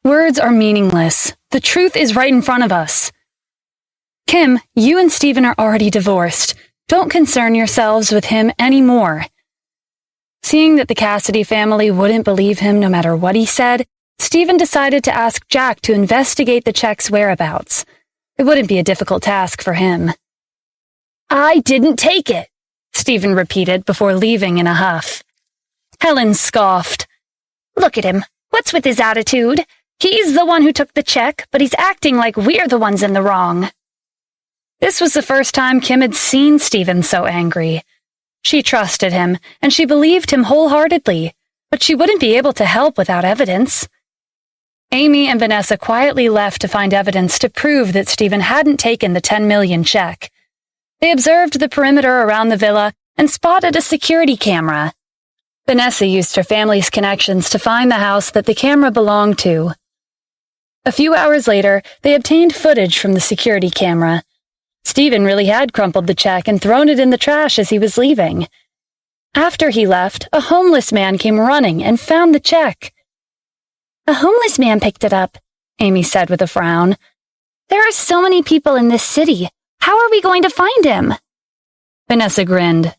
Words are meaningless. The truth is right in front of us. Kim, you and Stephen are already divorced. Don't concern yourselves with him anymore. Seeing that the Cassidy family wouldn't believe him no matter what he said, Stephen decided to ask Jack to investigate the check's whereabouts. It wouldn't be a difficult task for him. I didn't take it, Stephen repeated before leaving in a huff. Helen scoffed. Look at him. What's with his attitude? He's the one who took the check, but he's acting like we're the ones in the wrong. This was the first time Kim had seen Stephen so angry. She trusted him, and she believed him wholeheartedly, but she wouldn't be able to help without evidence. Amy and Vanessa quietly left to find evidence to prove that Stephen hadn't taken the $10 million check. They observed the perimeter around the villa and spotted a security camera. Vanessa used her family's connections to find the house that the camera belonged to. A few hours later, they obtained footage from the security camera. Stephen really had crumpled the check and thrown it in the trash as he was leaving. After he left, a homeless man came running and found the check. A homeless man picked it up, Amy said with a frown. There are so many people in this city. How are we going to find him? Vanessa grinned.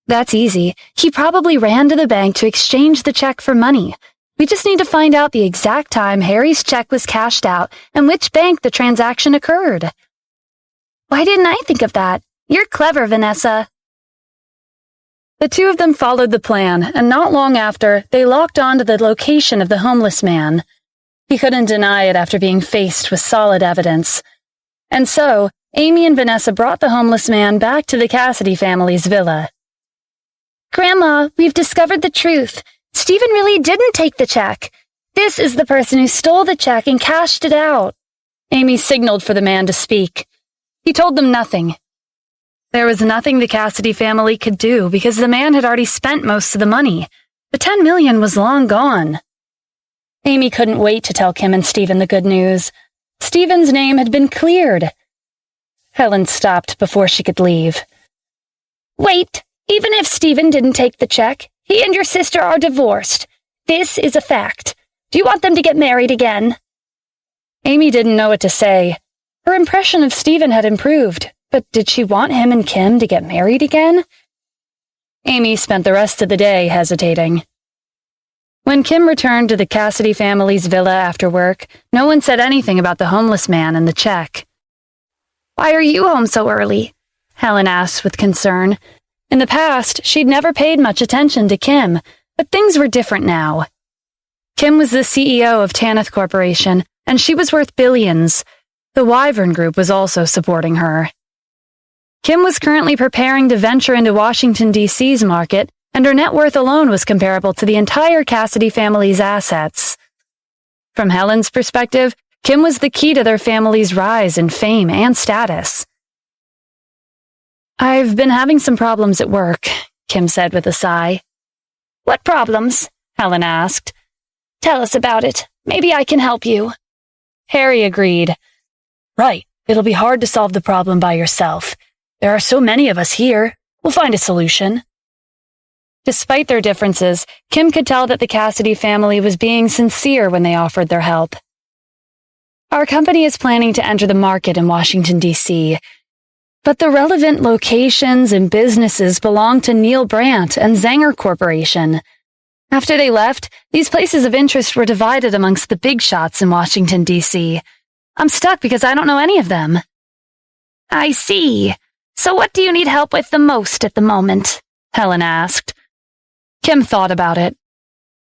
That's easy. He probably ran to the bank to exchange the check for money. We just need to find out the exact time Harry's check was cashed out and which bank the transaction occurred. Why didn't I think of that? You're clever, Vanessa. The two of them followed the plan, and not long after, they locked on to the location of the homeless man. He couldn't deny it after being faced with solid evidence. And so, Amy and Vanessa brought the homeless man back to the Cassidy family's villa. Grandma, we've discovered the truth. Stephen really didn't take the check. This is the person who stole the check and cashed it out. Amy signaled for the man to speak. He told them nothing. There was nothing the Cassidy family could do because the man had already spent most of the money. The $10 million was long gone. Amy couldn't wait to tell Kim and Stephen the good news. Stephen's name had been cleared. Helen stopped before she could leave. Wait, even if Stephen didn't take the check, he and your sister are divorced. This is a fact. Do you want them to get married again? Amy didn't know what to say. Her impression of Stephen had improved, but did she want him and Kim to get married again? Amy spent the rest of the day hesitating. When Kim returned to the Cassidy family's villa after work, no one said anything about the homeless man and the check. Why are you home so early? Helen asked with concern. In the past, she'd never paid much attention to Kim, but things were different now. Kim was the CEO of Tanith Corporation, and she was worth billions. The Wyvern Group was also supporting her. Kim was currently preparing to venture into Washington, D.C.'s market, and her net worth alone was comparable to the entire Cassidy family's assets. From Helen's perspective, Kim was the key to their family's rise in fame and status. I've been having some problems at work, Kim said with a sigh. What problems? Helen asked. Tell us about it. Maybe I can help you. Harry agreed. Right. It'll be hard to solve the problem by yourself. There are so many of us here. We'll find a solution. Despite their differences, Kim could tell that the Cassidy family was being sincere when they offered their help. Our company is planning to enter the market in Washington, D.C., but the relevant locations and businesses belong to Neil Brandt and Zanger Corporation. After they left, these places of interest were divided amongst the big shots in Washington, D.C. I'm stuck because I don't know any of them. I see. So what do you need help with the most at the moment? Helen asked. Kim thought about it.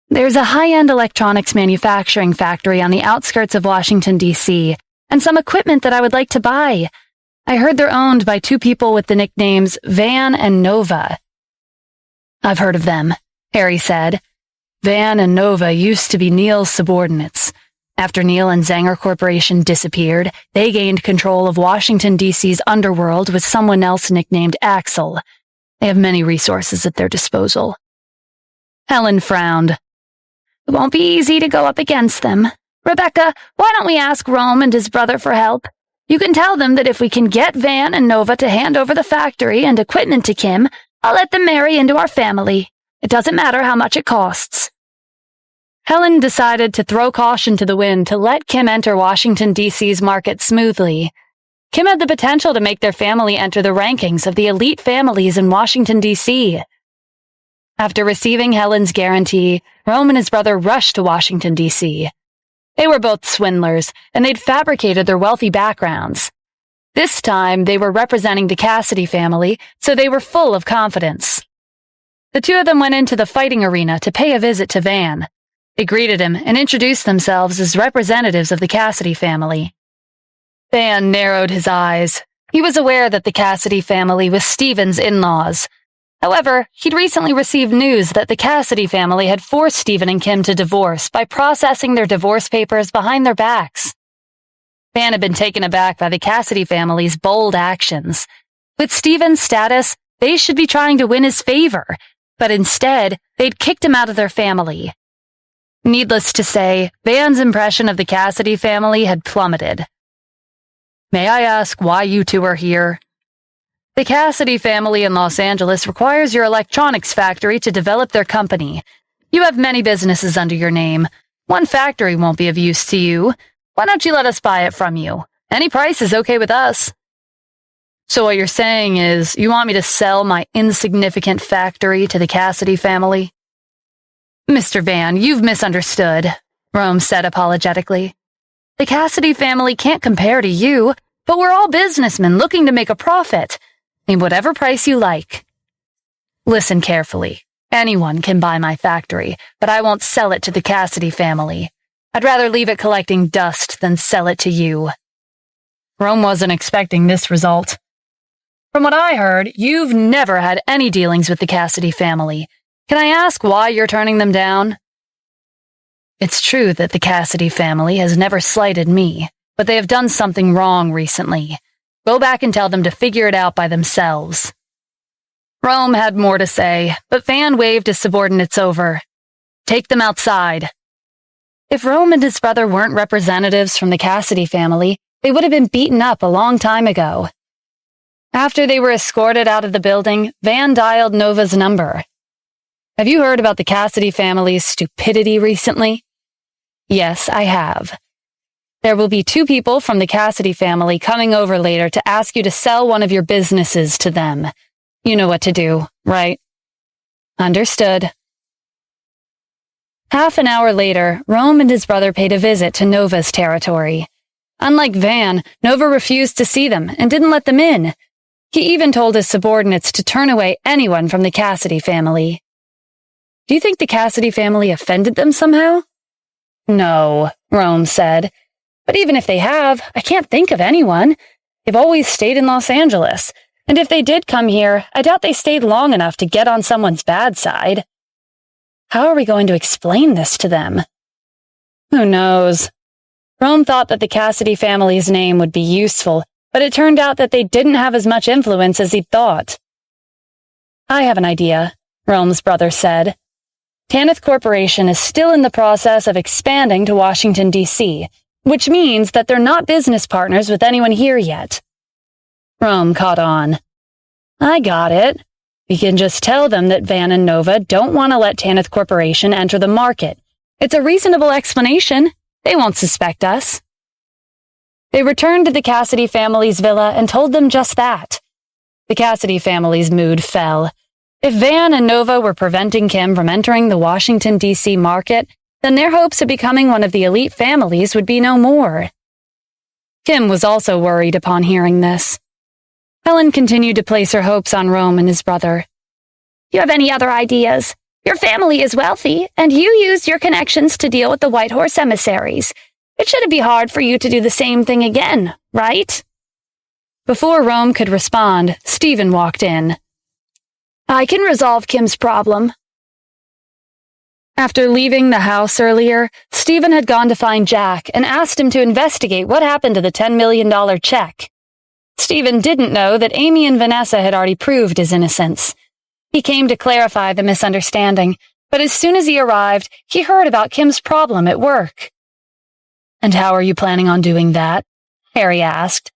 There's a high-end electronics manufacturing factory on the outskirts of Washington, D.C., and some equipment that I would like to buy. I heard they're owned by two people with the nicknames Van and Nova. I've heard of them, Harry said. Van and Nova used to be Neil's subordinates. After Neil and Zanger Corporation disappeared, they gained control of Washington, D.C.'s underworld with someone else nicknamed Axel. They have many resources at their disposal. Helen frowned. It won't be easy to go up against them. Rebecca, why don't we ask Rome and his brother for help? You can tell them that if we can get Van and Nova to hand over the factory and equipment to Kim, I'll let them marry into our family. It doesn't matter how much it costs. Helen decided to throw caution to the wind to let Kim enter Washington, D.C.'s market smoothly. Kim had the potential to make their family enter the rankings of the elite families in Washington, D.C. After receiving Helen's guarantee, Rome and his brother rushed to Washington, D.C. They were both swindlers, and they'd fabricated their wealthy backgrounds. This time, they were representing the Cassidy family, so they were full of confidence. The two of them went into the fighting arena to pay a visit to Van. They greeted him and introduced themselves as representatives of the Cassidy family. Van narrowed his eyes. He was aware that the Cassidy family was Stephen's in-laws. However, he'd recently received news that the Cassidy family had forced Stephen and Kim to divorce by processing their divorce papers behind their backs. Van had been taken aback by the Cassidy family's bold actions. With Stephen's status, they should be trying to win his favor, but instead, they'd kicked him out of their family. Needless to say, Van's impression of the Cassidy family had plummeted. "May I ask why you two are here?" "The Cassidy family in Los Angeles requires your electronics factory to develop their company. You have many businesses under your name. One factory won't be of use to you. Why don't you let us buy it from you? Any price is okay with us." "So what you're saying is you want me to sell my insignificant factory to the Cassidy family?" "Mr. Van, you've misunderstood," Rome said apologetically. "The Cassidy family can't compare to you, but we're all businessmen looking to make a profit. Name whatever price you like." "Listen carefully. Anyone can buy my factory, but I won't sell it to the Cassidy family. I'd rather leave it collecting dust than sell it to you." Rome wasn't expecting this result. "From what I heard, you've never had any dealings with the Cassidy family. Can I ask why you're turning them down?" "It's true that the Cassidy family has never slighted me, but they have done something wrong recently. Go back and tell them to figure it out by themselves." Rome had more to say, but Van waved his subordinates over. "Take them outside." If Rome and his brother weren't representatives from the Cassidy family, they would have been beaten up a long time ago. After they were escorted out of the building, Van dialed Nova's number. "Have you heard about the Cassidy family's stupidity recently?" "Yes, I have. There will be 2 people from the Cassidy family coming over later to ask you to sell one of your businesses to them. You know what to do, right?" "Understood." Half an hour later, Rome and his brother paid a visit to Nova's territory. Unlike Van, Nova refused to see them and didn't let them in. He even told his subordinates to turn away anyone from the Cassidy family. "Do you think the Cassidy family offended them somehow?" "No," Rome said. "But even if they have, I can't think of anyone. They've always stayed in Los Angeles, and if they did come here, I doubt they stayed long enough to get on someone's bad side." "How are we going to explain this to them?" "Who knows?" Rome thought that the Cassidy family's name would be useful, but it turned out that they didn't have as much influence as he'd thought. "I have an idea," Rome's brother said. "Tanith Corporation is still in the process of expanding to Washington, D.C., which means that they're not business partners with anyone here yet." Rome caught on. "I got it. We can just tell them that Van and Nova don't want to let Tanith Corporation enter the market. It's a reasonable explanation. They won't suspect us." They returned to the Cassidy family's villa and told them just that. The Cassidy family's mood fell. If Van and Nova were preventing Kim from entering the Washington, D.C. market, then their hopes of becoming one of the elite families would be no more. Kim was also worried upon hearing this. Helen continued to place her hopes on Rome and his brother. "You have any other ideas? Your family is wealthy, and you used your connections to deal with the White Horse emissaries. It shouldn't be hard for you to do the same thing again, right?" Before Rome could respond, Stephen walked in. "I can resolve Kim's problem." After leaving the house earlier, Stephen had gone to find Jack and asked him to investigate what happened to the $10 million check. Stephen didn't know that Amy and Vanessa had already proved his innocence. He came to clarify the misunderstanding, but as soon as he arrived, he heard about Kim's problem at work. "And how are you planning on doing that?" Harry asked.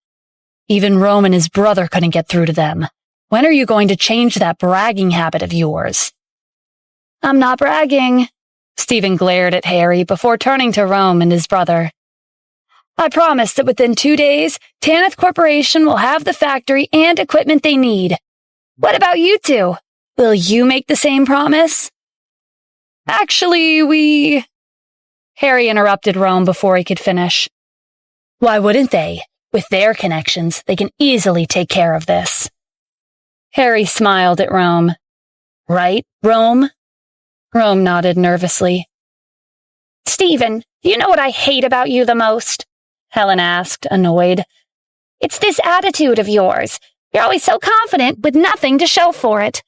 "Even Rome and his brother couldn't get through to them. When are you going to change that bragging habit of yours?" "I'm not bragging," Stephen glared at Harry before turning to Rome and his brother. I promise that within 2 days, Tanith Corporation will have the factory and equipment they need. What about you two? Will you make the same promise? Actually, Harry interrupted Rome before he could finish. Why wouldn't they? With their connections, they can easily take care of this. Harry smiled at Rome. Right, Rome? Rome nodded nervously. Stephen, do you know what I hate about you the most? Helen asked, annoyed. It's this attitude of yours. You're always so confident with nothing to show for it.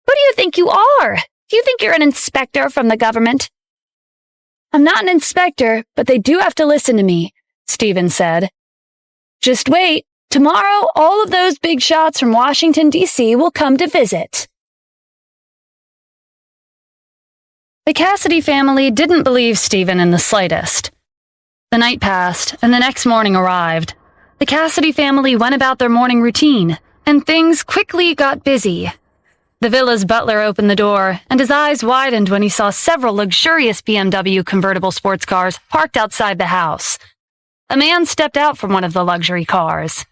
Who do you think you are? Do you think you're an inspector from the government? I'm not an inspector, but they do have to listen to me, Stephen said. Just wait. Tomorrow, all of those big shots from Washington, D.C. will come to visit. The Cassidy family didn't believe Stephen in the slightest. The night passed, and the next morning arrived. The Cassidy family went about their morning routine, and things quickly got busy. The villa's butler opened the door, and his eyes widened when he saw several luxurious BMW convertible sports cars parked outside the house. A man stepped out from one of the luxury cars.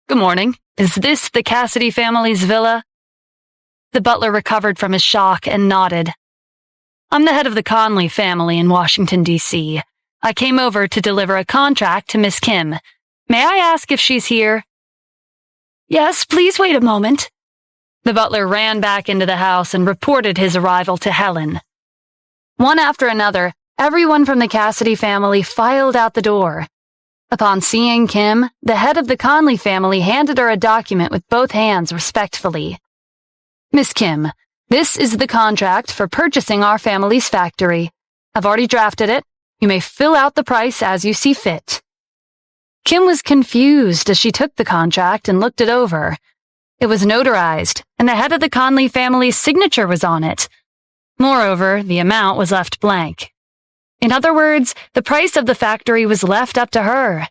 Good morning. Is this the Cassidy family's villa? The butler recovered from his shock and nodded. I'm the head of the Conley family in Washington, D.C. I came over to deliver a contract to Miss Kim. May I ask if she's here? Yes, please wait a moment. The butler ran back into the house and reported his arrival to Helen. One after another, everyone from the Cassidy family filed out the door. Upon seeing Kim, the head of the Conley family handed her a document with both hands respectfully. Miss Kim, this is the contract for purchasing our family's factory. I've already drafted it. You may fill out the price as you see fit. Kim was confused as she took the contract and looked it over. It was notarized, and the head of the Conley family's signature was on it. Moreover, the amount was left blank. In other words, the price of the factory was left up to her.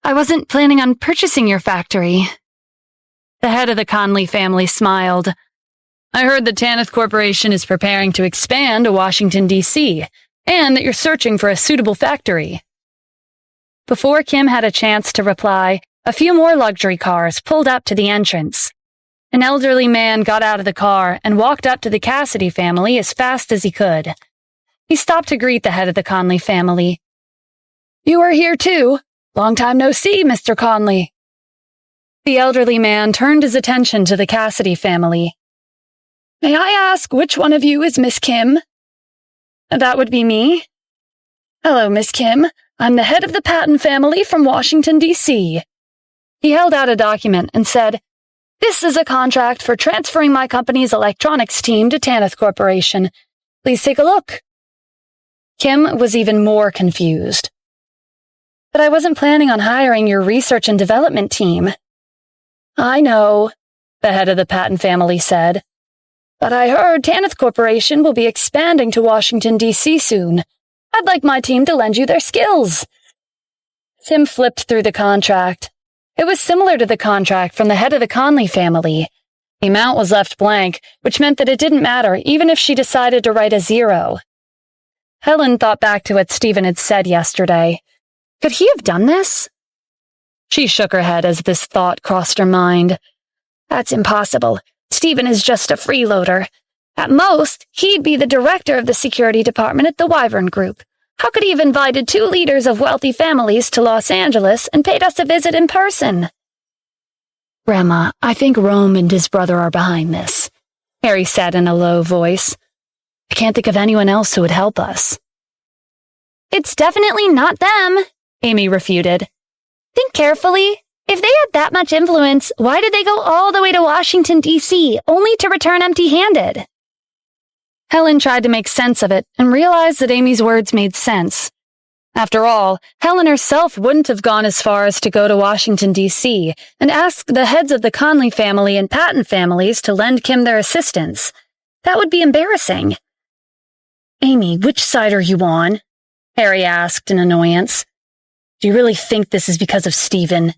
I wasn't planning on purchasing your factory. The head of the Conley family smiled. I heard that Tanith Corporation is preparing to expand to Washington, D.C., and that you're searching for a suitable factory. Before Kim had a chance to reply, a few more luxury cars pulled up to the entrance. An elderly man got out of the car and walked up to the Cassidy family as fast as he could. He stopped to greet the head of the Conley family. You are here too. Long time no see, Mr. Conley. The elderly man turned his attention to the Cassidy family. May I ask which one of you is Miss Kim? That would be me. Hello, Miss Kim. I'm the head of the Patton family from Washington, D.C. He held out a document and said, This is a contract for transferring my company's electronics team to Tanith Corporation. Please take a look. Kim was even more confused. But I wasn't planning on hiring your research and development team. I know, the head of the Patton family said. But I heard Tanith Corporation will be expanding to Washington, D.C. soon. I'd like my team to lend you their skills. Tim flipped through the contract. It was similar to the contract from the head of the Conley family. The amount was left blank, which meant that it didn't matter even if she decided to write a 0. Helen thought back to what Stephen had said yesterday. Could he have done this? She shook her head as this thought crossed her mind. That's impossible. Stephen is just a freeloader. At most, he'd be the director of the security department at the Wyvern Group. How could he have invited 2 leaders of wealthy families to Los Angeles and paid us a visit in person? Grandma, I think Rome and his brother are behind this, Harry said in a low voice. I can't think of anyone else who would help us. It's definitely not them, Amy refuted. Think carefully. If they had that much influence, why did they go all the way to Washington, D.C., only to return empty-handed? Helen tried to make sense of it and realized that Amy's words made sense. After all, Helen herself wouldn't have gone as far as to go to Washington, D.C., and ask the heads of the Conley family and Patton families to lend Kim their assistance. That would be embarrassing. Amy, which side are you on? Harry asked in annoyance. Do you really think this is because of Stephen?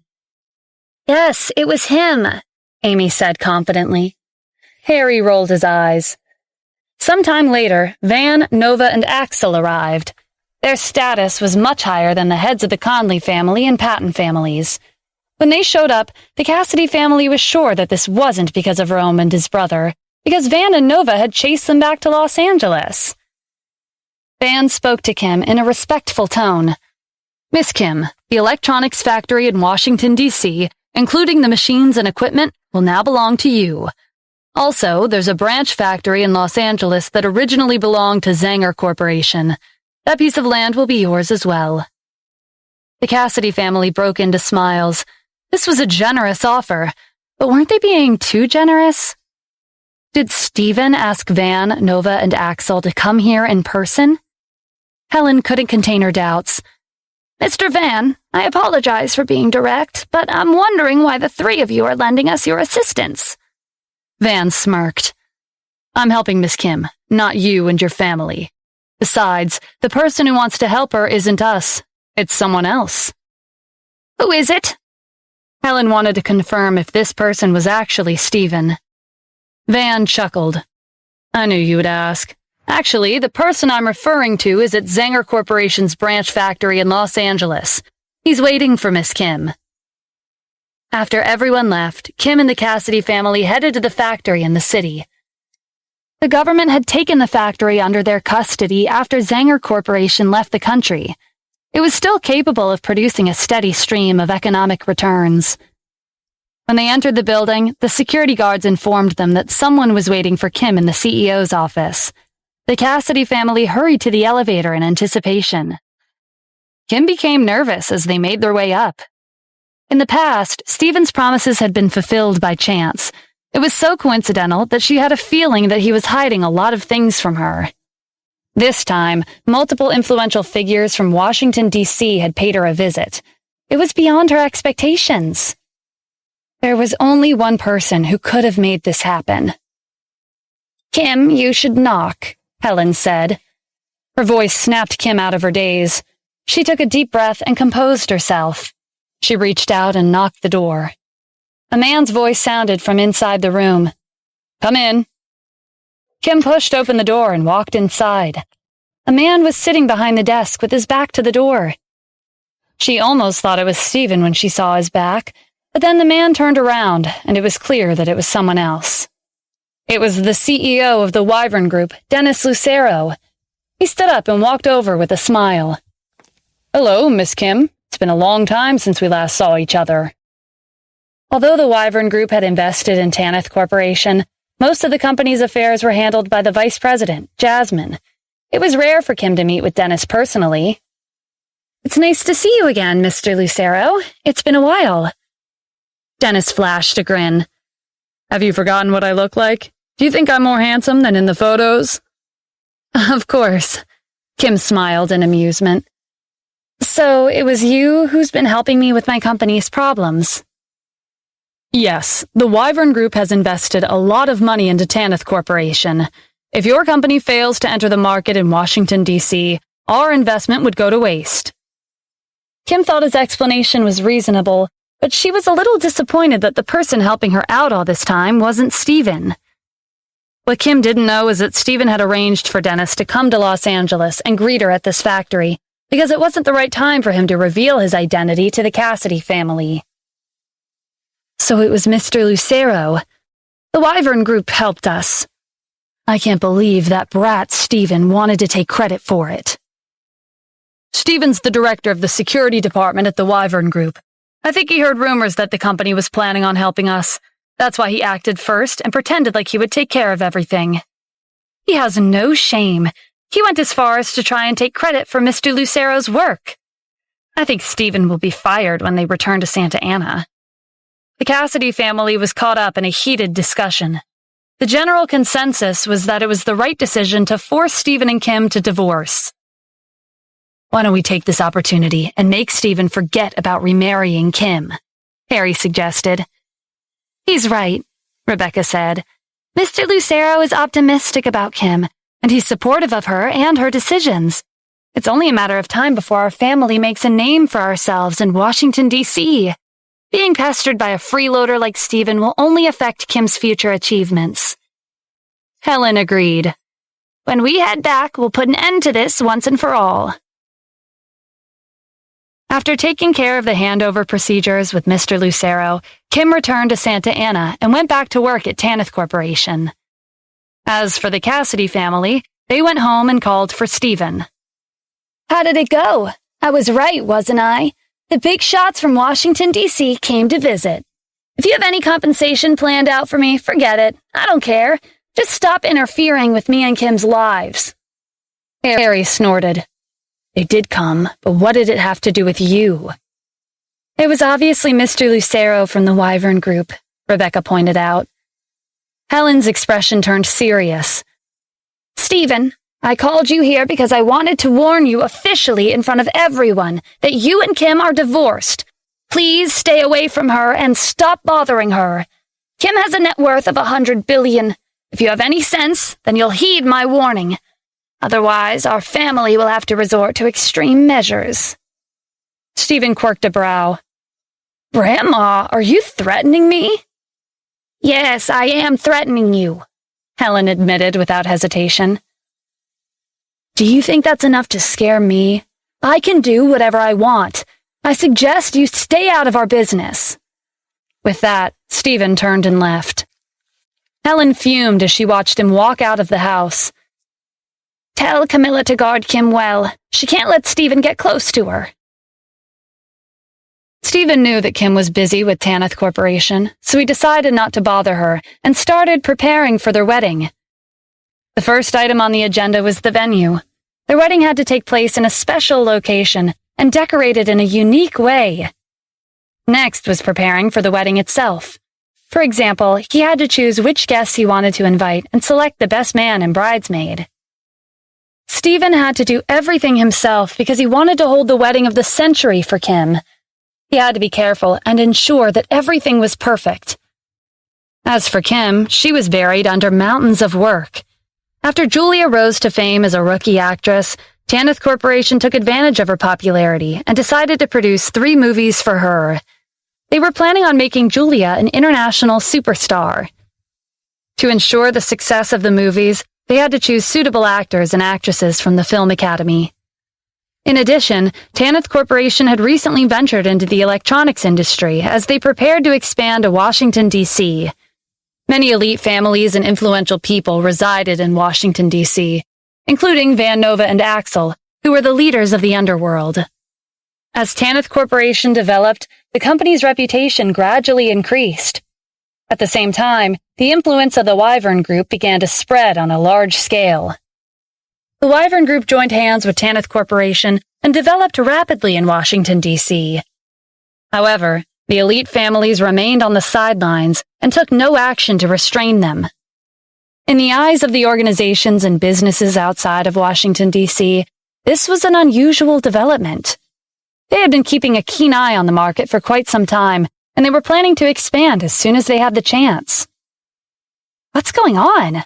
Yes, it was him, Amy said confidently. Harry rolled his eyes. Sometime later, Van, Nova, and Axel arrived. Their status was much higher than the heads of the Conley family and Patton families. When they showed up, the Cassidy family was sure that this wasn't because of Rome and his brother, because Van and Nova had chased them back to Los Angeles. Van spoke to Kim in a respectful tone. "Miss Kim, the electronics factory in Washington, D.C., including the machines and equipment, will now belong to you. Also, there's a branch factory in Los Angeles that originally belonged to Zanger Corporation. That piece of land will be yours as well." The Cassidy family broke into smiles. This was a generous offer, but weren't they being too generous? Did Stephen ask Van, Nova, and Axel to come here in person? Helen couldn't contain her doubts. "Mr. Van, I apologize for being direct, but I'm wondering why the three of you are lending us your assistance." Van smirked. "I'm helping Miss Kim, not you and your family. Besides, the person who wants to help her isn't us. It's someone else." "Who is it?" Helen wanted to confirm if this person was actually Stephen. Van chuckled. "I knew you would ask. Actually, the person I'm referring to is at Zanger Corporation's branch factory in Los Angeles. He's waiting for Miss Kim." After everyone left, Kim and the Cassidy family headed to the factory in the city. The government had taken the factory under their custody after Zanger Corporation left the country. It was still capable of producing a steady stream of economic returns. When they entered the building, the security guards informed them that someone was waiting for Kim in the CEO's office. The Cassidy family hurried to the elevator in anticipation. Kim became nervous as they made their way up. In the past, Stephen's promises had been fulfilled by chance. It was so coincidental that she had a feeling that he was hiding a lot of things from her. This time, multiple influential figures from Washington, D.C. had paid her a visit. It was beyond her expectations. There was only one person who could have made this happen. "Kim, you should knock," Helen said. Her voice snapped Kim out of her daze. She took a deep breath and composed herself. She reached out and knocked the door. A man's voice sounded from inside the room. "Come in." Kim pushed open the door and walked inside. A man was sitting behind the desk with his back to the door. She almost thought it was Stephen when she saw his back, but then the man turned around, and it was clear that it was someone else. It was the CEO of the Wyvern Group, Dennis Lucero. He stood up and walked over with a smile. "Hello, Miss Kim. It's been a long time since we last saw each other." Although the Wyvern Group had invested in Tanith Corporation, most of the company's affairs were handled by the vice president, Jasmine. It was rare for Kim to meet with Dennis personally. "It's nice to see you again, Mr. Lucero. It's been a while." Dennis flashed a grin. "Have you forgotten what I look like? Do you think I'm more handsome than in the photos?" "Of course." Kim smiled in amusement. "So it was you who's been helping me with my company's problems?" "Yes, the Wyvern Group has invested a lot of money into Tanith Corporation. If your company fails to enter the market in Washington, D.C., our investment would go to waste." Kim thought his explanation was reasonable, but she was a little disappointed that the person helping her out all this time wasn't Stephen. What Kim didn't know was that Stephen had arranged for Dennis to come to Los Angeles and greet her at this factory, because it wasn't the right time for him to reveal his identity to the Cassidy family. So it was Mr. Lucero. The Wyvern Group helped us. I can't believe that brat Stephen wanted to take credit for it. Stephen's the director of the security department at the Wyvern Group. I think he heard rumors that the company was planning on helping us. That's why he acted first and pretended like he would take care of everything. He has no shame. He went as far as to try and take credit for Mr. Lucero's work. I think Stephen will be fired when they return to Santa Ana. The Cassidy family was caught up in a heated discussion. The general consensus was that it was the right decision to force Stephen and Kim to divorce. "Why don't we take this opportunity and make Stephen forget about remarrying Kim?" Harry suggested. "He's right," Rebecca said. "Mr. Lucero is optimistic about Kim, and he's supportive of her and her decisions. It's only a matter of time before our family makes a name for ourselves in Washington, D.C. Being pestered by a freeloader like Stephen will only affect Kim's future achievements." Helen agreed. When we head back, we'll put an end to this once and for all. After taking care of the handover procedures with Mr. Lucero, Kim returned to Santa Ana and went back to work at Tanith Corporation. As for the Cassidy family, they went home and called for Stephen. How did it go? I was right, wasn't I? The big shots from Washington, D.C. came to visit. If you have any compensation planned out for me, forget it. I don't care. Just stop interfering with me and Kim's lives. Harry snorted. They did come, but what did it have to do with you? It was obviously Mr. Lucero from the Wyvern Group, Rebecca pointed out. Helen's expression turned serious. Stephen, I called you here because I wanted to warn you officially in front of everyone that you and Kim are divorced. Please stay away from her and stop bothering her. Kim has a net worth of $100 billion. If you have any sense, then you'll heed my warning. Otherwise, our family will have to resort to extreme measures. Stephen quirked a brow. Grandma, are you threatening me? Yes, I am threatening you, Helen admitted without hesitation. Do you think that's enough to scare me? I can do whatever I want. I suggest you stay out of our business. With that, Stephen turned and left. Helen fumed as she watched him walk out of the house. Tell Camilla to guard Kim well. She can't let Stephen get close to her. Stephen knew that Kim was busy with Tanith Corporation, so he decided not to bother her and started preparing for their wedding. The first item on the agenda was the venue. Their wedding had to take place in a special location and decorated in a unique way. Next was preparing for the wedding itself. For example, he had to choose which guests he wanted to invite and select the best man and bridesmaid. Stephen had to do everything himself because he wanted to hold the wedding of the century for Kim. He had to be careful and ensure that everything was perfect. As for Kim, she was buried under mountains of work. After Julia rose to fame as a rookie actress, Tanith Corporation took advantage of her popularity and decided to produce 3 movies for her. They were planning on making Julia an international superstar. To ensure the success of the movies, they had to choose suitable actors and actresses from the Film Academy. In addition, Tanith Corporation had recently ventured into the electronics industry as they prepared to expand to Washington, D.C. Many elite families and influential people resided in Washington, D.C., including Van Nova and Axel, who were the leaders of the underworld. As Tanith Corporation developed, the company's reputation gradually increased. At the same time, the influence of the Wyvern Group began to spread on a large scale. The Wyvern Group joined hands with Tanith Corporation and developed rapidly in Washington, D.C. However, the elite families remained on the sidelines and took no action to restrain them. In the eyes of the organizations and businesses outside of Washington, D.C., this was an unusual development. They had been keeping a keen eye on the market for quite some time, and they were planning to expand as soon as they had the chance. What's going on?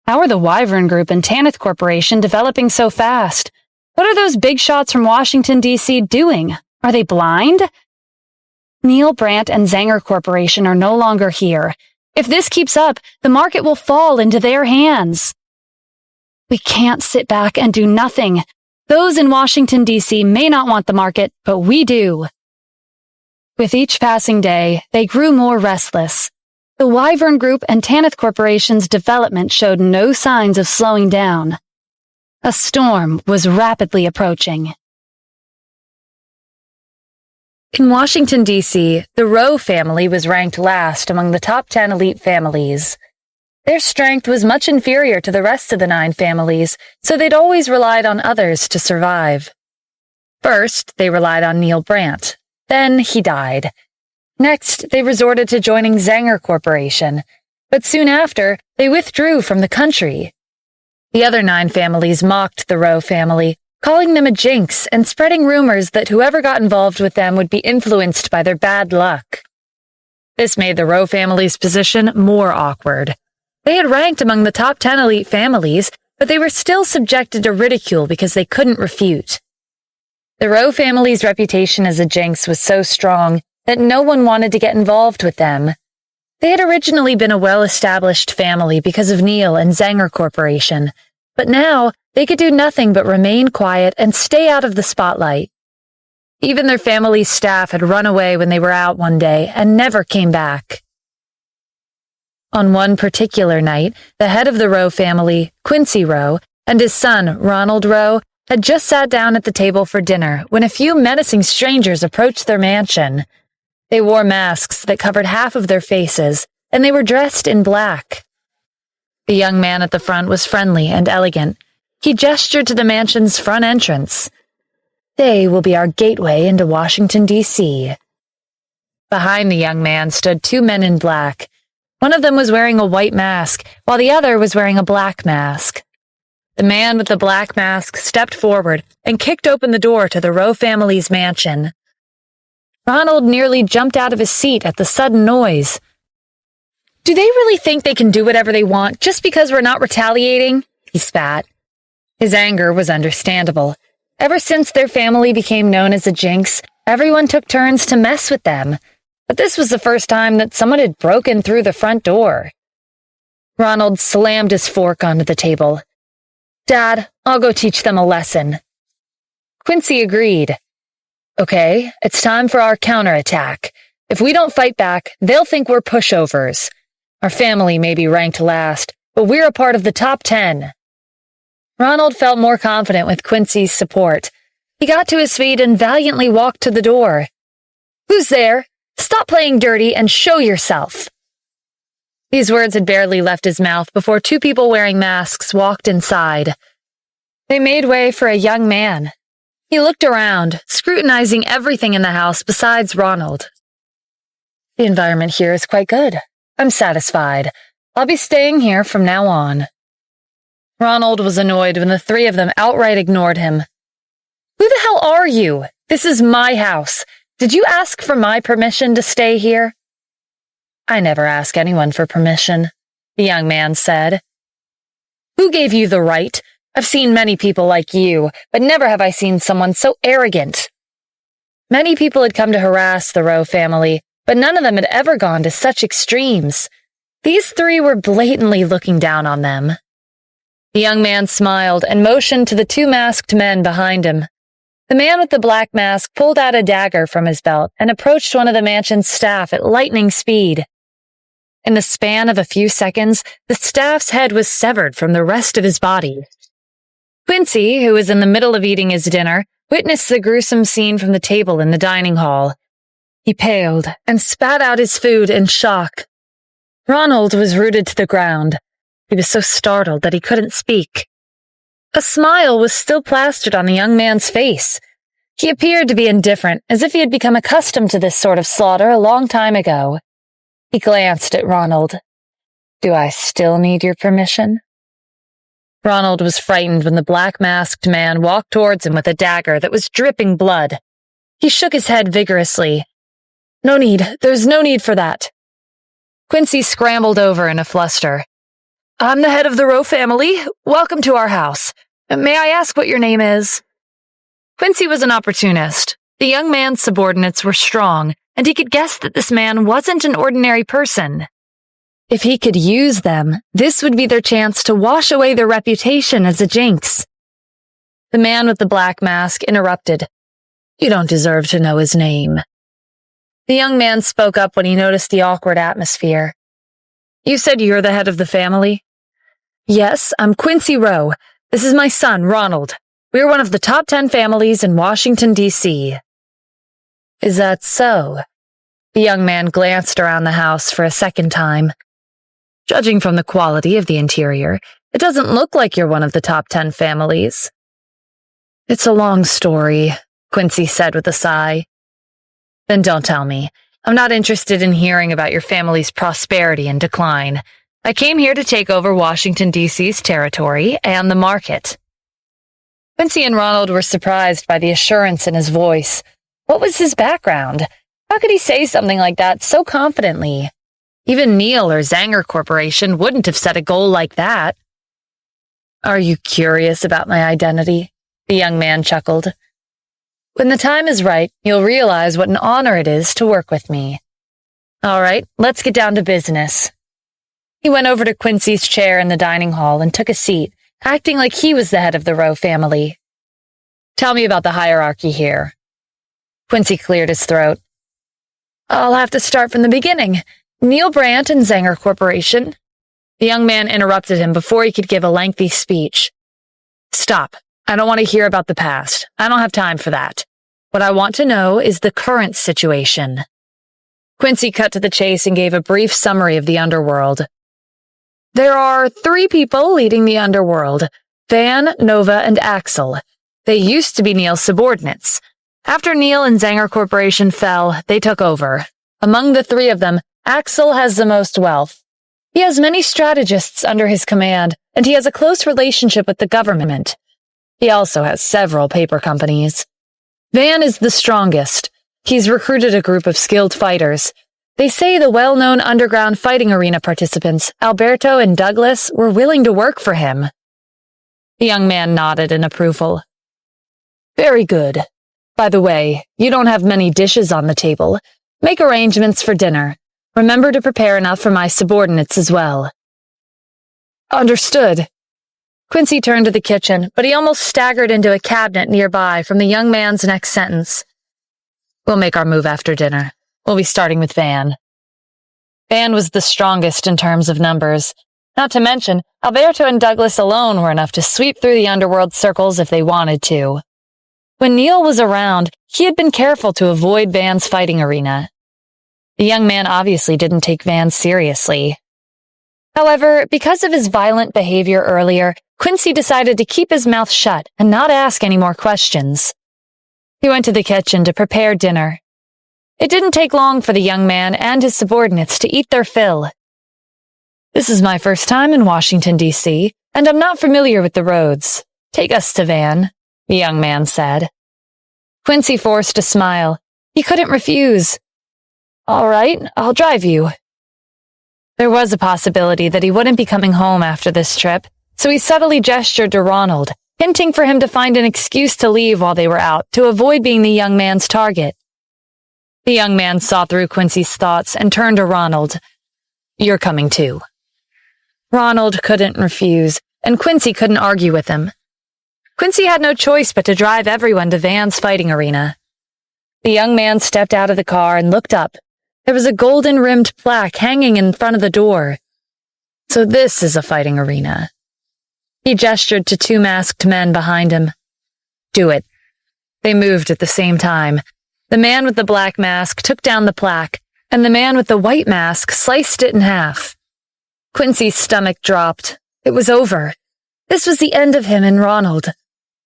How are the Wyvern Group and Tanith Corporation developing so fast? What are those big shots from Washington, D.C. doing? Are they blind? Neil Brandt and Zanger Corporation are no longer here. If this keeps up, the market will fall into their hands. We can't sit back and do nothing. Those in Washington, D.C. may not want the market, but we do. With each passing day, they grew more restless. The Wyvern Group and Tanith Corporation's development showed no signs of slowing down. A storm was rapidly approaching. In Washington, D.C., the Rowe family was ranked last among the top 10 elite families. Their strength was much inferior to the rest of the 9 families, so they'd always relied on others to survive. First, they relied on Neil Brandt. Then he died. Next, they resorted to joining Zanger Corporation, but soon after, they withdrew from the country. The other 9 families mocked the Rowe family, calling them a jinx and spreading rumors that whoever got involved with them would be influenced by their bad luck. This made the Rowe family's position more awkward. They had ranked among the top 10 elite families, but they were still subjected to ridicule because they couldn't refute. The Rowe family's reputation as a jinx was so strong that no one wanted to get involved with them. They had originally been a well-established family because of Neil and Zanger Corporation, but now they could do nothing but remain quiet and stay out of the spotlight. Even their family's staff had run away when they were out one day and never came back. On one particular night, the head of the Rowe family, Quincy Rowe, and his son, Ronald Rowe, had just sat down at the table for dinner when a few menacing strangers approached their mansion. They wore masks that covered half of their faces, and they were dressed in black. The young man at the front was friendly and elegant. He gestured to the mansion's front entrance. "They will be our gateway into Washington, D.C." Behind the young man stood two men in black. One of them was wearing a white mask, while the other was wearing a black mask. The man with the black mask stepped forward and kicked open the door to the Rowe family's mansion. Ronald nearly jumped out of his seat at the sudden noise. "Do they really think they can do whatever they want just because we're not retaliating?" he spat. His anger was understandable. Ever since their family became known as a jinx, everyone took turns to mess with them. But this was the first time that someone had broken through the front door. Ronald slammed his fork onto the table. "Dad, I'll go teach them a lesson." Quincy agreed. "Okay, it's time for our counterattack. If we don't fight back, they'll think we're pushovers. Our family may be ranked last, but we're a part of the top 10. Ronald felt more confident with Quincy's support. He got to his feet and valiantly walked to the door. "Who's there? Stop playing dirty and show yourself." These words had barely left his mouth before two people wearing masks walked inside. They made way for a young man. He looked around, scrutinizing everything in the house besides Ronald. "The environment here is quite good. I'm satisfied. I'll be staying here from now on." Ronald was annoyed when the three of them outright ignored him. "Who the hell are you? This is my house. Did you ask for my permission to stay here?" "I never ask anyone for permission," the young man said. "Who gave you the right? I've seen many people like you, but never have I seen someone so arrogant." Many people had come to harass the Rowe family, but none of them had ever gone to such extremes. These three were blatantly looking down on them. The young man smiled and motioned to the two masked men behind him. The man with the black mask pulled out a dagger from his belt and approached one of the mansion's staff at lightning speed. In the span of a few seconds, the staff's head was severed from the rest of his body. Quincy, who was in the middle of eating his dinner, witnessed the gruesome scene from the table in the dining hall. He paled and spat out his food in shock. Ronald was rooted to the ground. He was so startled that he couldn't speak. A smile was still plastered on the young man's face. He appeared to be indifferent, as if he had become accustomed to this sort of slaughter a long time ago. He glanced at Ronald. "Do I still need your permission?" Ronald was frightened when the black-masked man walked towards him with a dagger that was dripping blood. He shook his head vigorously. "No need. There's no need for that." Quincy scrambled over in a fluster. "I'm the head of the Rowe family. Welcome to our house. May I ask what your name is?" Quincy was an opportunist. The young man's subordinates were strong, and he could guess that this man wasn't an ordinary person. If he could use them, this would be their chance to wash away their reputation as a jinx. The man with the black mask interrupted. "You don't deserve to know his name." The young man spoke up when he noticed the awkward atmosphere. "You said you're the head of the family?" "Yes, I'm Quincy Rowe. This is my son, Ronald. We're one of the top 10 families in Washington, D.C. "Is that so?" The young man glanced around the house for a second time. "Judging from the quality of the interior, it doesn't look like you're one of the top 10 families." "It's a long story," Quincy said with a sigh. "Then don't tell me. I'm not interested in hearing about your family's prosperity and decline. I came here to take over Washington, D.C.'s territory and the market." Quincy and Ronald were surprised by the assurance in his voice. What was his background? How could he say something like that so confidently? Even Neil or Zanger Corporation wouldn't have set a goal like that. "Are you curious about my identity?" The young man chuckled. "When the time is right, you'll realize what an honor it is to work with me. All right, let's get down to business." He went over to Quincy's chair in the dining hall and took a seat, acting like he was the head of the Rowe family. Tell me about the hierarchy here. Quincy cleared his throat. I'll have to start from the beginning. Neil Brandt and Zenger Corporation. The young man interrupted him before he could give a lengthy speech. Stop. I don't want to hear about the past. I don't have time for that. What I want to know is the current situation. Quincy cut to the chase and gave a brief summary of the underworld. There are 3 people leading the underworld, Van, Nova, and Axel. They used to be Neil's subordinates. After Neil and Zenger Corporation fell, they took over. Among the 3 of them, Axel has the most wealth. He has many strategists under his command, and he has a close relationship with the government. He also has several paper companies. Van is the strongest. He's recruited a group of skilled fighters. They say the well-known underground fighting arena participants, Alberto and Douglas, were willing to work for him. The young man nodded in approval. Very good. By the way, you don't have many dishes on the table. Make arrangements for dinner. Remember to prepare enough for my subordinates as well. Understood. Quincy turned to the kitchen, but he almost staggered into a cabinet nearby from the young man's next sentence. We'll make our move after dinner. We'll be starting with Van. Van was the strongest in terms of numbers. Not to mention, Alberto and Douglas alone were enough to sweep through the underworld circles if they wanted to. When Neil was around, he had been careful to avoid Van's fighting arena. The young man obviously didn't take Van seriously. However, because of his violent behavior earlier, Quincy decided to keep his mouth shut and not ask any more questions. He went to the kitchen to prepare dinner. It didn't take long for the young man and his subordinates to eat their fill. This is my first time in Washington, D.C., and I'm not familiar with the roads. Take us to Van, the young man said. Quincy forced a smile. He couldn't refuse. All right, I'll drive you. There was a possibility that he wouldn't be coming home after this trip, so he subtly gestured to Ronald, hinting for him to find an excuse to leave while they were out to avoid being the young man's target. The young man saw through Quincy's thoughts and turned to Ronald. You're coming too. Ronald couldn't refuse, and Quincy couldn't argue with him. Quincy had no choice but to drive everyone to Van's fighting arena. The young man stepped out of the car and looked up. There was a golden-rimmed plaque hanging in front of the door. So this is a fighting arena. He gestured to 2 masked men behind him. Do it. They moved at the same time. The man with the black mask took down the plaque, and the man with the white mask sliced it in half. Quincy's stomach dropped. It was over. This was the end of him and Ronald.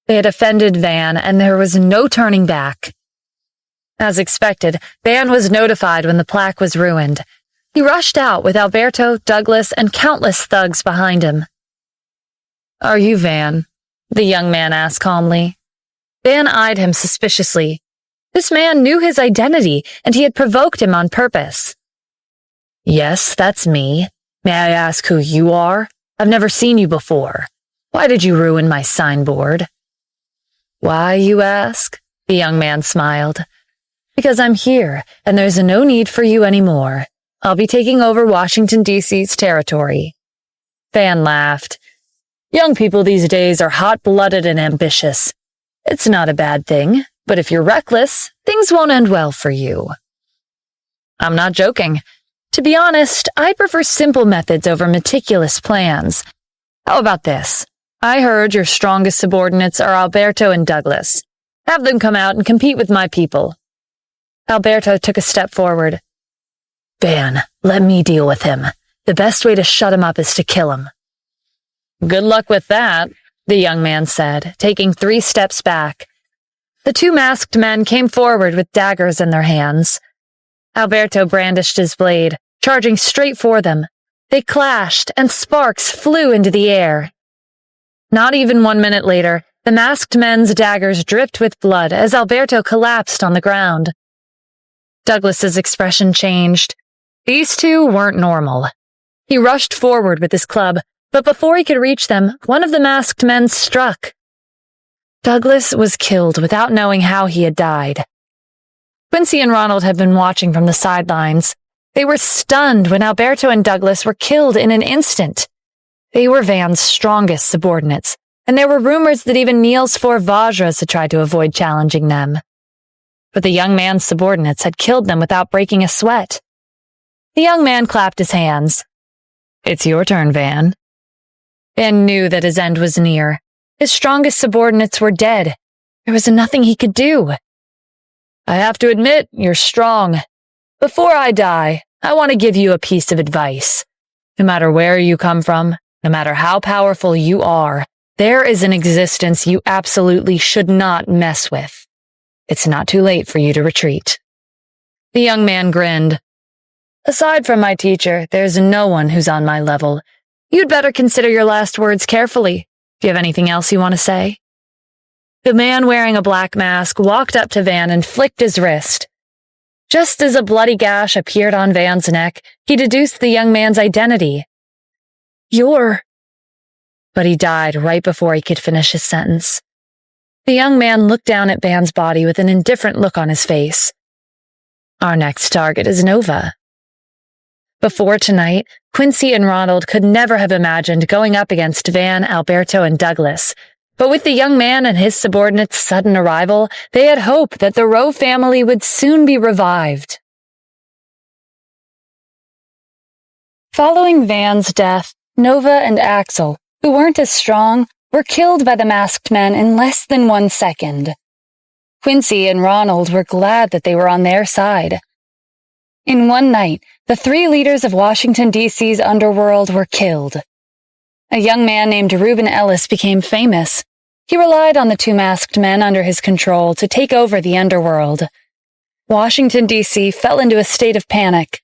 They had offended Van, and there was no turning back. As expected, Van was notified when the plaque was ruined. He rushed out with Alberto, Douglas, and countless thugs behind him. Are you Van? The young man asked calmly. Van eyed him suspiciously. This man knew his identity, and he had provoked him on purpose. Yes, that's me. May I ask who you are? I've never seen you before. Why did you ruin my signboard? Why, you ask? The young man smiled. Because I'm here, and there's no need for you anymore. I'll be taking over Washington, D.C.'s territory. Van laughed. Young people these days are hot-blooded and ambitious. It's not a bad thing, but if you're reckless, things won't end well for you. I'm not joking. To be honest, I prefer simple methods over meticulous plans. How about this? I heard your strongest subordinates are Alberto and Douglas. Have them come out and compete with my people. Alberto took a step forward. Van, let me deal with him. The best way to shut him up is to kill him. Good luck with that, the young man said, taking 3 steps back. The 2 masked men came forward with daggers in their hands. Alberto brandished his blade, charging straight for them. They clashed, and sparks flew into the air. Not even 1 minute later, the masked men's daggers dripped with blood as Alberto collapsed on the ground. Douglas's expression changed. These 2 weren't normal. He rushed forward with his club, but before he could reach them, one of the masked men struck. Douglas was killed without knowing how he had died. Quincy and Ronald had been watching from the sidelines. They were stunned when Alberto and Douglas were killed in an instant. They were Van's strongest subordinates, and there were rumors that even Niels four Vajras had tried to avoid challenging them. But the young man's subordinates had killed them without breaking a sweat. The young man clapped his hands. "It's your turn, Van." Van knew that his end was near. His strongest subordinates were dead. There was nothing he could do. "I have to admit, you're strong. Before I die, I want to give you a piece of advice. No matter where you come from, no matter how powerful you are, there is an existence you absolutely should not mess with. It's not too late for you to retreat." The young man grinned. "Aside from my teacher, there's no one who's on my level. You'd better consider your last words carefully. Do you have anything else you want to say?" The man wearing a black mask walked up to Van and flicked his wrist. Just as a bloody gash appeared on Van's neck, he deduced the young man's identity. But he died right before he could finish his sentence. The young man looked down at Van's body with an indifferent look on his face. "Our next target is Nova." Before tonight, Quincy and Ronald could never have imagined going up against Van, Alberto, and Douglas. But with the young man and his subordinates' sudden arrival, they had hope that the Rowe family would soon be revived. Following Van's death, Nova and Axel, who weren't as strong, were killed by the masked men in less than 1 second. Quincy and Ronald were glad that they were on their side. In one night, the 3 leaders of Washington, D.C.'s underworld were killed. A young man named Reuben Ellis became famous. He relied on the 2 masked men under his control to take over the underworld. Washington, D.C. fell into a state of panic.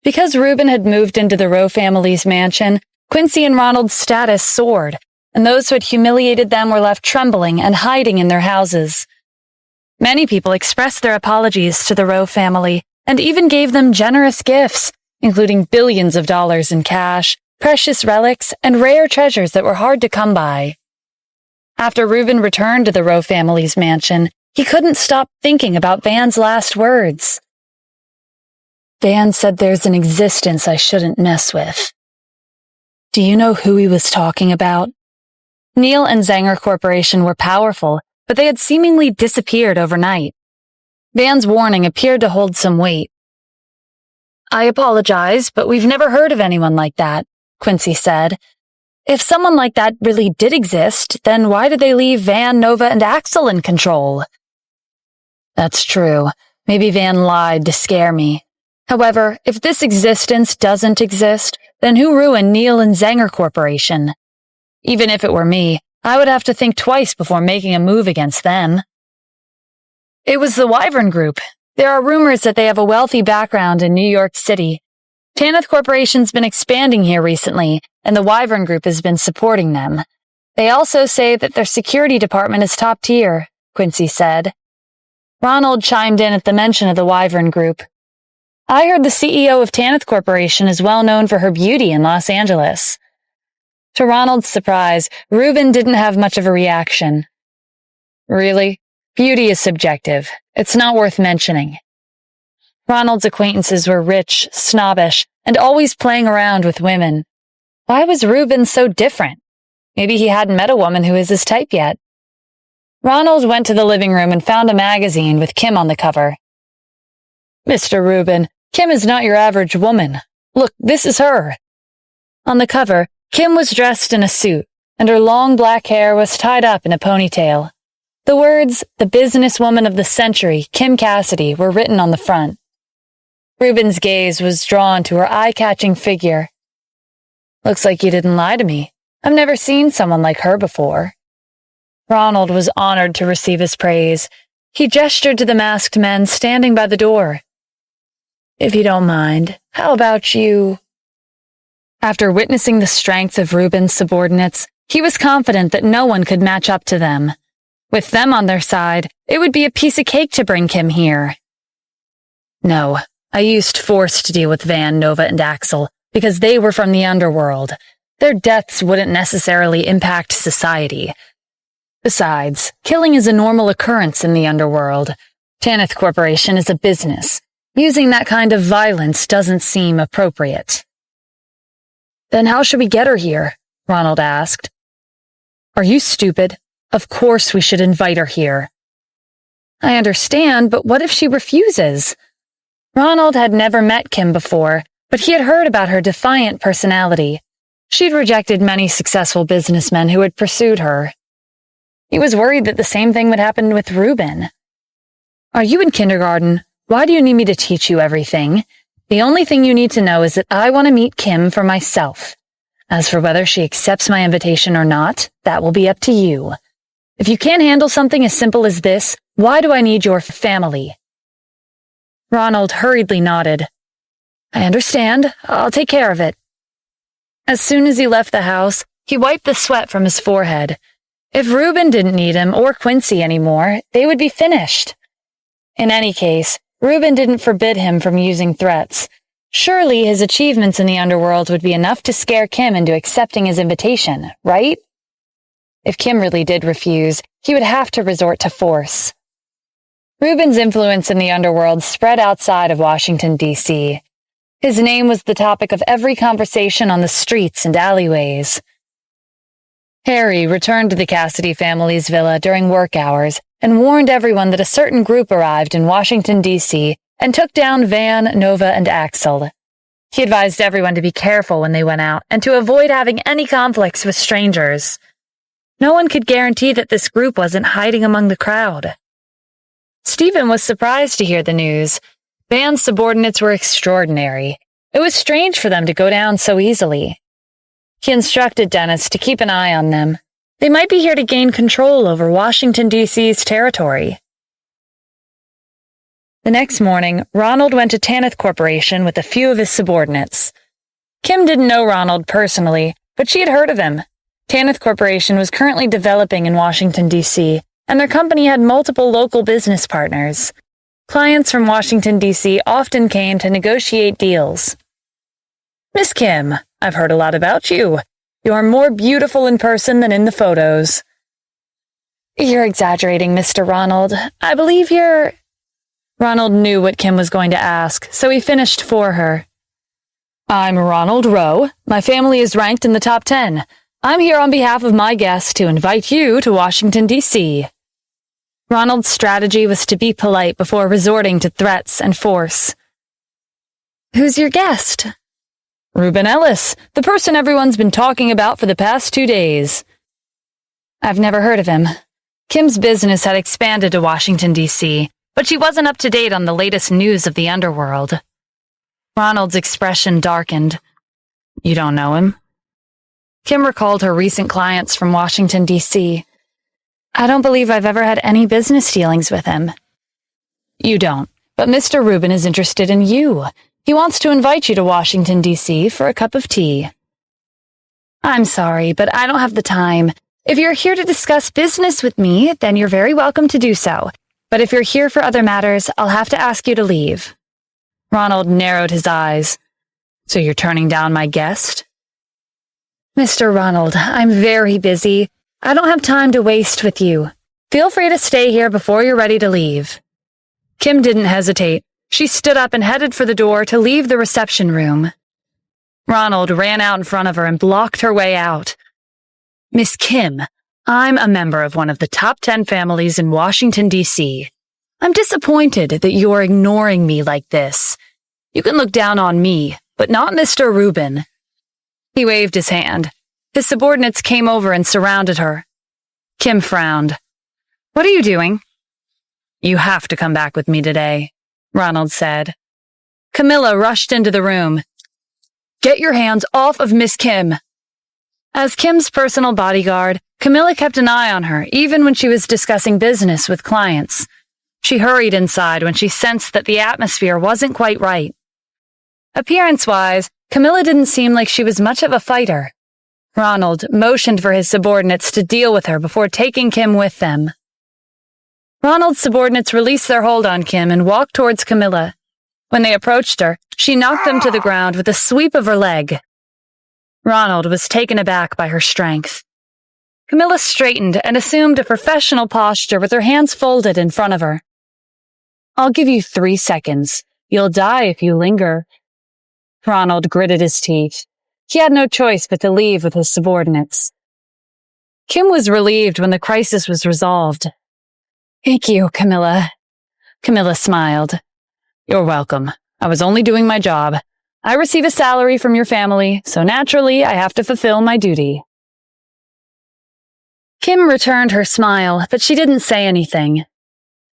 Because Reuben had moved into the Rowe family's mansion, Quincy and Ronald's status soared, and those who had humiliated them were left trembling and hiding in their houses. Many people expressed their apologies to the Rowe family and even gave them generous gifts, including billions of dollars in cash, precious relics, and rare treasures that were hard to come by. After Reuben returned to the Rowe family's mansion, he couldn't stop thinking about Van's last words. "Van said there's an existence I shouldn't mess with." Do you know who he was talking about? Neil and Zanger Corporation were powerful, but they had seemingly disappeared overnight. Van's warning appeared to hold some weight. "I apologize, but we've never heard of anyone like that," Quincy said. "If someone like that really did exist, then why did they leave Van, Nova, and Axel in control?" "That's true. Maybe Van lied to scare me. However, if this existence doesn't exist, then who ruined Neil and Zanger Corporation? Even if it were me, I would have to think twice before making a move against them." "It was the Wyvern Group. There are rumors that they have a wealthy background in New York City. Tanith Corporation's been expanding here recently, and the Wyvern Group has been supporting them. They also say that their security department is top tier," Quincy said. Ronald chimed in at the mention of the Wyvern Group. "I heard the CEO of Tanith Corporation is well known for her beauty in Los Angeles." To Ronald's surprise, Reuben didn't have much of a reaction. "Really? Beauty is subjective. It's not worth mentioning." Ronald's acquaintances were rich, snobbish, and always playing around with women. Why was Reuben so different? Maybe he hadn't met a woman who was his type yet. Ronald went to the living room and found a magazine with Kim on the cover. "Mr. Reuben, Kim is not your average woman. Look, this is her." On the cover, Kim was dressed in a suit, and her long black hair was tied up in a ponytail. The words, "The businesswoman of the century, Kim Cassidy," were written on the front. Reuben's gaze was drawn to her eye-catching figure. "Looks like you didn't lie to me. I've never seen someone like her before." Ronald was honored to receive his praise. He gestured to the masked men standing by the door. "If you don't mind, how about you?" After witnessing the strength of Reuben's subordinates, he was confident that no one could match up to them. With them on their side, it would be a piece of cake to bring Kim here. "No, I used force to deal with Van, Nova, and Axel, because they were from the underworld. Their deaths wouldn't necessarily impact society. Besides, killing is a normal occurrence in the underworld. Tanith Corporation is a business. Using that kind of violence doesn't seem appropriate." "Then how should we get her here? Ronald asked. Are you stupid? Of course we should invite her here. I understand, but what if she refuses? Ronald had never met Kim before, but he had heard about her defiant personality. She'd rejected many successful businessmen who had pursued her. He was worried that the same thing would happen with Reuben. Are you in kindergarten? Why do you need me to teach you everything? The only thing you need to know is that I want to meet Kim for myself. As for whether she accepts my invitation or not, that will be up to you. If you can't handle something as simple as this, why do I need your family? Ronald hurriedly nodded. I understand. I'll take care of it. As soon as he left the house, he wiped the sweat from his forehead. If Reuben didn't need him or Quincy anymore, they would be finished. In any case, Reuben didn't forbid him from using threats. Surely his achievements in the underworld would be enough to scare Kim into accepting his invitation, right? If Kim really did refuse, he would have to resort to force. Reuben's influence in the underworld spread outside of Washington, D.C. His name was the topic of every conversation on the streets and alleyways. Harry returned to the Cassidy family's villa during work hours and warned everyone that a certain group arrived in Washington, D.C. and took down Van, Nova, and Axel. He advised everyone to be careful when they went out and to avoid having any conflicts with strangers. No one could guarantee that this group wasn't hiding among the crowd. Stephen was surprised to hear the news. Van's subordinates were extraordinary. It was strange for them to go down so easily. He instructed Dennis to keep an eye on them. They might be here to gain control over Washington, D.C.'s territory. The next morning, Ronald went to Tanith Corporation with a few of his subordinates. Kim didn't know Ronald personally, but she had heard of him. Tanith Corporation was currently developing in Washington, D.C., and their company had multiple local business partners. Clients from Washington, D.C. often came to negotiate deals. Miss Kim, I've heard a lot about you. You are more beautiful in person than in the photos. You're exaggerating, Mr. Ronald. I believe you're... Ronald knew what Kim was going to ask, so he finished for her. I'm Ronald Rowe. My family is ranked in the top 10. I'm here on behalf of my guests to invite you to Washington, D.C. Ronald's strategy was to be polite before resorting to threats and force. Who's your guest? Reuben Ellis, the person everyone's been talking about for the past 2 days. I've never heard of him. Kim's business had expanded to Washington, D.C., but she wasn't up to date on the latest news of the underworld. Ronald's expression darkened. You don't know him? Kim recalled her recent clients from Washington, D.C. I don't believe I've ever had any business dealings with him. You don't, but Mr. Reuben is interested in you. He wants to invite you to Washington, D.C. for a cup of tea. I'm sorry, but I don't have the time. If you're here to discuss business with me, then you're very welcome to do so. But if you're here for other matters, I'll have to ask you to leave. Ronald narrowed his eyes. So you're turning down my guest? Mr. Ronald, I'm very busy. I don't have time to waste with you. Feel free to stay here before you're ready to leave. Kim didn't hesitate. She stood up and headed for the door to leave the reception room. Ronald ran out in front of her and blocked her way out. Miss Kim, I'm a member of one of the top 10 families in Washington, D.C. I'm disappointed that you're ignoring me like this. You can look down on me, but not Mr. Reuben. He waved his hand. His subordinates came over and surrounded her. Kim frowned. What are you doing? You have to come back with me today, Ronald said. Camilla rushed into the room. Get your hands off of Miss Kim. As Kim's personal bodyguard, Camilla kept an eye on her, even when she was discussing business with clients. She hurried inside when she sensed that the atmosphere wasn't quite right. Appearance-wise, Camilla didn't seem like she was much of a fighter. Ronald motioned for his subordinates to deal with her before taking Kim with them. Ronald's subordinates released their hold on Kim and walked towards Camilla. When they approached her, she knocked them to the ground with a sweep of her leg. Ronald was taken aback by her strength. Camilla straightened and assumed a professional posture with her hands folded in front of her. I'll give you 3 seconds. You'll die if you linger. Ronald gritted his teeth. He had no choice but to leave with his subordinates. Kim was relieved when the crisis was resolved. "Thank you, Camilla." Camilla smiled. "You're welcome. I was only doing my job. I receive a salary from your family, so naturally I have to fulfill my duty." Kim returned her smile, but she didn't say anything.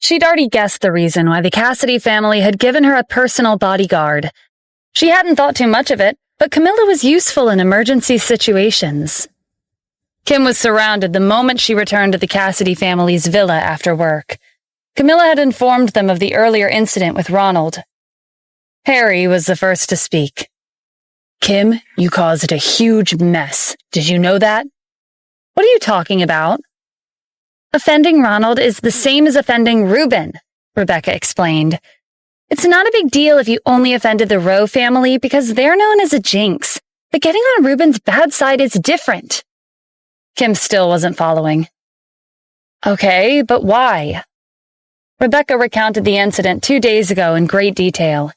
She'd already guessed the reason why the Cassidy family had given her a personal bodyguard. She hadn't thought too much of it, but Camilla was useful in emergency situations. Kim was surrounded the moment she returned to the Cassidy family's villa after work. Camilla had informed them of the earlier incident with Ronald. Harry was the first to speak. "Kim, you caused a huge mess. Did you know that?" "What are you talking about?" "Offending Ronald is the same as offending Reuben," Rebecca explained. "It's not a big deal if you only offended the Rowe family because they're known as a jinx, but getting on Reuben's bad side is different." Kim still wasn't following. "Okay, but why?" Rebecca recounted the incident 2 days ago in great detail.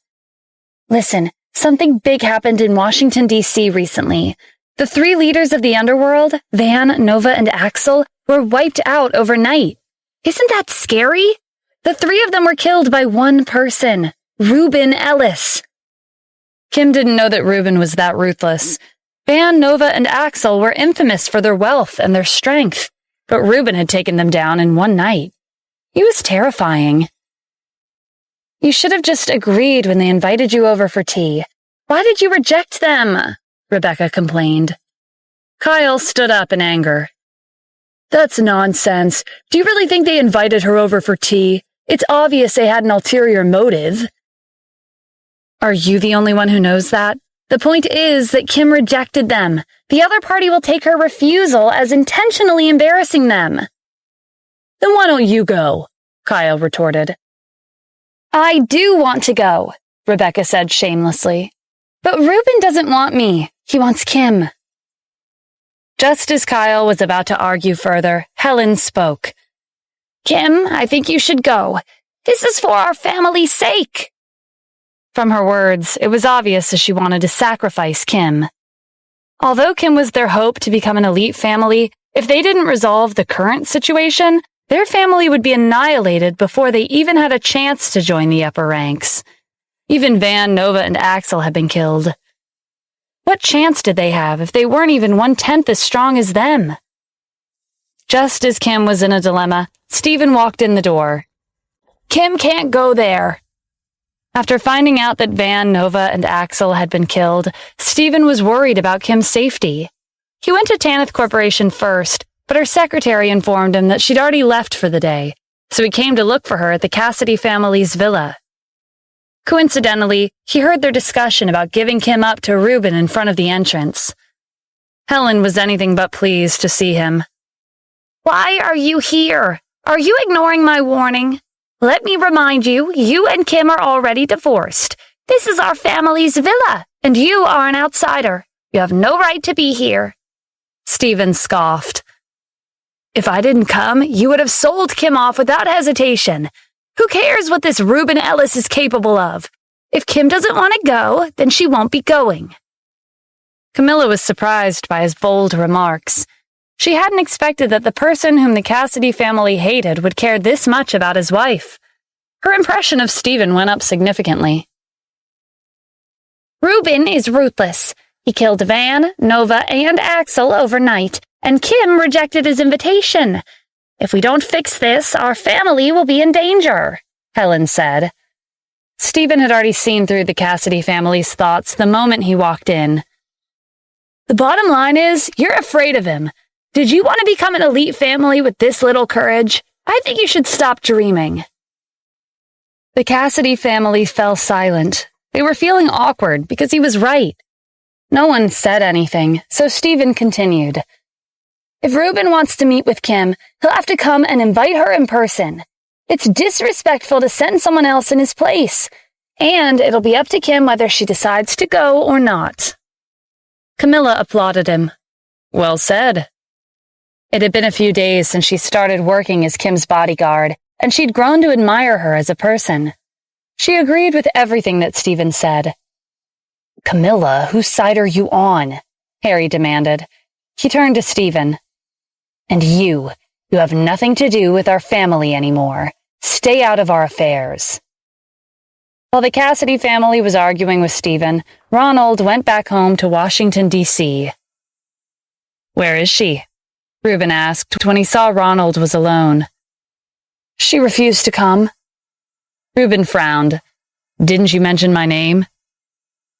"Listen, something big happened in Washington, D.C. recently. The 3 leaders of the underworld, Van, Nova, and Axel, were wiped out overnight. Isn't that scary? The 3 of them were killed by one person, Reuben Ellis." Kim didn't know that Reuben was that ruthless. Van, Nova, and Axel were infamous for their wealth and their strength, but Reuben had taken them down in one night. He was terrifying. "You should have just agreed when they invited you over for tea. Why did you reject them?" Rebecca complained. Kyle stood up in anger. "That's nonsense. Do you really think they invited her over for tea? It's obvious they had an ulterior motive." "Are you the only one who knows that? The point is that Kim rejected them. The other party will take her refusal as intentionally embarrassing them." "Then why don't you go?" Kyle retorted. "I do want to go," Rebecca said shamelessly. "But Reuben doesn't want me. He wants Kim." Just as Kyle was about to argue further, Helen spoke. "Kim, I think you should go. This is for our family's sake." From her words, it was obvious that she wanted to sacrifice Kim. Although Kim was their hope to become an elite family, if they didn't resolve the current situation, their family would be annihilated before they even had a chance to join the upper ranks. Even Van, Nova, and Axel had been killed. What chance did they have if they weren't even 1/10 as strong as them? Just as Kim was in a dilemma, Stephen walked in the door. "Kim can't go there." After finding out that Van, Nova, and Axel had been killed, Stephen was worried about Kim's safety. He went to Tanith Corporation first, but her secretary informed him that she'd already left for the day, so he came to look for her at the Cassidy family's villa. Coincidentally, he heard their discussion about giving Kim up to Reuben in front of the entrance. Helen was anything but pleased to see him. "Why are you here? Are you ignoring my warning? Let me remind you, you and Kim are already divorced. This is our family's villa, and you are an outsider. You have no right to be here." Stephen scoffed. "If I didn't come, you would have sold Kim off without hesitation. Who cares what this Reuben Ellis is capable of? If Kim doesn't want to go, then she won't be going." Camilla was surprised by his bold remarks. She hadn't expected that the person whom the Cassidy family hated would care this much about his wife. Her impression of Stephen went up significantly. "Reuben is ruthless. He killed Van, Nova, and Axel overnight, and Kim rejected his invitation. If we don't fix this, our family will be in danger," Helen said. Stephen had already seen through the Cassidy family's thoughts the moment he walked in. "The bottom line is, you're afraid of him. Did you want to become an elite family with this little courage? I think you should stop dreaming." The Cassidy family fell silent. They were feeling awkward because he was right. No one said anything, so Stephen continued. "If Reuben wants to meet with Kim, he'll have to come and invite her in person. It's disrespectful to send someone else in his place, and it'll be up to Kim whether she decides to go or not." Camilla applauded him. "Well said." It had been a few days since she started working as Kim's bodyguard, and she'd grown to admire her as a person. She agreed with everything that Stephen said. Camilla, whose side are you on? Harry demanded. He turned to Stephen. And you have nothing to do with our family anymore. Stay out of our affairs. While the Cassidy family was arguing with Stephen, Ronald went back home to Washington, D.C. Where is she? Reuben asked when he saw Ronald was alone. She refused to come. Reuben frowned. Didn't you mention my name?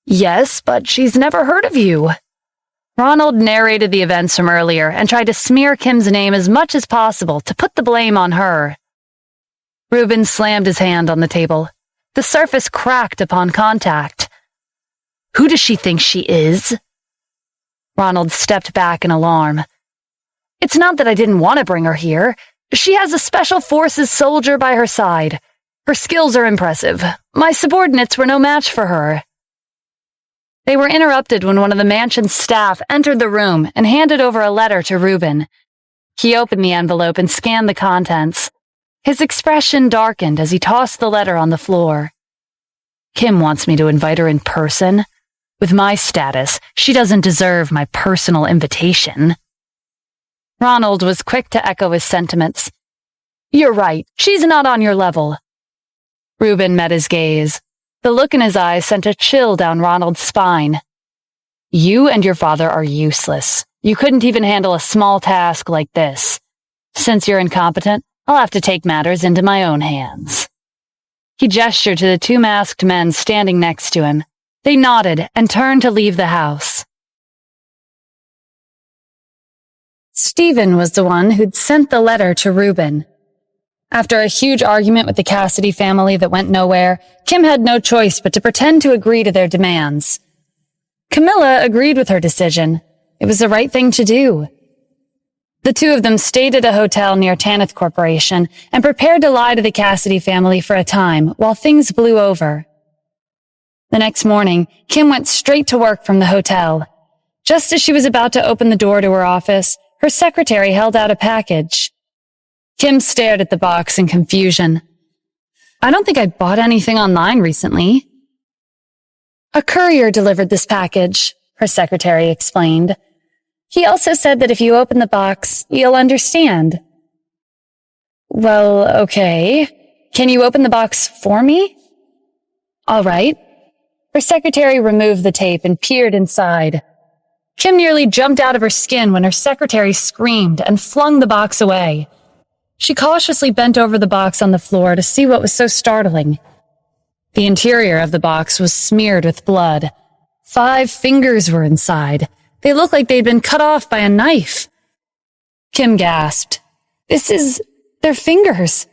Yes, but she's never heard of you. Ronald narrated the events from earlier and tried to smear Kim's name as much as possible to put the blame on her. Reuben slammed his hand on the table. The surface cracked upon contact. Who does she think she is? Ronald stepped back in alarm. It's not that I didn't want to bring her here. She has a special forces soldier by her side. Her skills are impressive. My subordinates were no match for her. They were interrupted when one of the mansion's staff entered the room and handed over a letter to Reuben. He opened the envelope and scanned the contents. His expression darkened as he tossed the letter on the floor. Kim wants me to invite her in person. With my status, she doesn't deserve my personal invitation. Ronald was quick to echo his sentiments. You're right. She's not on your level. Reuben met his gaze. The look in his eyes sent a chill down Ronald's spine. You and your father are useless. You couldn't even handle a small task like this. Since you're incompetent, I'll have to take matters into my own hands. He gestured to the two masked men standing next to him. They nodded and turned to leave the house. Stephen was the one who'd sent the letter to Reuben. After a huge argument with the Cassidy family that went nowhere, Kim had no choice but to pretend to agree to their demands. Camilla agreed with her decision. It was the right thing to do. The two of them stayed at a hotel near Tanith Corporation and prepared to lie to the Cassidy family for a time while things blew over. The next morning, Kim went straight to work from the hotel. Just as she was about to open the door to her office, her secretary held out a package. Kim stared at the box in confusion. I don't think I bought anything online recently. A courier delivered this package, her secretary explained. He also said that if you open the box, you'll understand. Well, okay. Can you open the box for me? All right. Her secretary removed the tape and peered inside. Kim nearly jumped out of her skin when her secretary screamed and flung the box away. She cautiously bent over the box on the floor to see what was so startling. The interior of the box was smeared with blood. 5 fingers were inside. They looked like they'd been cut off by a knife. Kim gasped. They're fingers.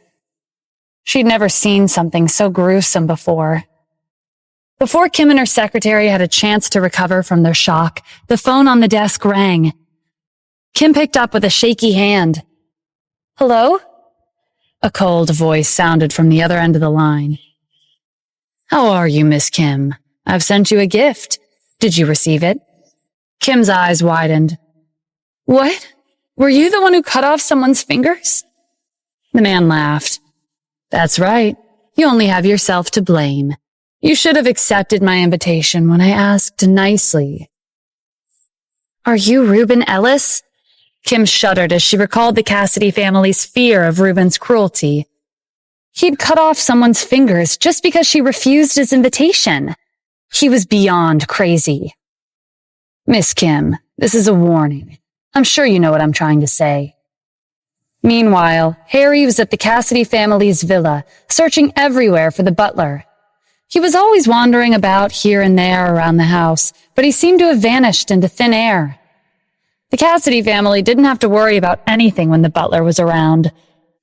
She'd never seen something so gruesome before. Before Kim and her secretary had a chance to recover from their shock, the phone on the desk rang. Kim picked up with a shaky hand. Hello? A cold voice sounded from the other end of the line. How are you, Miss Kim? I've sent you a gift. Did you receive it? Kim's eyes widened. What? Were you the one who cut off someone's fingers? The man laughed. That's right. You only have yourself to blame. You should have accepted my invitation when I asked nicely. Are you Reuben Ellis? Kim shuddered as she recalled the Cassidy family's fear of Reuben's cruelty. He'd cut off someone's fingers just because she refused his invitation. He was beyond crazy. Miss Kim, this is a warning. I'm sure you know what I'm trying to say. Meanwhile, Harry was at the Cassidy family's villa, searching everywhere for the butler. He was always wandering about here and there around the house, but he seemed to have vanished into thin air. The Cassidy family didn't have to worry about anything when the butler was around.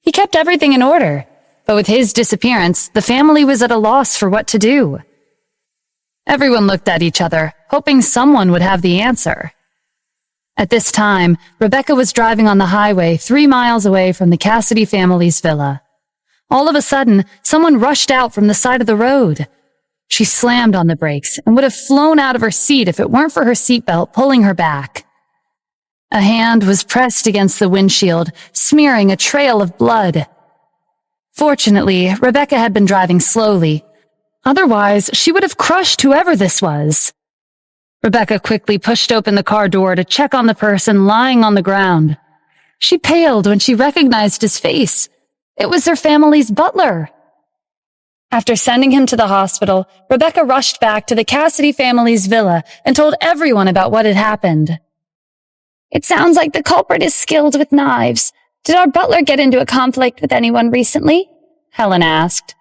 He kept everything in order, but with his disappearance, the family was at a loss for what to do. Everyone looked at each other, hoping someone would have the answer. At this time, Rebecca was driving on the highway 3 miles away from the Cassidy family's villa. All of a sudden, someone rushed out from the side of the road. She slammed on the brakes and would have flown out of her seat if it weren't for her seatbelt pulling her back. A hand was pressed against the windshield, smearing a trail of blood. Fortunately, Rebecca had been driving slowly. Otherwise, she would have crushed whoever this was. Rebecca quickly pushed open the car door to check on the person lying on the ground. She paled when she recognized his face. It was her family's butler. After sending him to the hospital, Rebecca rushed back to the Cassidy family's villa and told everyone about what had happened. It sounds like the culprit is skilled with knives. Did our butler get into a conflict with anyone recently? Helen asked.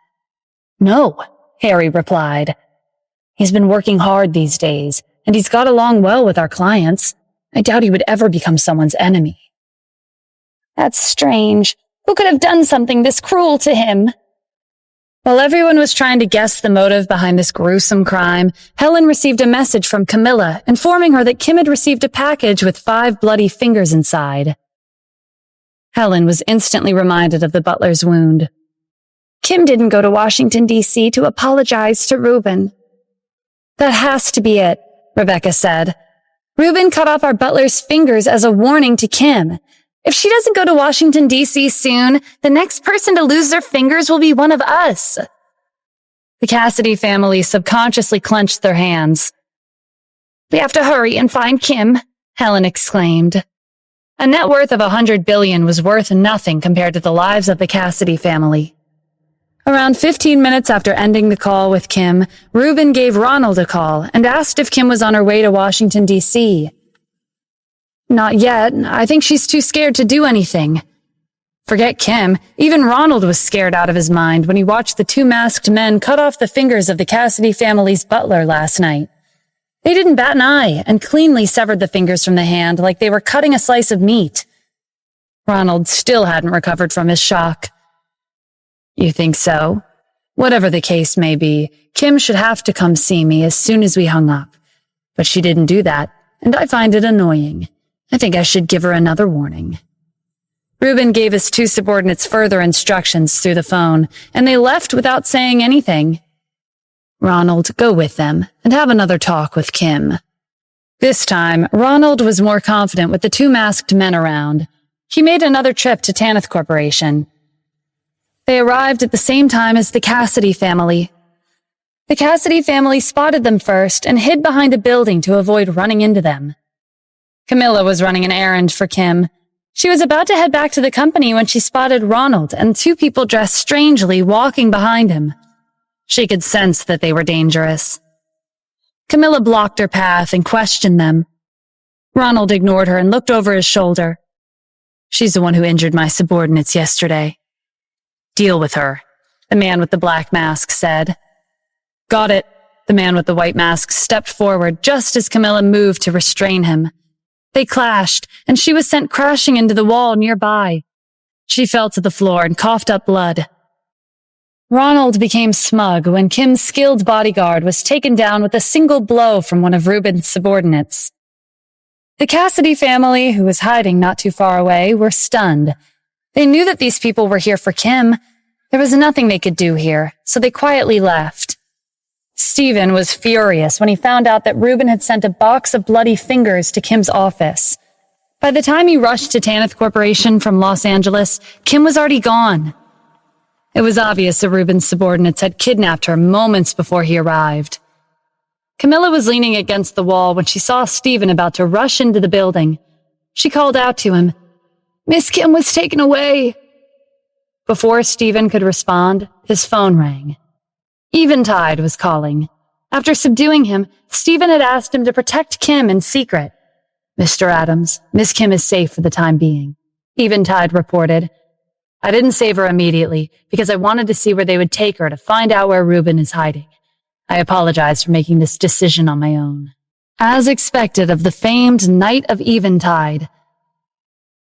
No, Harry replied. He's been working hard these days, and he's got along well with our clients. I doubt he would ever become someone's enemy. That's strange. Who could have done something this cruel to him? While everyone was trying to guess the motive behind this gruesome crime, Helen received a message from Camilla informing her that Kim had received a package with 5 bloody fingers inside. Helen was instantly reminded of the butler's wound. Kim didn't go to Washington, D.C. to apologize to Reuben. That has to be it, Rebecca said. Reuben cut off our butler's fingers as a warning to Kim. If she doesn't go to Washington, D.C. soon, the next person to lose their fingers will be one of us. The Cassidy family subconsciously clenched their hands. We have to hurry and find Kim, Helen exclaimed. A net worth of $100 billion was worth nothing compared to the lives of the Cassidy family. Around 15 minutes after ending the call with Kim, Reuben gave Ronald a call and asked if Kim was on her way to Washington, D.C. Not yet. I think she's too scared to do anything. Forget Kim. Even Ronald was scared out of his mind when he watched the 2 masked men cut off the fingers of the Cassidy family's butler last night. They didn't bat an eye and cleanly severed the fingers from the hand like they were cutting a slice of meat. Ronald still hadn't recovered from his shock. You think so? Whatever the case may be, Kim should have to come see me as soon as we hung up. But she didn't do that, and I find it annoying. I think I should give her another warning. Reuben gave his 2 subordinates further instructions through the phone, and they left without saying anything. Ronald, go with them and have another talk with Kim. This time, Ronald was more confident with the 2 masked men around. He made another trip to Tanith Corporation. They arrived at the same time as the Cassidy family. The Cassidy family spotted them first and hid behind a building to avoid running into them. Camilla was running an errand for Kim. She was about to head back to the company when she spotted Ronald and 2 people dressed strangely walking behind him. She could sense that they were dangerous. Camilla blocked her path and questioned them. Ronald ignored her and looked over his shoulder. She's the one who injured my subordinates yesterday. Deal with her, the man with the black mask said. Got it. The man with the white mask stepped forward just as Camilla moved to restrain him. They clashed, and she was sent crashing into the wall nearby. She fell to the floor and coughed up blood. Ronald became smug when Kim's skilled bodyguard was taken down with a single blow from one of Reuben's subordinates. The Cassidy family, who was hiding not too far away, were stunned. They knew that these people were here for Kim. There was nothing they could do here, so they quietly left. Stephen was furious when he found out that Reuben had sent a box of bloody fingers to Kim's office. By the time he rushed to Tanith Corporation from Los Angeles, Kim was already gone. It was obvious that Reuben's subordinates had kidnapped her moments before he arrived. Camilla was leaning against the wall when she saw Stephen about to rush into the building. She called out to him, "Miss Kim was taken away." Before Stephen could respond, his phone rang. Eventide was calling. After subduing him, Stephen had asked him to protect Kim in secret. "Mr. Adams, Miss Kim is safe for the time being," Eventide reported. "I didn't save her immediately because I wanted to see where they would take her to find out where Reuben is hiding. I apologize for making this decision on my own." As expected of the famed Knight of Eventide,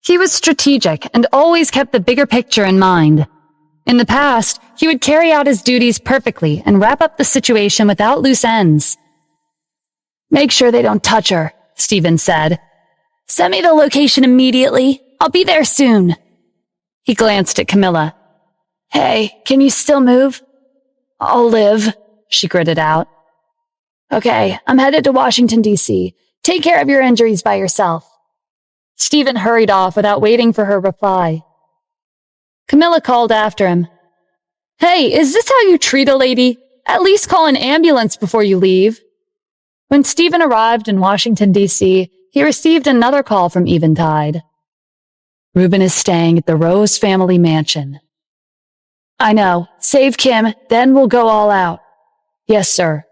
he was strategic and always kept the bigger picture in mind. In the past, he would carry out his duties perfectly and wrap up the situation without loose ends. "Make sure they don't touch her," Stephen said. "Send me the location immediately. I'll be there soon." He glanced at Camilla. "Hey, can you still move?" "I'll live," she gritted out. "Okay, I'm headed to Washington, D.C. Take care of your injuries by yourself." Stephen hurried off without waiting for her reply. Camilla called after him. "Hey, is this how you treat a lady? At least call an ambulance before you leave." When Stephen arrived in Washington, D.C., he received another call from Eventide. Reuben is staying at the Rose family mansion. I know. Save Kim, then we'll go all out. Yes, sir.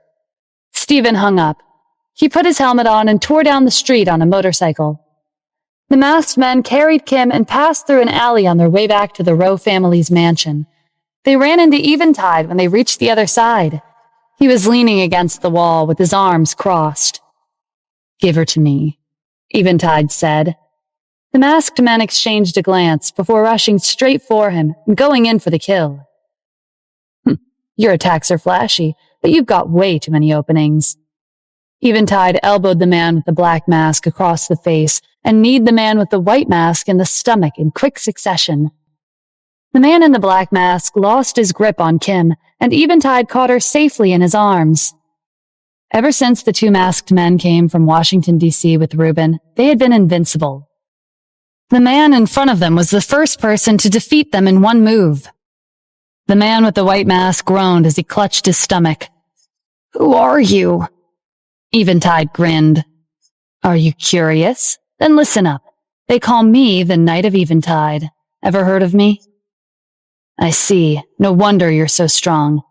Stephen hung up. He put his helmet on and tore down the street on a motorcycle. The masked men carried Kim and passed through an alley on their way back to the Rowe family's mansion. They ran into Eventide when they reached the other side. He was leaning against the wall with his arms crossed. Give her to me, Eventide said. The masked men exchanged a glance before rushing straight for him and going in for the kill. Your attacks are flashy, but you've got way too many openings. Eventide elbowed the man with the black mask across the face and kneed the man with the white mask in the stomach in quick succession. The man in the black mask lost his grip on Kim, and Eventide caught her safely in his arms. Ever since the two masked men came from Washington, D.C. with Reuben, they had been invincible. The man in front of them was the first person to defeat them in one move. The man with the white mask groaned as he clutched his stomach. Who are you? Eventide grinned. Are you curious? Then listen up. They call me the Knight of Eventide. Ever heard of me? I see. No wonder you're so strong.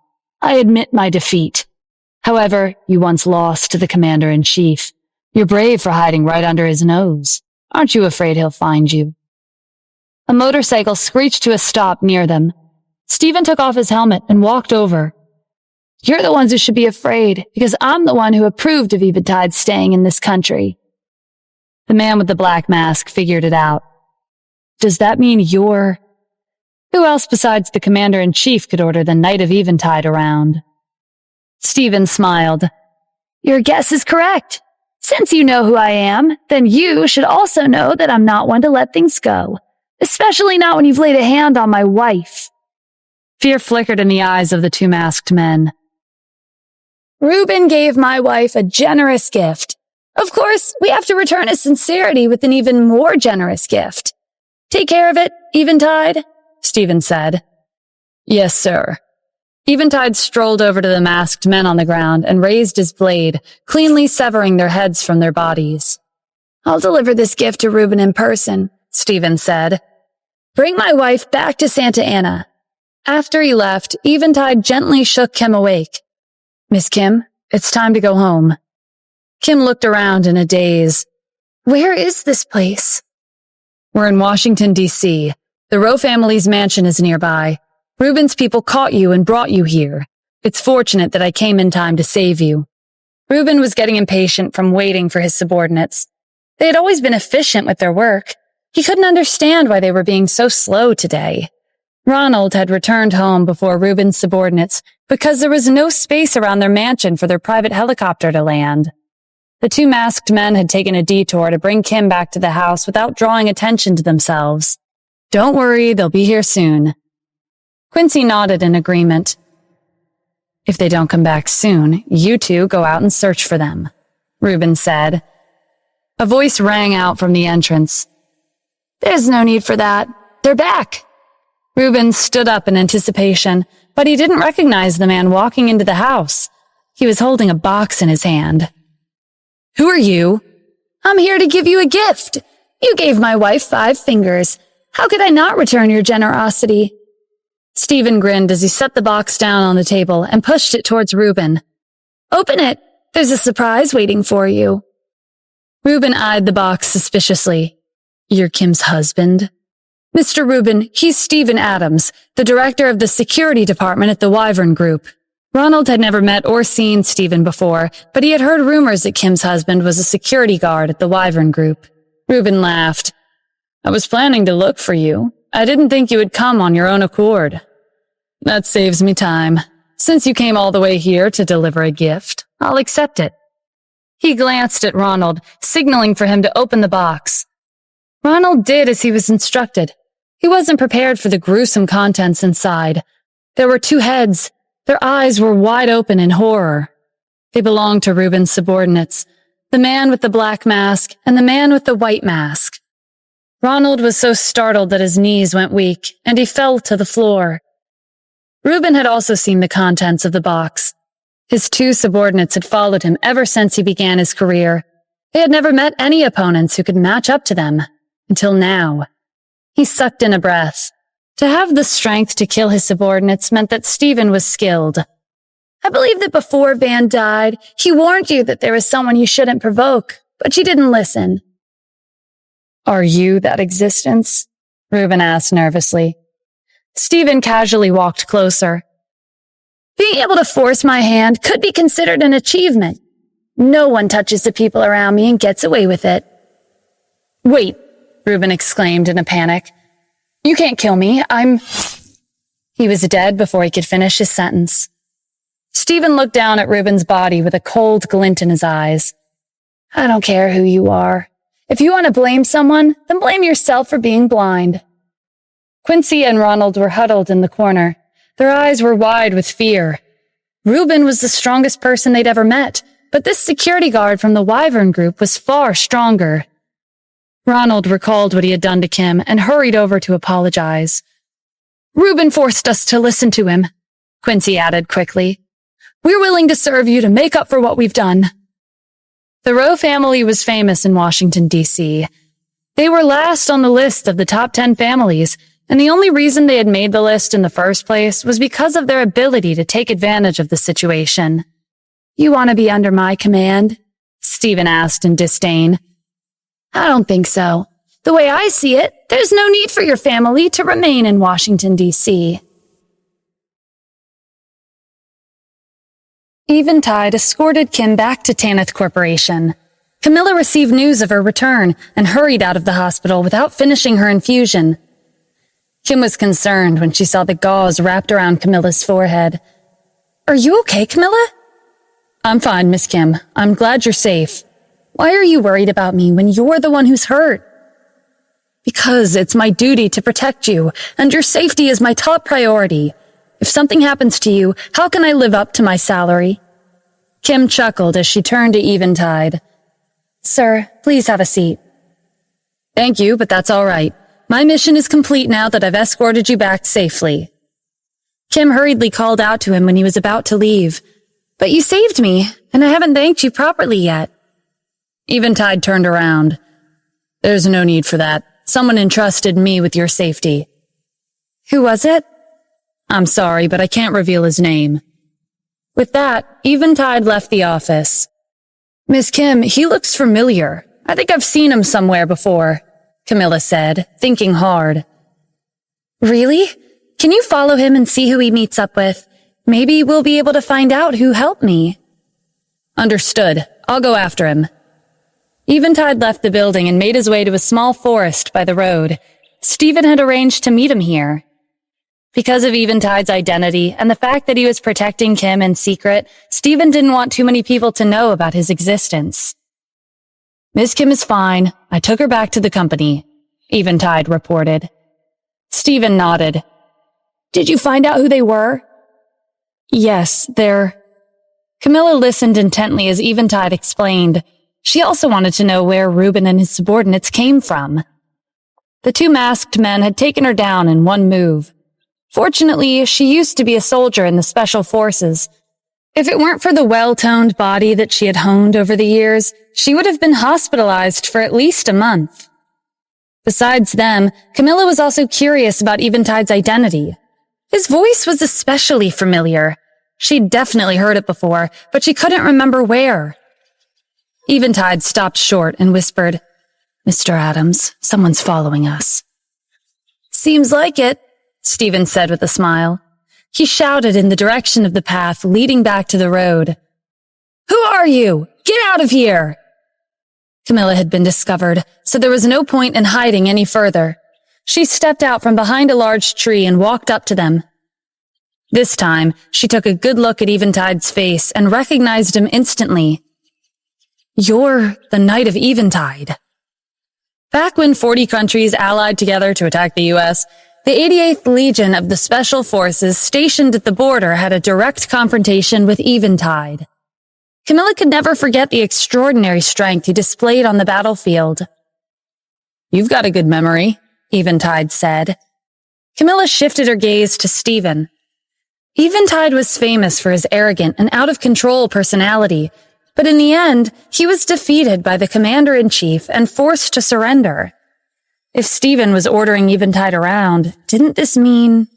I admit my defeat. However, you once lost to the Commander-in-Chief. You're brave for hiding right under his nose. Aren't you afraid he'll find you? A motorcycle screeched to a stop near them. Stephen took off his helmet and walked over. You're the ones who should be afraid, because I'm the one who approved of Eventide staying in this country. The man with the black mask figured it out. Does that mean you're... Who else besides the Commander-in-Chief could order the Knight of Eventide around? Stephen smiled. Your guess is correct. Since you know who I am, then you should also know that I'm not one to let things go, especially not when you've laid a hand on my wife. Fear flickered in the eyes of the two masked men. Reuben gave my wife a generous gift. Of course, we have to return his sincerity with an even more generous gift. Take care of it, Eventide, Stephen said. Yes, sir. Eventide strolled over to the masked men on the ground and raised his blade, cleanly severing their heads from their bodies. I'll deliver this gift to Reuben in person, Stephen said. Bring my wife back to Santa Ana. After he left, Eventide gently shook Kim awake. Miss Kim, it's time to go home. Kim looked around in a daze. Where is this place? We're in Washington, D.C. The Rowe family's mansion is nearby. Reuben's people caught you and brought you here. It's fortunate that I came in time to save you. Reuben was getting impatient from waiting for his subordinates. They had always been efficient with their work. He couldn't understand why they were being so slow today. Ronald had returned home before Reuben's subordinates because there was no space around their mansion for their private helicopter to land. The two masked men had taken a detour to bring Kim back to the house without drawing attention to themselves. Don't worry, they'll be here soon. Quincy nodded in agreement. If they don't come back soon, you two go out and search for them, Reuben said. A voice rang out from the entrance. There's no need for that. They're back. Reuben stood up in anticipation, but he didn't recognize the man walking into the house. He was holding a box in his hand. Who are you? I'm here to give you a gift. You gave my wife 5 fingers. How could I not return your generosity? Stephen grinned as he set the box down on the table and pushed it towards Reuben. Open it. There's a surprise waiting for you. Reuben eyed the box suspiciously. You're Kim's husband? Mr. Reuben, he's Stephen Adams, the director of the security department at the Wyvern Group. Ronald had never met or seen Stephen before, but he had heard rumors that Kim's husband was a security guard at the Wyvern Group. Reuben laughed. I was planning to look for you. I didn't think you would come on your own accord. That saves me time. Since you came all the way here to deliver a gift, I'll accept it. He glanced at Ronald, signaling for him to open the box. Ronald did as he was instructed. He wasn't prepared for the gruesome contents inside. There were 2 heads. Their eyes were wide open in horror. They belonged to Reuben's subordinates, the man with the black mask and the man with the white mask. Ronald was so startled that his knees went weak, and he fell to the floor. Reuben had also seen the contents of the box. His two subordinates had followed him ever since he began his career. They had never met any opponents who could match up to them, until now. He sucked in a breath. To have the strength to kill his subordinates meant that Stephen was skilled. I believe that before Van died, he warned you that there was someone you shouldn't provoke, but you didn't listen. Are you that existence? Reuben asked nervously. Stephen casually walked closer. Being able to force my hand could be considered an achievement. No one touches the people around me and gets away with it. Wait, Reuben exclaimed in a panic. You can't kill me. He was dead before he could finish his sentence. Stephen looked down at Reuben's body with a cold glint in his eyes. I don't care who you are. If you want to blame someone, then blame yourself for being blind. Quincy and Ronald were huddled in the corner. Their eyes were wide with fear. Reuben was the strongest person they'd ever met, but this security guard from the Wyvern group was far stronger. Ronald recalled what he had done to Kim and hurried over to apologize. Reuben forced us to listen to him, Quincy added quickly. We're willing to serve you to make up for what we've done. The Rowe family was famous in Washington, D.C. They were last on the list of the top 10 families, and the only reason they had made the list in the first place was because of their ability to take advantage of the situation. You want to be under my command? Stephen asked in disdain. I don't think so. The way I see it, there's no need for your family to remain in Washington, D.C. Eventide escorted Kim back to Tanith Corporation. Camilla received news of her return and hurried out of the hospital without finishing her infusion. Kim was concerned when she saw the gauze wrapped around Camilla's forehead. Are you okay, Camilla? I'm fine, Miss Kim. I'm glad you're safe. Why are you worried about me when you're the one who's hurt? Because it's my duty to protect you, and your safety is my top priority. If something happens to you, how can I live up to my salary? Kim chuckled as she turned to Eventide. Sir, please have a seat. Thank you, but that's all right. My mission is complete now that I've escorted you back safely. Kim hurriedly called out to him when he was about to leave. But you saved me, and I haven't thanked you properly yet. Eventide turned around. There's no need for that. Someone entrusted me with your safety. Who was it? I'm sorry, but I can't reveal his name. With that, Eventide left the office. Miss Kim, he looks familiar. I think I've seen him somewhere before, Camilla said, thinking hard. Really? Can you follow him and see who he meets up with? Maybe we'll be able to find out who helped me. Understood. I'll go after him. Eventide left the building and made his way to a small forest by the road. Stephen had arranged to meet him here. Because of Eventide's identity and the fact that he was protecting Kim in secret, Stephen didn't want too many people to know about his existence. Miss Kim is fine. I took her back to the company, Eventide reported. Stephen nodded. Did you find out who they were? Yes, they're... Camilla listened intently as Eventide explained. She also wanted to know where Reuben and his subordinates came from. The two masked men had taken her down in one move. Fortunately, she used to be a soldier in the Special Forces. If it weren't for the well-toned body that she had honed over the years, she would have been hospitalized for at least a month. Besides them, Camilla was also curious about Eventide's identity. His voice was especially familiar. She'd definitely heard it before, but she couldn't remember where. Eventide stopped short and whispered, Mr. Adams, someone's following us. Seems like it, Stephen said with a smile. He shouted in the direction of the path leading back to the road. Who are you? Get out of here! Camilla had been discovered, so there was no point in hiding any further. She stepped out from behind a large tree and walked up to them. This time, she took a good look at Eventide's face and recognized him instantly. You're the Knight of Eventide. Back when 40 countries allied together to attack the U.S., the 88th Legion of the Special Forces stationed at the border had a direct confrontation with Eventide. Camilla could never forget the extraordinary strength he displayed on the battlefield. You've got a good memory, Eventide said. Camilla shifted her gaze to Stephen. Eventide was famous for his arrogant and out-of-control personality, but in the end, he was defeated by the commander-in-chief and forced to surrender. If Stephen was ordering Eventide around, didn't this mean...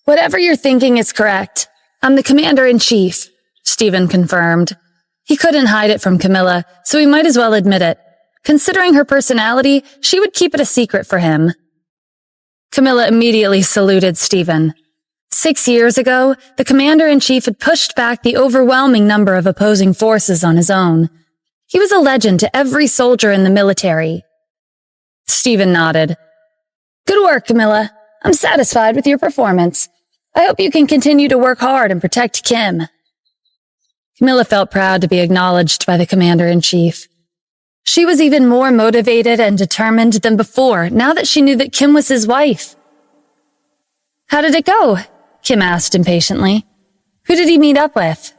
Whatever you're thinking is correct. I'm the commander-in-chief, Stephen confirmed. He couldn't hide it from Camilla, so he might as well admit it. Considering her personality, she would keep it a secret for him. Camilla immediately saluted Stephen. 6 years ago, the commander-in-chief had pushed back the overwhelming number of opposing forces on his own. He was a legend to every soldier in the military. Stephen nodded. Good work, Camilla. I'm satisfied with your performance. I hope you can continue to work hard and protect Kim. Camilla felt proud to be acknowledged by the commander-in-chief. She was even more motivated and determined than before now that she knew that Kim was his wife. How did it go? Kim asked impatiently. Who did he meet up with?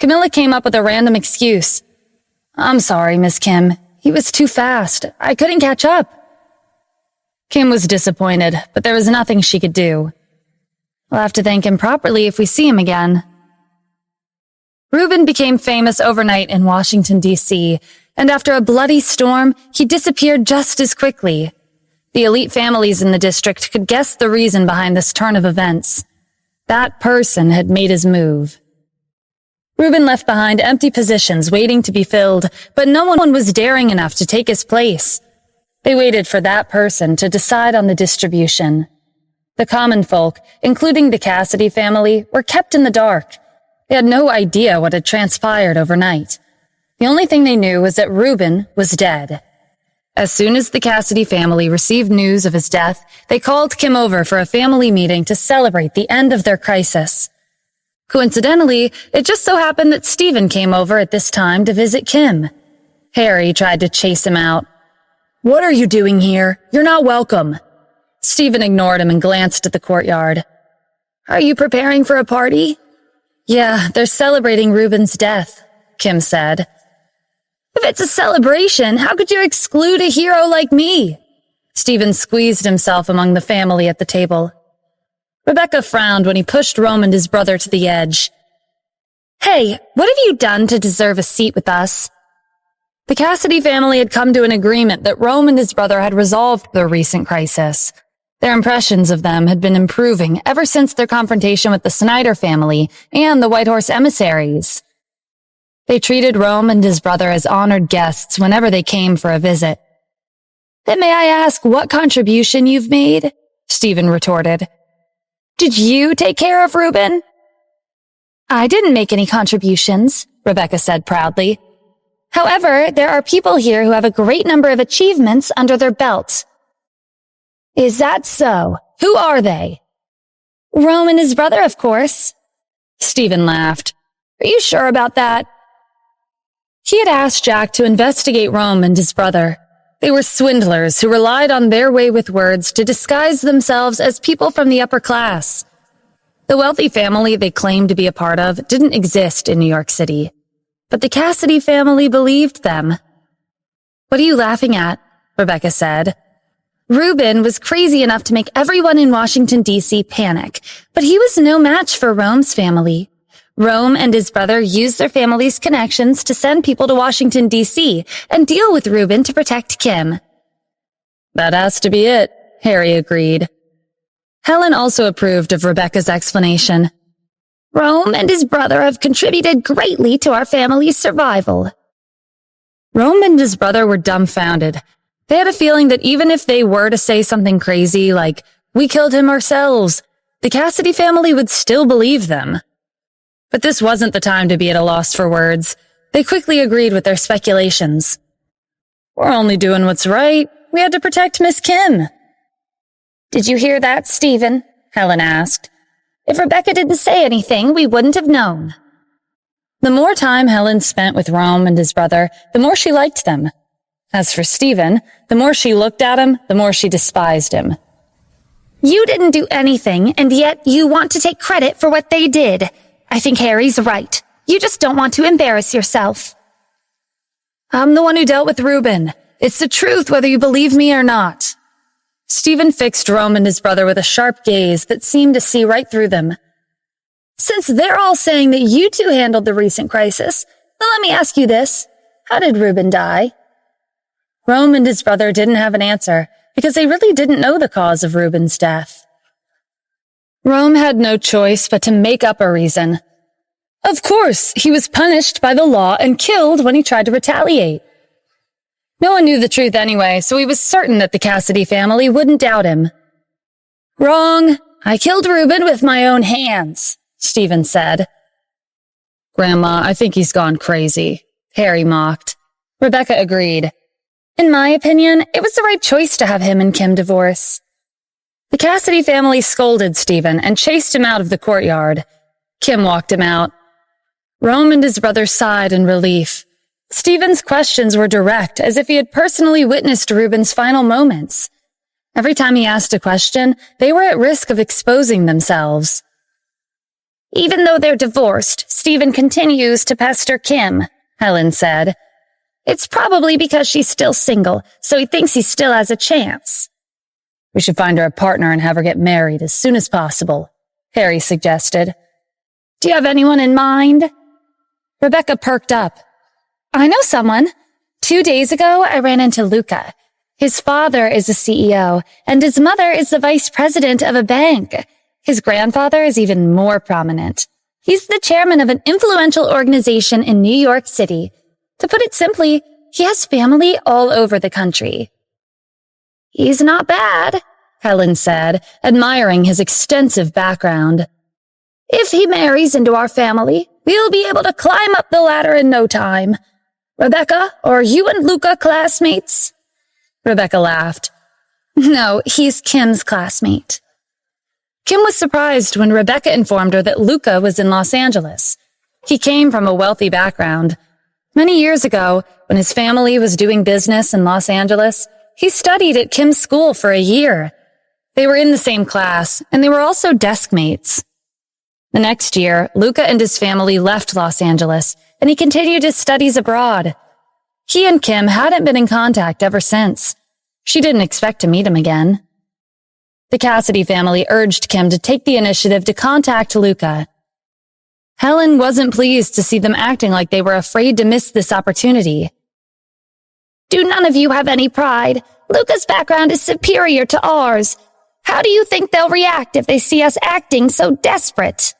Camilla came up with a random excuse. I'm sorry, Miss Kim. He was too fast. I couldn't catch up. Kim was disappointed, but there was nothing she could do. We'll have to thank him properly if we see him again. Reuben became famous overnight in Washington, D.C., and after a bloody storm, he disappeared just as quickly. The elite families in the district could guess the reason behind this turn of events. That person had made his move. Reuben left behind empty positions waiting to be filled, but no one was daring enough to take his place. They waited for that person to decide on the distribution. The common folk, including the Cassidy family, were kept in the dark. They had no idea what had transpired overnight. The only thing they knew was that Reuben was dead. As soon as the Cassidy family received news of his death, they called Kim over for a family meeting to celebrate the end of their crisis. Coincidentally, it just so happened that Stephen came over at this time to visit Kim. Harry tried to chase him out. What are you doing here? You're not welcome. Stephen ignored him and glanced at the courtyard. Are you preparing for a party? Yeah, they're celebrating Reuben's death, Kim said. If it's a celebration, how could you exclude a hero like me? Stephen squeezed himself among the family at the table. Rebecca frowned when he pushed Rome and his brother to the edge. Hey, what have you done to deserve a seat with us? The Cassidy family had come to an agreement that Rome and his brother had resolved their recent crisis. Their impressions of them had been improving ever since their confrontation with the Snyder family and the White Horse emissaries. They treated Rome and his brother as honored guests whenever they came for a visit. Then may I ask what contribution you've made? Stephen retorted. Did you take care of Reuben? I didn't make any contributions, Rebecca said proudly. However, there are people here who have a great number of achievements under their belts. Is that so? Who are they? Rome and his brother, of course. Stephen laughed. Are you sure about that? He had asked Jack to investigate Rome and his brother. They were swindlers who relied on their way with words to disguise themselves as people from the upper class. The wealthy family they claimed to be a part of didn't exist in New York City. But the Cassidy family believed them. What are you laughing at? Rebecca said. Reuben was crazy enough to make everyone in Washington, D.C. panic, but he was no match for Rome's family. Rome and his brother used their family's connections to send people to Washington, D.C. and deal with Reuben to protect Kim. That has to be it, Harry agreed. Helen also approved of Rebecca's explanation. Rome and his brother have contributed greatly to our family's survival. Rome and his brother were dumbfounded. They had a feeling that even if they were to say something crazy like, we killed him ourselves, the Cassidy family would still believe them. But this wasn't the time to be at a loss for words. They quickly agreed with their speculations. We're only doing what's right. We had to protect Miss Kim. Did you hear that, Stephen? Helen asked. If Rebecca didn't say anything, we wouldn't have known. The more time Helen spent with Rome and his brother, the more she liked them. As for Stephen, the more she looked at him, the more she despised him. You didn't do anything, and yet you want to take credit for what they did. I think Harry's right. You just don't want to embarrass yourself. I'm the one who dealt with Reuben. It's the truth whether you believe me or not. Stephen fixed Rome and his brother with a sharp gaze that seemed to see right through them. Since they're all saying that you two handled the recent crisis, then let me ask you this. How did Reuben die? Rome and his brother didn't have an answer because they really didn't know the cause of Reuben's death. Rome had no choice but to make up a reason. Of course, he was punished by the law and killed when he tried to retaliate. No one knew the truth anyway, so he was certain that the Cassidy family wouldn't doubt him. Wrong. I killed Reuben with my own hands, Stephen said. Grandma, I think he's gone crazy, Harry mocked. Rebecca agreed. In my opinion, it was the right choice to have him and Kim divorce. The Cassidy family scolded Stephen and chased him out of the courtyard. Kim walked him out. Rome and his brother sighed in relief. Stephen's questions were direct, as if he had personally witnessed Reuben's final moments. Every time he asked a question, they were at risk of exposing themselves. Even though they're divorced, Stephen continues to pester Kim, Helen said. It's probably because she's still single, so he thinks he still has a chance. We should find her a partner and have her get married as soon as possible, Harry suggested. Do you have anyone in mind? Rebecca perked up. I know someone. 2 days ago, I ran into Luca. His father is a CEO, and his mother is the vice president of a bank. His grandfather is even more prominent. He's the chairman of an influential organization in New York City. To put it simply, he has family all over the country. He's not bad, Helen said, admiring his extensive background. If he marries into our family, we'll be able to climb up the ladder in no time. Rebecca, are you and Luca classmates? Rebecca laughed. No, he's Kim's classmate. Kim was surprised when Rebecca informed her that Luca was in Los Angeles. He came from a wealthy background. Many years ago, when his family was doing business in Los Angeles, he studied at Kim's school for a year. They were in the same class, and they were also desk mates. The next year, Luca and his family left Los Angeles, and he continued his studies abroad. He and Kim hadn't been in contact ever since. She didn't expect to meet him again. The Cassidy family urged Kim to take the initiative to contact Luca. Helen wasn't pleased to see them acting like they were afraid to miss this opportunity. Do none of you have any pride? Luca's background is superior to ours. How do you think they'll react if they see us acting so desperate?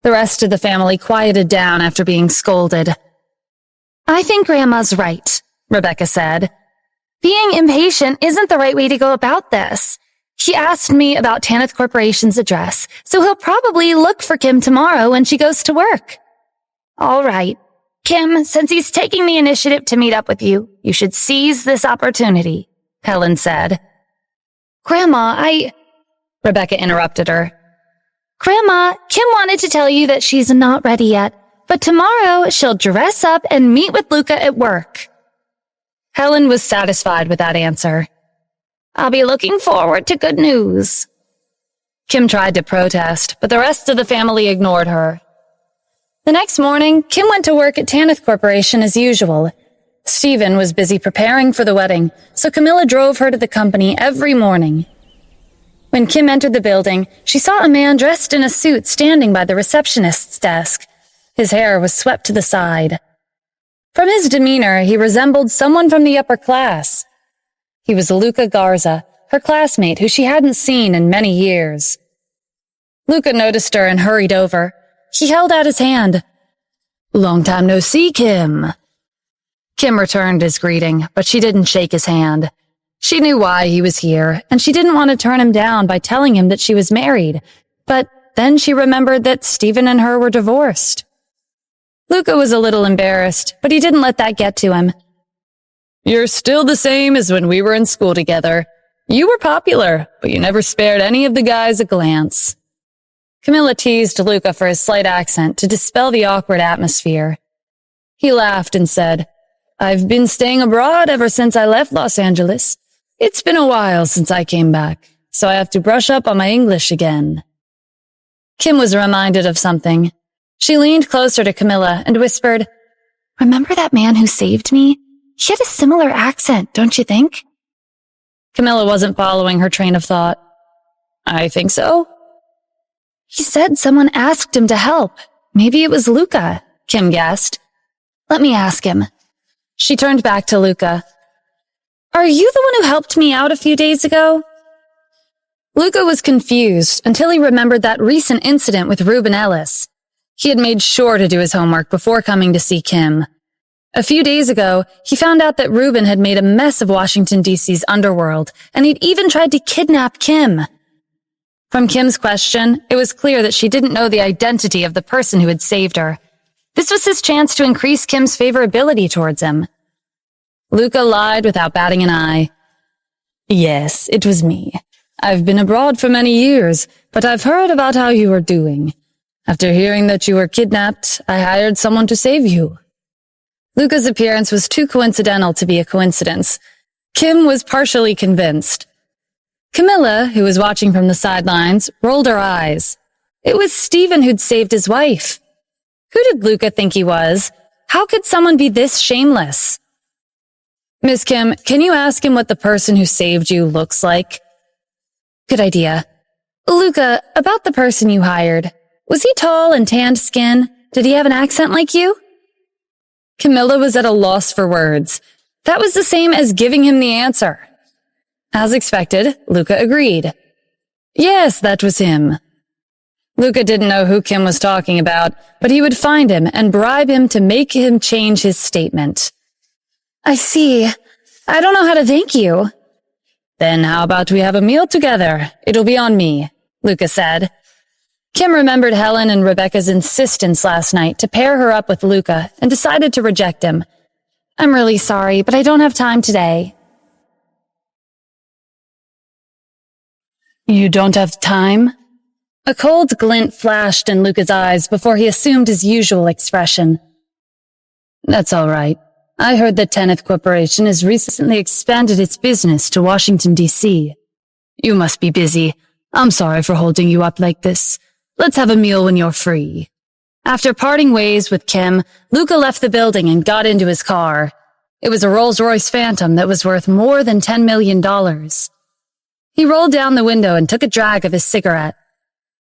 The rest of the family quieted down after being scolded. I think Grandma's right, Rebecca said. Being impatient isn't the right way to go about this. He asked me about Tanith Corporation's address, so he'll probably look for Kim tomorrow when she goes to work. All right. Kim, since he's taking the initiative to meet up with you, you should seize this opportunity, Helen said. Grandma, Rebecca interrupted her. Grandma, Kim wanted to tell you that she's not ready yet, but tomorrow she'll dress up and meet with Luca at work. Helen was satisfied with that answer. I'll be looking forward to good news. Kim tried to protest, but the rest of the family ignored her. The next morning, Kim went to work at Tanith Corporation as usual. Stephen was busy preparing for the wedding, so Camilla drove her to the company every morning. When Kim entered the building, she saw a man dressed in a suit standing by the receptionist's desk. His hair was swept to the side. From his demeanor, he resembled someone from the upper class. He was Luca Garza, her classmate who she hadn't seen in many years. Luca noticed her and hurried over. He held out his hand. "Long time no see, Kim." Kim returned his greeting, but she didn't shake his hand. She knew why he was here, and she didn't want to turn him down by telling him that she was married. But then she remembered that Stephen and her were divorced. Luca was a little embarrassed, but he didn't let that get to him. "You're still the same as when we were in school together. You were popular, but you never spared any of the guys a glance." Camilla teased Luca for his slight accent to dispel the awkward atmosphere. He laughed and said, "I've been staying abroad ever since I left Los Angeles. It's been a while since I came back, so I have to brush up on my English again." Kim was reminded of something. She leaned closer to Camilla and whispered, "Remember that man who saved me? He had a similar accent, don't you think?" Camilla wasn't following her train of thought. "I think so." He said someone asked him to help. Maybe it was Luca, Kim guessed. Let me ask him. She turned back to Luca. Are you the one who helped me out a few days ago? Luca was confused until he remembered that recent incident with Reuben Ellis. He had made sure to do his homework before coming to see Kim. A few days ago, he found out that Reuben had made a mess of Washington, D.C.'s underworld, and he'd even tried to kidnap Kim. From Kim's question, it was clear that she didn't know the identity of the person who had saved her. This was his chance to increase Kim's favorability towards him. Luca lied without batting an eye. Yes, it was me. I've been abroad for many years, but I've heard about how you are doing. After hearing that you were kidnapped, I hired someone to save you. Luca's appearance was too coincidental to be a coincidence. Kim was partially convinced. Camilla, who was watching from the sidelines, rolled her eyes. It was Stephen who'd saved his wife. Who did Luca think he was? How could someone be this shameless? Miss Kim, can you ask him what the person who saved you looks like? Good idea. Luca, about the person you hired. Was he tall and tanned skin? Did he have an accent like you? Camilla was at a loss for words. That was the same as giving him the answer. As expected, Luca agreed. Yes, that was him. Luca didn't know who Kim was talking about, but he would find him and bribe him to make him change his statement. I see. I don't know how to thank you. Then how about we have a meal together? It'll be on me, Luca said. Kim remembered Helen and Rebecca's insistence last night to pair her up with Luca and decided to reject him. I'm really sorry, but I don't have time today. You don't have time? A cold glint flashed in Luca's eyes before he assumed his usual expression. That's all right. I heard that Tanith Corporation has recently expanded its business to Washington, D.C. You must be busy. I'm sorry for holding you up like this. Let's have a meal when you're free. After parting ways with Kim, Luca left the building and got into his car. It was a Rolls-Royce Phantom that was worth more than $10 million. He rolled down the window and took a drag of his cigarette.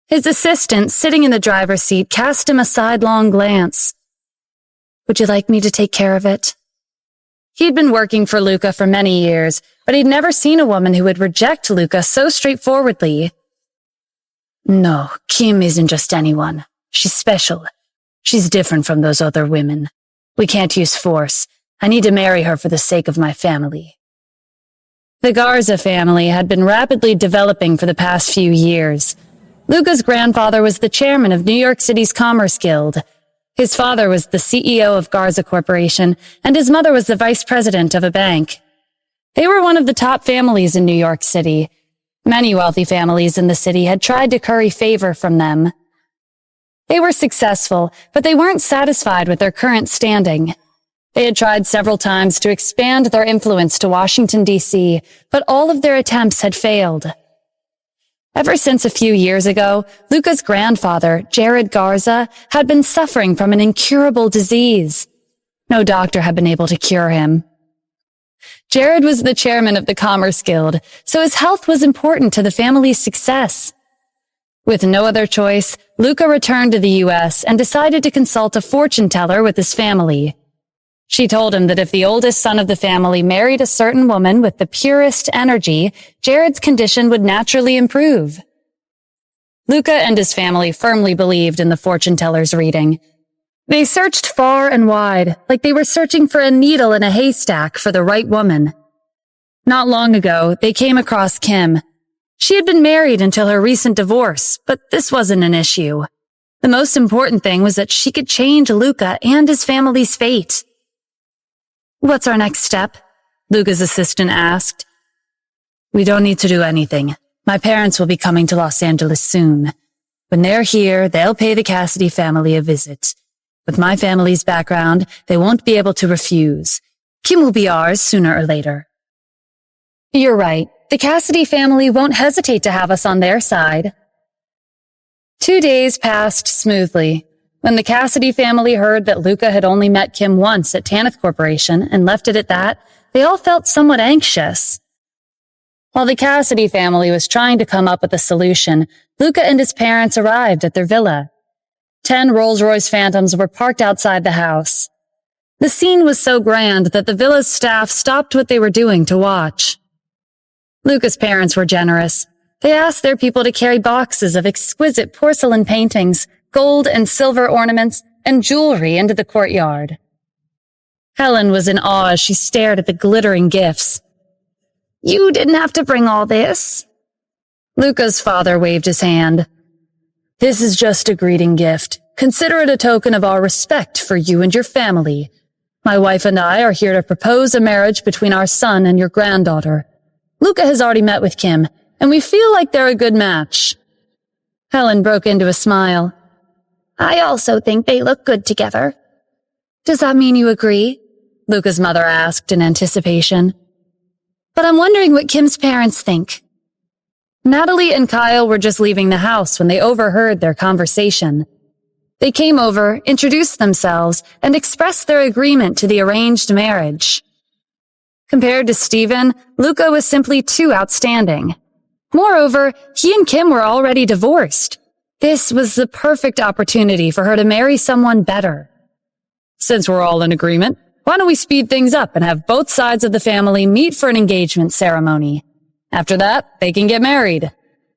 His assistant, sitting in the driver's seat, cast him a sidelong glance. Would you like me to take care of it? He'd been working for Luca for many years, but he'd never seen a woman who would reject Luca so straightforwardly. No, Kim isn't just anyone. She's special. She's different from those other women. We can't use force. I need to marry her for the sake of my family. The Garza family had been rapidly developing for the past few years. Luca's grandfather was the chairman of New York City's Commerce Guild. His father was the CEO of Garza Corporation, and his mother was the vice president of a bank. They were one of the top families in New York City. Many wealthy families in the city had tried to curry favor from them. They were successful, but they weren't satisfied with their current standing. They had tried several times to expand their influence to Washington, D.C., but all of their attempts had failed. Ever since a few years ago, Luca's grandfather, Jared Garza, had been suffering from an incurable disease. No doctor had been able to cure him. Jared was the chairman of the Commerce Guild, so his health was important to the family's success. With no other choice, Luca returned to the U.S. and decided to consult a fortune teller with his family. She told him that if the oldest son of the family married a certain woman with the purest energy, Jared's condition would naturally improve. Luca and his family firmly believed in the fortune teller's reading. They searched far and wide, like they were searching for a needle in a haystack for the right woman. Not long ago, they came across Kim. She had been married until her recent divorce, but this wasn't an issue. The most important thing was that she could change Luca and his family's fate. What's our next step? Luca's assistant asked. We don't need to do anything. My parents will be coming to Los Angeles soon. When they're here, they'll pay the Cassidy family a visit. With my family's background, they won't be able to refuse. Kim will be ours sooner or later. You're right. The Cassidy family won't hesitate to have us on their side. 2 days passed smoothly. When the Cassidy family heard that Luca had only met Kim once at Tanith Corporation and left it at that, they all felt somewhat anxious. While the Cassidy family was trying to come up with a solution, Luca and his parents arrived at their villa. 10 Rolls-Royce Phantoms were parked outside the house. The scene was so grand that the villa's staff stopped what they were doing to watch. Luca's parents were generous. They asked their people to carry boxes of exquisite porcelain paintings, gold and silver ornaments, and jewelry into the courtyard. Helen was in awe as she stared at the glittering gifts. "You didn't have to bring all this." Luca's father waved his hand. "This is just a greeting gift. Consider it a token of our respect for you and your family. My wife and I are here to propose a marriage between our son and your granddaughter. Luca has already met with Kim, and we feel like they're a good match." Helen broke into a smile. "I also think they look good together." "Does that mean you agree?" Luca's mother asked in anticipation. "But I'm wondering what Kim's parents think." Natalie and Kyle were just leaving the house when they overheard their conversation. They came over, introduced themselves, and expressed their agreement to the arranged marriage. Compared to Stephen, Luca was simply too outstanding. Moreover, he and Kim were already divorced. This was the perfect opportunity for her to marry someone better. "Since we're all in agreement, why don't we speed things up and have both sides of the family meet for an engagement ceremony? After that, they can get married,"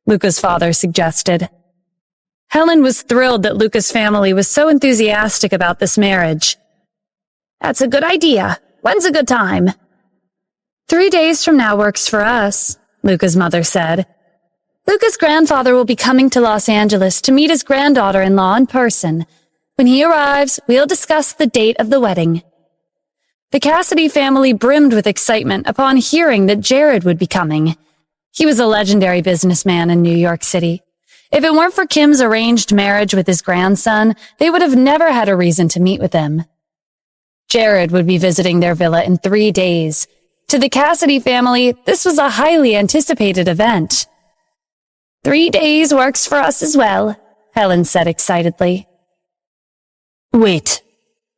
Luca's father suggested. Helen was thrilled that Luca's family was so enthusiastic about this marriage. "That's a good idea. When's a good time?" 3 days from now works for us," Luca's mother said. "Luca's grandfather will be coming to Los Angeles to meet his granddaughter-in-law in person. When he arrives, we'll discuss the date of the wedding." The Cassidy family brimmed with excitement upon hearing that Jared would be coming. He was a legendary businessman in New York City. If it weren't for Kim's arranged marriage with his grandson, they would have never had a reason to meet with him. Jared would be visiting their villa in 3 days. To the Cassidy family, this was a highly anticipated event. 3 days works for us as well," Helen said excitedly. Wait.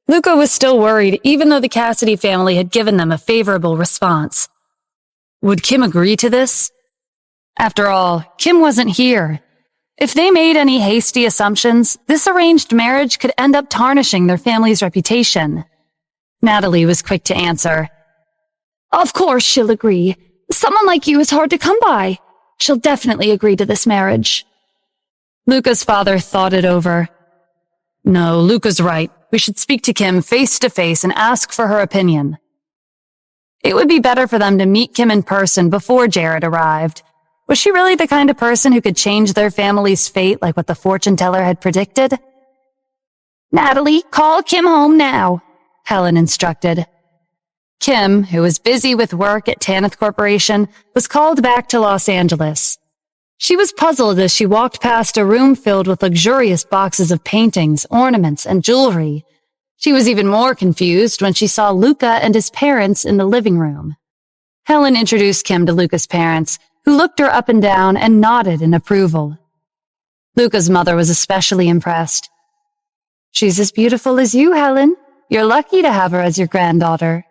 Luca was still worried, even though the Cassidy family had given them a favorable response. Would Kim agree to this? After all, Kim wasn't here. If they made any hasty assumptions, this arranged marriage could end up tarnishing their family's reputation. Natalie was quick to answer. "Of course she'll agree. Someone like you is hard to come by. She'll definitely agree to this marriage." Luca's father thought it over. "No, Luca's right. We should speak to Kim face to face and ask for her opinion." It would be better for them to meet Kim in person before Jared arrived. Was she really the kind of person who could change their family's fate like what the fortune teller had predicted? "Natalie, call Kim home now," Helen instructed. Kim, who was busy with work at Tanith Corporation, was called back to Los Angeles. She was puzzled as she walked past a room filled with luxurious boxes of paintings, ornaments, and jewelry. She was even more confused when she saw Luca and his parents in the living room. Helen introduced Kim to Luca's parents, who looked her up and down and nodded in approval. Luca's mother was especially impressed. "She's as beautiful as you, Helen. You're lucky to have her as your granddaughter."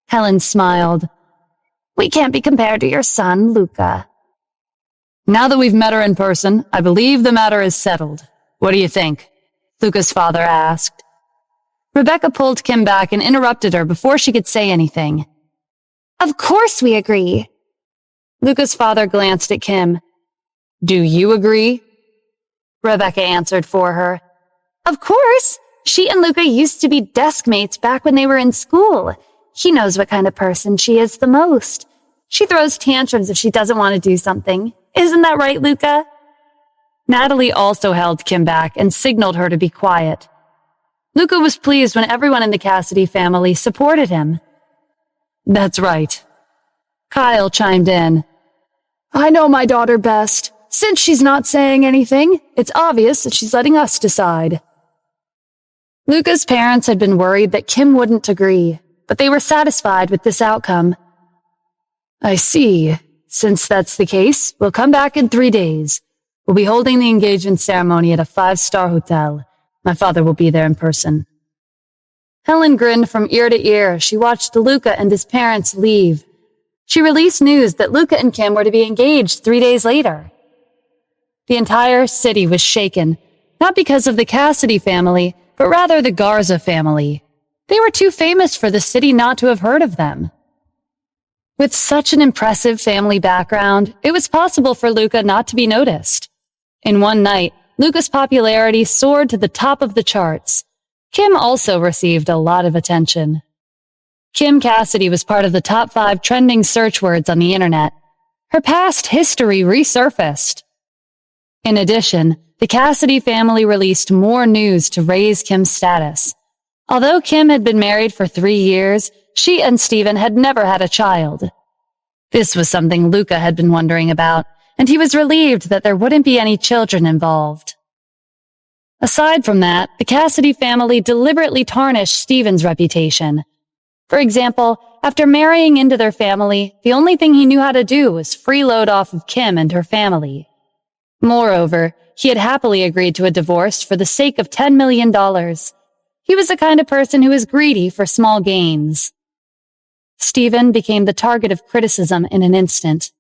Helen smiled. "We can't be compared to your son, Luca." "Now that we've met her in person, I believe the matter is settled. What do you think?" Luca's father asked. Rebecca pulled Kim back and interrupted her before she could say anything. "Of course we agree." Luca's father glanced at Kim. "Do you agree?" Rebecca answered for her. "Of course. She and Luca used to be desk mates back when they were in school. He knows what kind of person she is the most. She throws tantrums if she doesn't want to do something. Isn't that right, Luca?" Natalie also held Kim back and signaled her to be quiet. Luca was pleased when everyone in the Cassidy family supported him. "That's right." Kyle chimed in. "I know my daughter best. Since she's not saying anything, it's obvious that she's letting us decide." Luca's parents had been worried that Kim wouldn't agree, but they were satisfied with this outcome. "I see. Since that's the case, we'll come back in 3 days. We'll be holding the engagement ceremony at a 5-star hotel. My father will be there in person." Helen grinned from ear to ear as she watched Luca and his parents leave. She released news that Luca and Kim were to be engaged 3 days later. The entire city was shaken, not because of the Cassidy family, but rather the Garza family. They were too famous for the city not to have heard of them. With such an impressive family background, it was possible for Luca not to be noticed. In one night, Luca's popularity soared to the top of the charts. Kim also received a lot of attention. Kim Cassidy was part of the top 5 trending search words on the internet. Her past history resurfaced. In addition, the Cassidy family released more news to raise Kim's status. Although Kim had been married for 3 years, she and Steven had never had a child. This was something Luca had been wondering about, and he was relieved that there wouldn't be any children involved. Aside from that, the Cassidy family deliberately tarnished Steven's reputation. For example, after marrying into their family, the only thing he knew how to do was freeload off of Kim and her family. Moreover, he had happily agreed to a divorce for the sake of $10 million. He was the kind of person who was greedy for small gains. Steven became the target of criticism in an instant.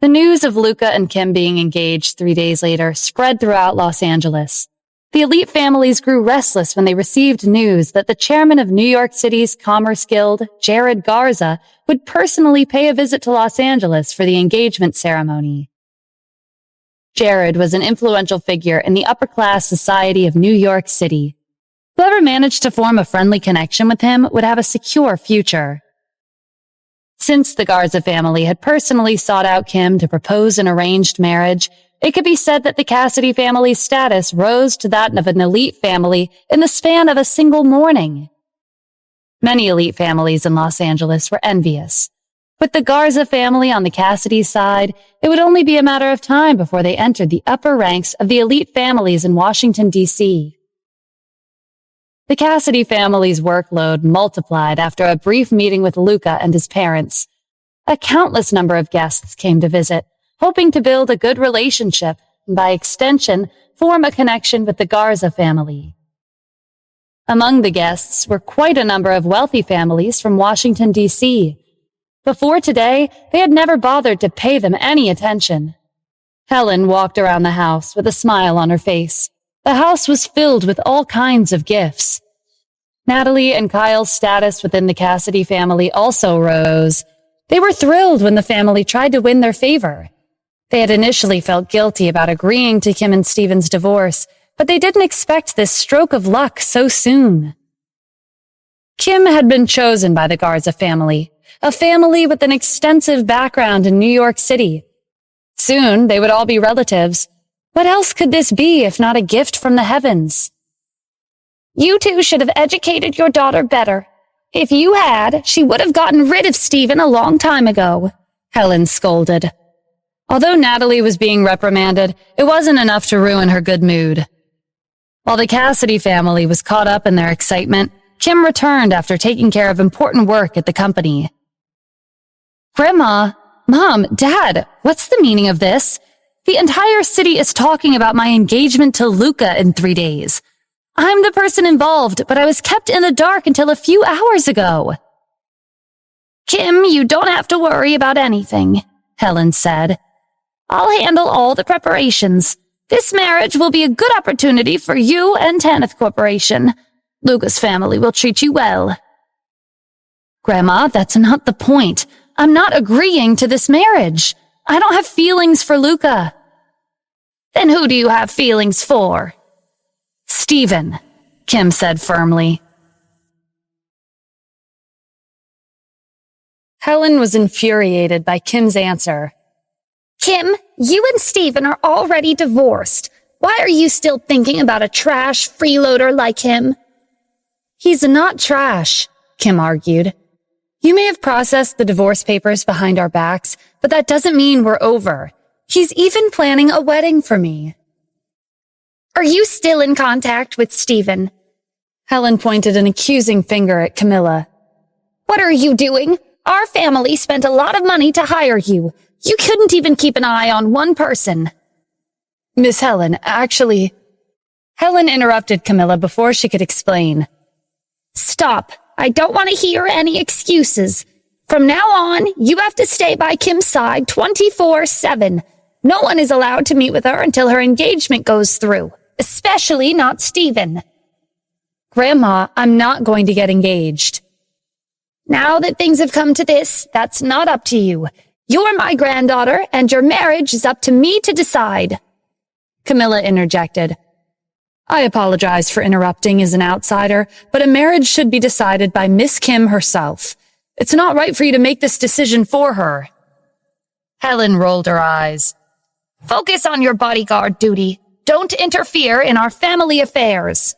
The news of Luca and Kim being engaged 3 days later spread throughout Los Angeles. The elite families grew restless when they received news that the chairman of New York City's Commerce Guild, Jared Garza, would personally pay a visit to Los Angeles for the engagement ceremony. Jared was an influential figure in the upper-class society of New York City. Whoever managed to form a friendly connection with him would have a secure future. Since the Garza family had personally sought out Kim to propose an arranged marriage, it could be said that the Cassidy family's status rose to that of an elite family in the span of a single morning. Many elite families in Los Angeles were envious. With the Garza family on the Cassidy side, it would only be a matter of time before they entered the upper ranks of the elite families in Washington, D.C. The Cassidy family's workload multiplied after a brief meeting with Luca and his parents. A countless number of guests came to visit, hoping to build a good relationship and, by extension, form a connection with the Garza family. Among the guests were quite a number of wealthy families from Washington, D.C. Before today, they had never bothered to pay them any attention. Helen walked around the house with a smile on her face. The house was filled with all kinds of gifts. Natalie and Kyle's status within the Cassidy family also rose. They were thrilled when the family tried to win their favor. They had initially felt guilty about agreeing to Kim and Steven's divorce, but they didn't expect this stroke of luck so soon. Kim had been chosen by the Garza family, a family with an extensive background in New York City. Soon, they would all be relatives. What else could this be if not a gift from the heavens? You two should have educated your daughter better. If you had, she would have gotten rid of Steven a long time ago, Helen scolded. Although Natalie was being reprimanded, it wasn't enough to ruin her good mood. While the Cassidy family was caught up in their excitement, Kim returned after taking care of important work at the company. Grandma, Mom, Dad, what's the meaning of this? The entire city is talking about my engagement to Luca in 3 days. I'm the person involved, but I was kept in the dark until a few hours ago. Kim, you don't have to worry about anything, Helen said. I'll handle all the preparations. This marriage will be a good opportunity for you and Tanith Corporation. Luca's family will treat you well. Grandma, that's not the point. I'm not agreeing to this marriage. I don't have feelings for Luca. Then who do you have feelings for? Steven, Kim said firmly. Helen was infuriated by Kim's answer. Kim, you and Steven are already divorced. Why are you still thinking about a trash freeloader like him? He's not trash, Kim argued. You may have processed the divorce papers behind our backs, but that doesn't mean we're over. He's even planning a wedding for me. Are you still in contact with Steven? Helen pointed an accusing finger at Camilla. What are you doing? Our family spent a lot of money to hire you. You couldn't even keep an eye on one person. Miss Helen, actually... Helen interrupted Camilla before she could explain. Stop. I don't want to hear any excuses. From now on, you have to stay by Kim's side 24/7. No one is allowed to meet with her until her engagement goes through, especially not Stephen. Grandma, I'm not going to get engaged. Now that things have come to this, that's not up to you. You're my granddaughter, and your marriage is up to me to decide. Camilla interjected. I apologize for interrupting as an outsider, but a marriage should be decided by Miss Kim herself. It's not right for you to make this decision for her. Helen rolled her eyes. Focus on your bodyguard duty. Don't interfere in our family affairs.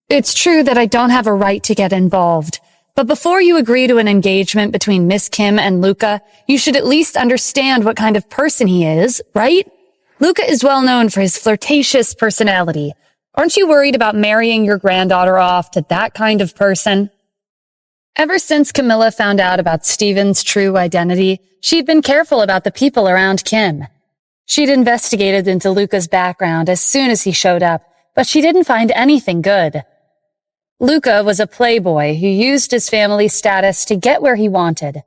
It's true that I don't have a right to get involved, but before you agree to an engagement between Miss Kim and Luca, you should at least understand what kind of person he is, right? Luca is well known for his flirtatious personality. Aren't you worried about marrying your granddaughter off to that kind of person? Ever since Camilla found out about Stephen's true identity, she'd been careful about the people around Kim. She'd investigated into Luca's background as soon as he showed up, but she didn't find anything good. Luca was a playboy who used his family's status to get where he wanted.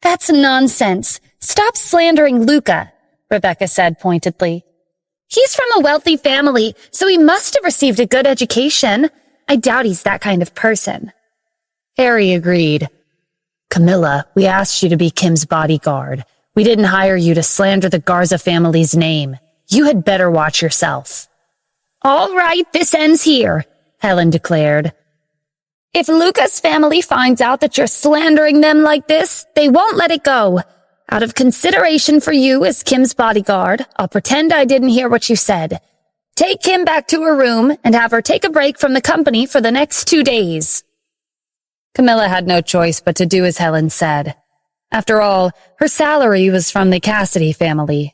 That's nonsense. Stop slandering Luca, Rebecca said pointedly. He's from a wealthy family, so he must have received a good education. I doubt he's that kind of person. Harry agreed. Camilla, we asked you to be Kim's bodyguard. We didn't hire you to slander the Garza family's name. You had better watch yourself. All right, this ends here, Helen declared. If Luca's family finds out that you're slandering them like this, they won't let it go. Out of consideration for you as Kim's bodyguard, I'll pretend I didn't hear what you said. Take Kim back to her room and have her take a break from the company for the next 2 days. Camilla had no choice but to do as Helen said. After all, her salary was from the Cassidy family.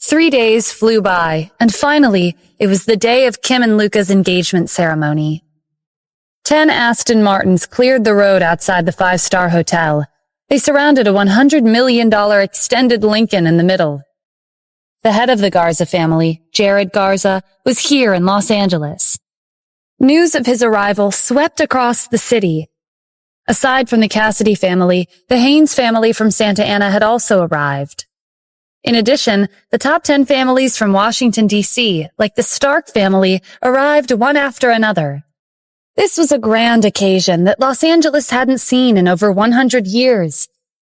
3 days flew by, and finally, it was the day of Kim and Luca's engagement ceremony. 10 Aston Martins cleared the road outside the 5-star hotel. They surrounded a $100 million extended Lincoln in the middle. The head of the Garza family, Jared Garza, was here in Los Angeles. News of his arrival swept across the city. Aside from the Cassidy family, the Haynes family from Santa Ana had also arrived. In addition, the top 10 families from Washington, D.C., like the Stark family, arrived one after another. This was a grand occasion that Los Angeles hadn't seen in over 100 years.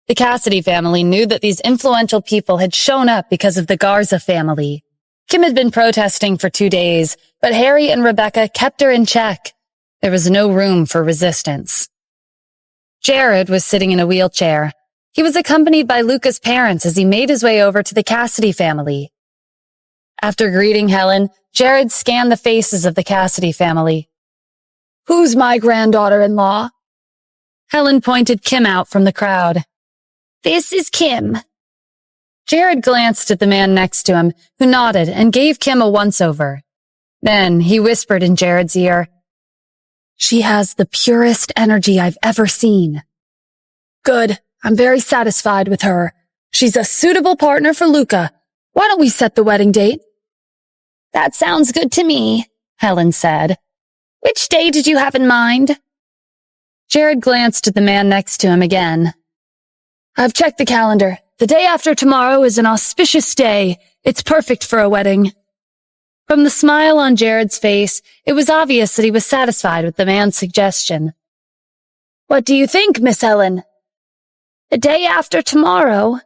The Cassidy family knew that these influential people had shown up because of the Garza family. Kim had been protesting for 2 days, but Harry and Rebecca kept her in check. There was no room for resistance. Jared was sitting in a wheelchair. He was accompanied by Luca's parents as he made his way over to the Cassidy family. After greeting Helen, Jared scanned the faces of the Cassidy family. Who's my granddaughter-in-law? Helen pointed Kim out from the crowd. This is Kim. Jared glanced at the man next to him, who nodded and gave Kim a once-over. Then he whispered in Jared's ear, She has the purest energy I've ever seen. Good. I'm very satisfied with her. She's a suitable partner for Luca. Why don't we set the wedding date? That sounds good to me, Helen said. Which day did you have in mind? Jared glanced at the man next to him again. I've checked the calendar. The day after tomorrow is an auspicious day. It's perfect for a wedding. From the smile on Jared's face, it was obvious that he was satisfied with the man's suggestion. What do you think, Miss Helen? The day after tomorrow?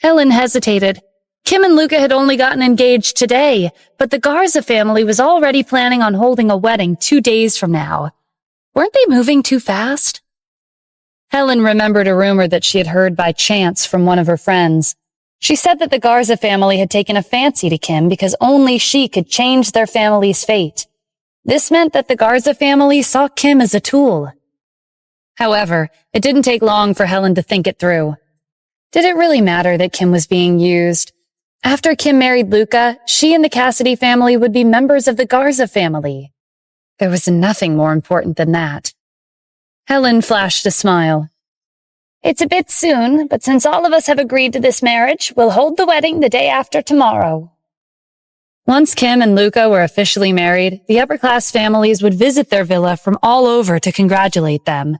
Helen hesitated. Kim and Luca had only gotten engaged today, but the Garza family was already planning on holding a wedding 2 days from now. Weren't they moving too fast? Helen remembered a rumor that she had heard by chance from one of her friends. She said that the Garza family had taken a fancy to Kim because only she could change their family's fate. This meant that the Garza family saw Kim as a tool. However, it didn't take long for Helen to think it through. Did it really matter that Kim was being used? After Kim married Luca, she and the Cassidy family would be members of the Garza family. There was nothing more important than that. Helen flashed a smile. It's a bit soon, but since all of us have agreed to this marriage, we'll hold the wedding the day after tomorrow. Once Kim and Luca were officially married, the upper-class families would visit their villa from all over to congratulate them.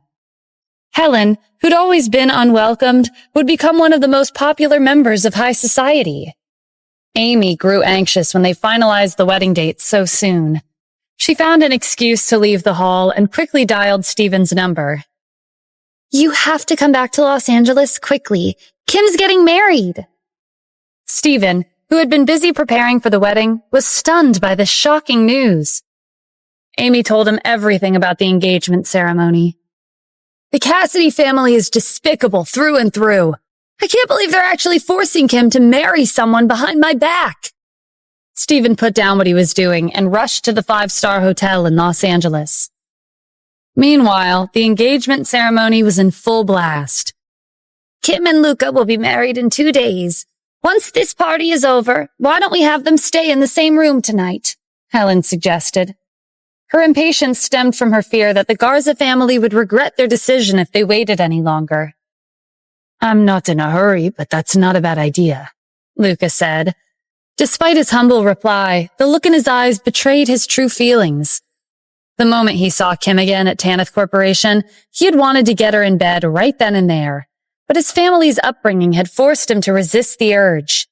Helen, who'd always been unwelcomed, would become one of the most popular members of high society. Amy grew anxious when they finalized the wedding date so soon. She found an excuse to leave the hall and quickly dialed Stephen's number. You have to come back to Los Angeles quickly. Kim's getting married. Stephen, who had been busy preparing for the wedding, was stunned by the shocking news. Amy told him everything about the engagement ceremony. The Cassidy family is despicable through and through. I can't believe they're actually forcing Kim to marry someone behind my back. Stephen put down what he was doing and rushed to the 5-star hotel in Los Angeles. Meanwhile, the engagement ceremony was in full blast. Kim and Luca will be married in 2 days. Once this party is over, why don't we have them stay in the same room tonight? Helen suggested. Her impatience stemmed from her fear that the Garza family would regret their decision if they waited any longer. I'm not in a hurry, but that's not a bad idea, Luca said. Despite his humble reply, the look in his eyes betrayed his true feelings. The moment he saw Kim again at Tanith Corporation, he had wanted to get her in bed right then and there, but his family's upbringing had forced him to resist the urge.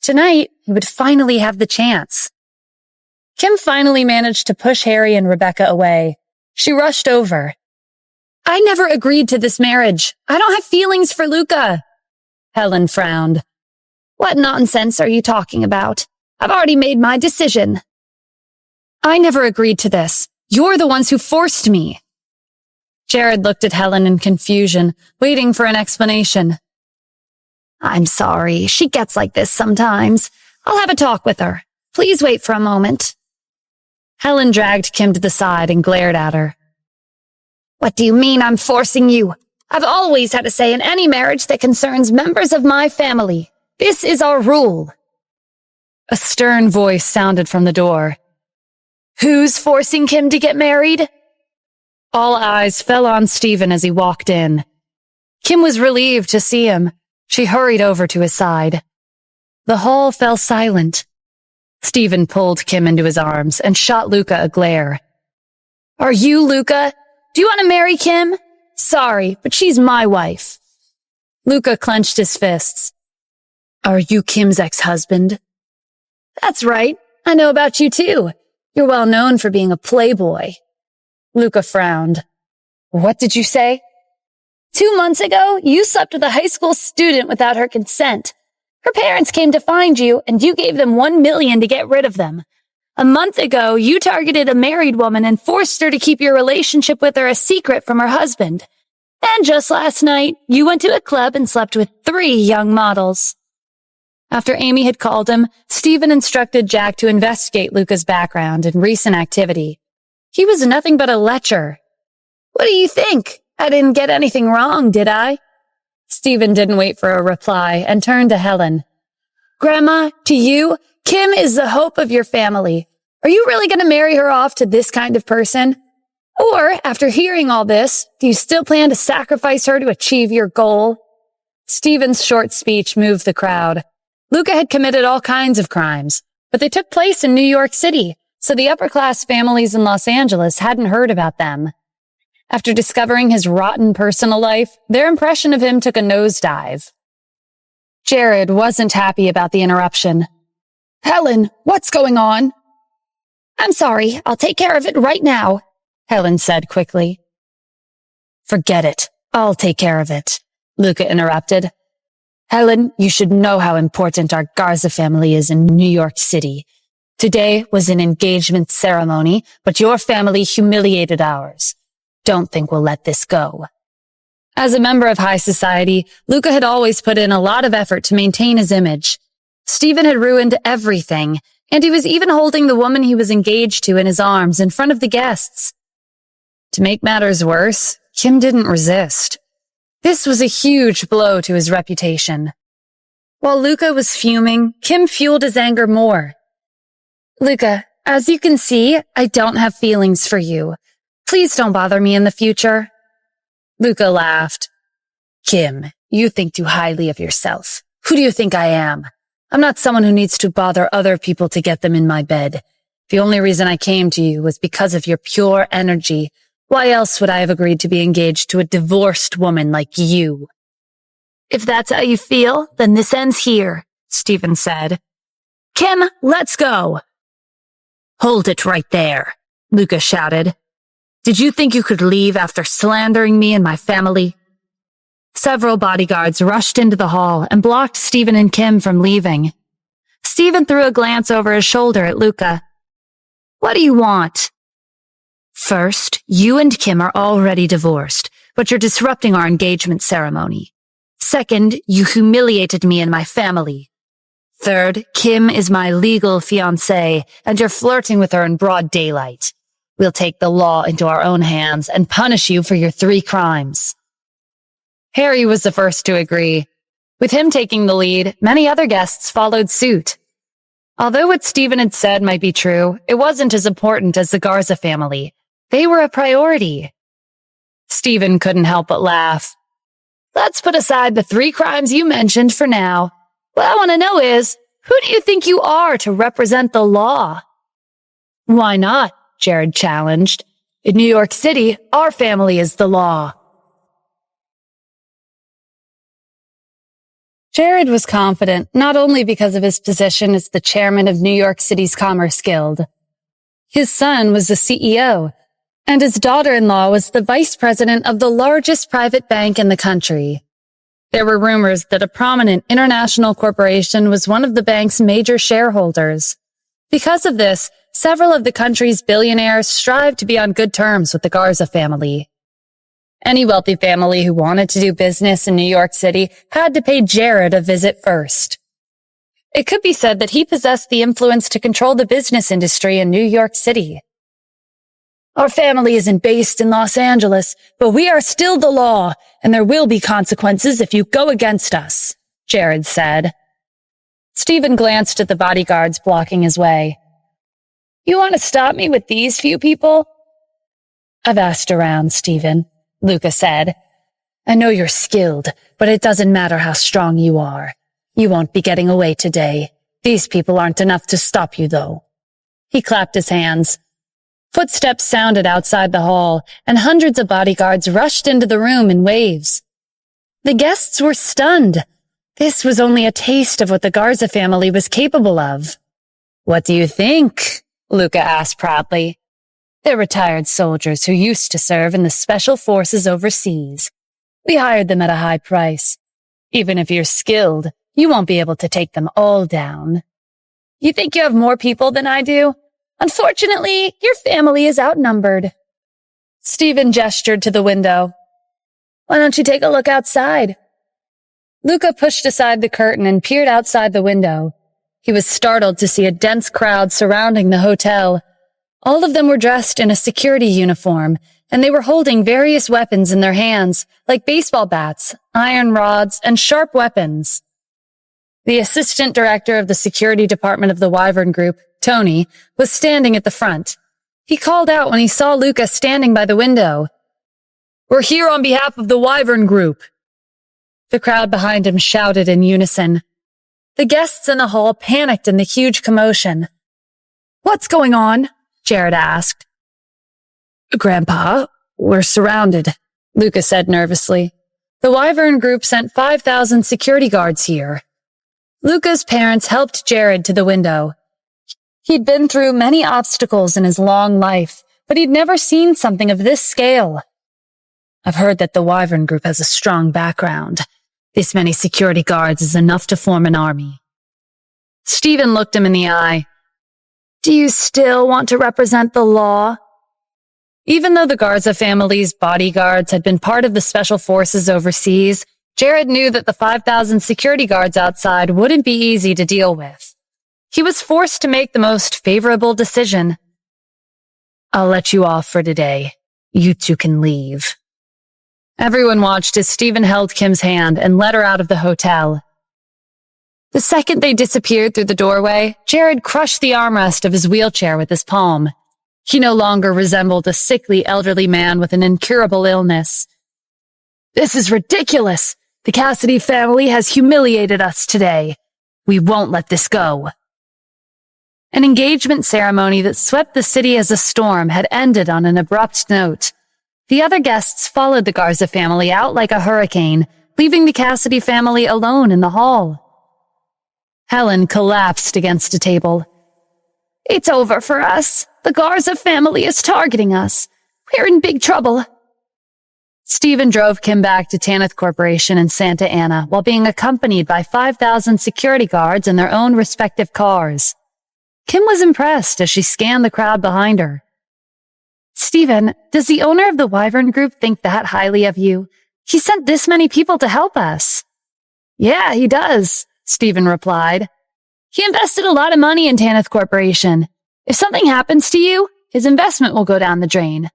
Tonight, he would finally have the chance. Kim finally managed to push Harry and Rebecca away. She rushed over. I never agreed to this marriage. I don't have feelings for Luca. Helen frowned. What nonsense are you talking about? I've already made my decision. I never agreed to this. You're the ones who forced me. Jared looked at Helen in confusion, waiting for an explanation. I'm sorry. She gets like this sometimes. I'll have a talk with her. Please wait for a moment. Helen dragged Kim to the side and glared at her. What do you mean I'm forcing you? I've always had a say in any marriage that concerns members of my family. This is our rule. A stern voice sounded from the door. Who's forcing Kim to get married? All eyes fell on Stephen as he walked in. Kim was relieved to see him. She hurried over to his side. The hall fell silent. Stephen pulled Kim into his arms and shot Luca a glare. Are you Luca? Do you want to marry Kim? Sorry, but she's my wife. Luca clenched his fists. Are you Kim's ex-husband? That's right. I know about you too. You're well known for being a playboy. Luca frowned. What did you say? 2 months ago, you slept with a high school student without her consent. Her parents came to find you, and you gave them $1 million to get rid of them. A month ago, you targeted a married woman and forced her to keep your relationship with her a secret from her husband. And just last night, you went to a club and slept with 3 young models. After Amy had called him, Stephen instructed Jack to investigate Luca's background and recent activity. He was nothing but a lecher. What do you think? I didn't get anything wrong, did I? Stephen didn't wait for a reply and turned to Helen. Grandma, to you, Kim is the hope of your family. Are you really going to marry her off to this kind of person? Or, after hearing all this, do you still plan to sacrifice her to achieve your goal? Stephen's short speech moved the crowd. Luca had committed all kinds of crimes, but they took place in New York City, so the upper-class families in Los Angeles hadn't heard about them. After discovering his rotten personal life, their impression of him took a nosedive. Jared wasn't happy about the interruption. Helen, what's going on? I'm sorry, I'll take care of it right now, Helen said quickly. Forget it. I'll take care of it, Luca interrupted. Helen, you should know how important our Garza family is in New York City. Today was an engagement ceremony, but your family humiliated ours. Don't think we'll let this go. As a member of high society, Luca had always put in a lot of effort to maintain his image. Stephen had ruined everything, and he was even holding the woman he was engaged to in his arms in front of the guests. To make matters worse, Kim didn't resist. This was a huge blow to his reputation. While Luca was fuming, Kim fueled his anger more. Luca, as you can see, I don't have feelings for you. Please don't bother me in the future. Luca laughed. Kim, you think too highly of yourself. Who do you think I am? I'm not someone who needs to bother other people to get them in my bed. The only reason I came to you was because of your pure energy. Why else would I have agreed to be engaged to a divorced woman like you? If that's how you feel, then this ends here, Stephen said. Kim, let's go. Hold it right there, Luca shouted. Did you think you could leave after slandering me and my family? Several bodyguards rushed into the hall and blocked Stephen and Kim from leaving. Stephen threw a glance over his shoulder at Luca. What do you want? First, you and Kim are already divorced, but you're disrupting our engagement ceremony. Second, you humiliated me and my family. Third, Kim is my legal fiancée, and you're flirting with her in broad daylight. We'll take the law into our own hands and punish you for your 3 crimes. Harry was the first to agree. With him taking the lead, many other guests followed suit. Although what Stephen had said might be true, it wasn't as important as the Garza family. They were a priority. Stephen couldn't help but laugh. Let's put aside the 3 crimes you mentioned for now. What I want to know is, who do you think you are to represent the law? Why not? Jared challenged. In New York City, our family is the law. Jared was confident, not only because of his position as the chairman of New York City's Commerce Guild. His son was the CEO, and his daughter-in-law was the vice president of the largest private bank in the country. There were rumors that a prominent international corporation was one of the bank's major shareholders. Because of this, several of the country's billionaires strived to be on good terms with the Garza family. Any wealthy family who wanted to do business in New York City had to pay Jared a visit first. It could be said that he possessed the influence to control the business industry in New York City. Our family isn't based in Los Angeles, but we are still the law, and there will be consequences if you go against us, Jared said. Stephen glanced at the bodyguards blocking his way. You want to stop me with these few people? I've asked around, Stephen, Luca said. I know you're skilled, but it doesn't matter how strong you are. You won't be getting away today. These people aren't enough to stop you, though. He clapped his hands. Footsteps sounded outside the hall, and hundreds of bodyguards rushed into the room in waves. The guests were stunned. This was only a taste of what the Garza family was capable of. What do you think? Luca asked proudly. They're retired soldiers who used to serve in the special forces overseas. We hired them at a high price. Even if you're skilled, you won't be able to take them all down. You think you have more people than I do? Unfortunately, your family is outnumbered. Stephen gestured to the window. Why don't you take a look outside? Luca pushed aside the curtain and peered outside the window. He was startled to see a dense crowd surrounding the hotel. All of them were dressed in a security uniform, and they were holding various weapons in their hands, like baseball bats, iron rods, and sharp weapons. The assistant director of the security department of the Wyvern Group, Tony, was standing at the front. He called out when he saw Luca standing by the window. We're here on behalf of the Wyvern Group. The crowd behind him shouted in unison. The guests in the hall panicked in the huge commotion. What's going on? Jared asked. Grandpa, we're surrounded, Luca said nervously. The Wyvern Group sent 5,000 security guards here. Luca's parents helped Jared to the window. He'd been through many obstacles in his long life, but he'd never seen something of this scale. I've heard that the Wyvern Group has a strong background. This many security guards is enough to form an army. Stephen looked him in the eye. Do you still want to represent the law? Even though the Garza family's bodyguards had been part of the special forces overseas, Jared knew that the 5,000 security guards outside wouldn't be easy to deal with. He was forced to make the most favorable decision. I'll let you off for today. You two can leave. Everyone watched as Stephen held Kim's hand and led her out of the hotel. The second they disappeared through the doorway, Jared crushed the armrest of his wheelchair with his palm. He no longer resembled a sickly elderly man with an incurable illness. This is ridiculous! The Cassidy family has humiliated us today. We won't let this go. An engagement ceremony that swept the city as a storm had ended on an abrupt note. The other guests followed the Garza family out like a hurricane, leaving the Cassidy family alone in the hall. Helen collapsed against a table. "It's over for us. The Garza family is targeting us. We're in big trouble." Stephen drove Kim back to Tanith Corporation in Santa Ana while being accompanied by 5,000 security guards in their own respective cars. Kim was impressed as she scanned the crowd behind her. "Stephen, does the owner of the Wyvern Group think that highly of you? He sent this many people to help us." "Yeah, he does," Stephen replied. "He invested a lot of money in Tanith Corporation. If something happens to you, his investment will go down the drain.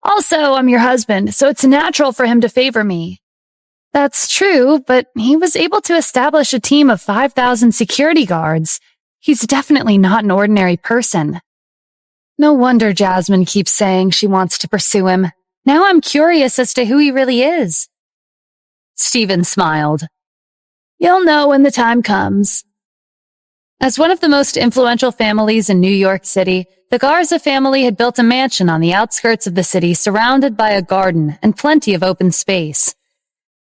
Also, I'm your husband, so it's natural for him to favor me." "That's true, but he was able to establish a team of 5,000 security guards. He's definitely not an ordinary person." No wonder Jasmine keeps saying she wants to pursue him. Now I'm curious as to who he really is. Stephen smiled. "You'll know when the time comes." As one of the most influential families in New York City, the Garza family had built a mansion on the outskirts of the city surrounded by a garden and plenty of open space.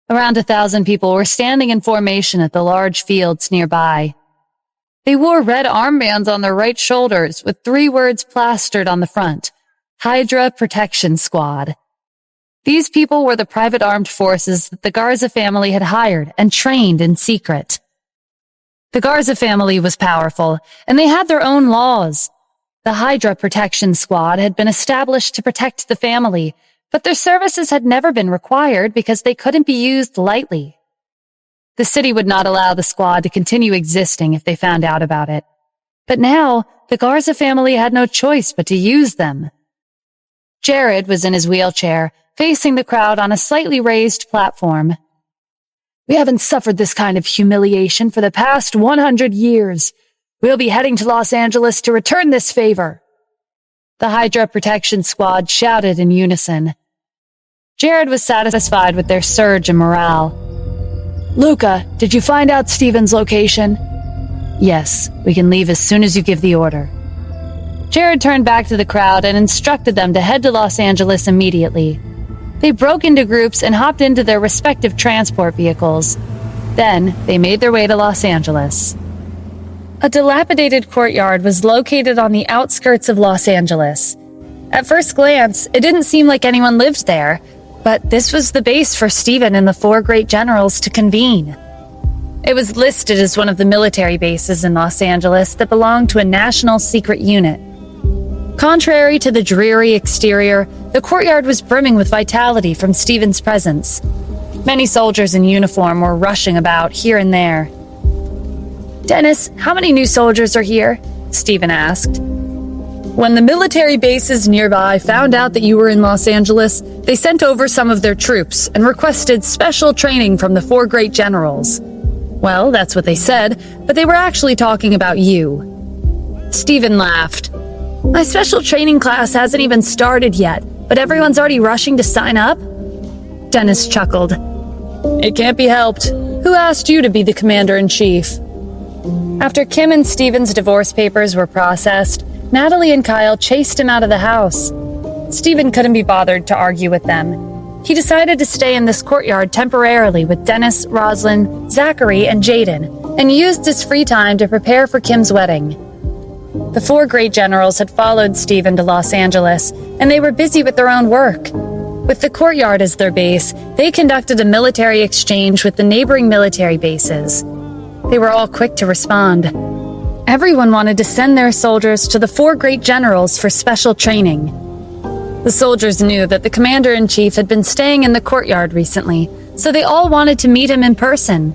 Around 1,000 people were standing in formation at the large fields nearby. They wore red armbands on their right shoulders with 3 words plastered on the front: Hydra Protection Squad. These people were the private armed forces that the Garza family had hired and trained in secret. The Garza family was powerful, and they had their own laws. The Hydra Protection Squad had been established to protect the family, but their services had never been required because they couldn't be used lightly. The city would not allow the squad to continue existing if they found out about it. But now, the Garza family had no choice but to use them. Jared was in his wheelchair, facing the crowd on a slightly raised platform. "We haven't suffered this kind of humiliation for the past 100 years. We'll be heading to Los Angeles to return this favor." The Hydra Protection Squad shouted in unison. Jared was satisfied with their surge in morale. "Luca, did you find out Stephen's location?" "Yes, we can leave as soon as you give the order." Jared turned back to the crowd and instructed them to head to Los Angeles immediately. They broke into groups and hopped into their respective transport vehicles. Then, they made their way to Los Angeles. A dilapidated courtyard was located on the outskirts of Los Angeles. At first glance, it didn't seem like anyone lived there, but this was the base for Stephen and the 4 great generals to convene. It was listed as one of the military bases in Los Angeles that belonged to a national secret unit. Contrary to the dreary exterior, the courtyard was brimming with vitality from Stephen's presence. Many soldiers in uniform were rushing about here and there. "Dennis, how many new soldiers are here?" Stephen asked. "When the military bases nearby found out that you were in Los Angeles, they sent over some of their troops and requested special training from the 4 great generals." "Well, that's what they said, but they were actually talking about you." Stephen laughed. "My special training class hasn't even started yet, but everyone's already rushing to sign up?" Dennis chuckled. "It can't be helped. Who asked you to be the commander-in-chief?" After Kim and Stephen's divorce papers were processed, Natalie and Kyle chased him out of the house. Stephen couldn't be bothered to argue with them. He decided to stay in this courtyard temporarily with Dennis, Roslyn, Zachary, and Jaden, and used his free time to prepare for Kim's wedding. The 4 great generals had followed Stephen to Los Angeles, and they were busy with their own work. With the courtyard as their base, they conducted a military exchange with the neighboring military bases. They were all quick to respond. Everyone wanted to send their soldiers to the 4 great generals for special training. The soldiers knew that the commander-in-chief had been staying in the courtyard recently, so they all wanted to meet him in person.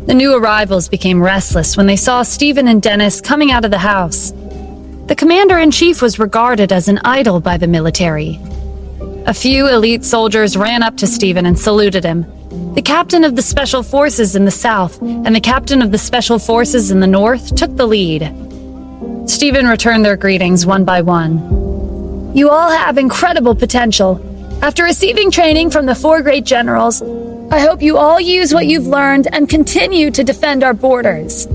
The new arrivals became restless when they saw Stephen and Dennis coming out of the house. The commander-in-chief was regarded as an idol by the military. A few elite soldiers ran up to Stephen and saluted him. The captain of the Special Forces in the south and the captain of the Special Forces in the north took the lead. Stephen returned their greetings one by one. "You all have incredible potential. After receiving training from the 4 great generals, I hope you all use what you've learned and continue to defend our borders."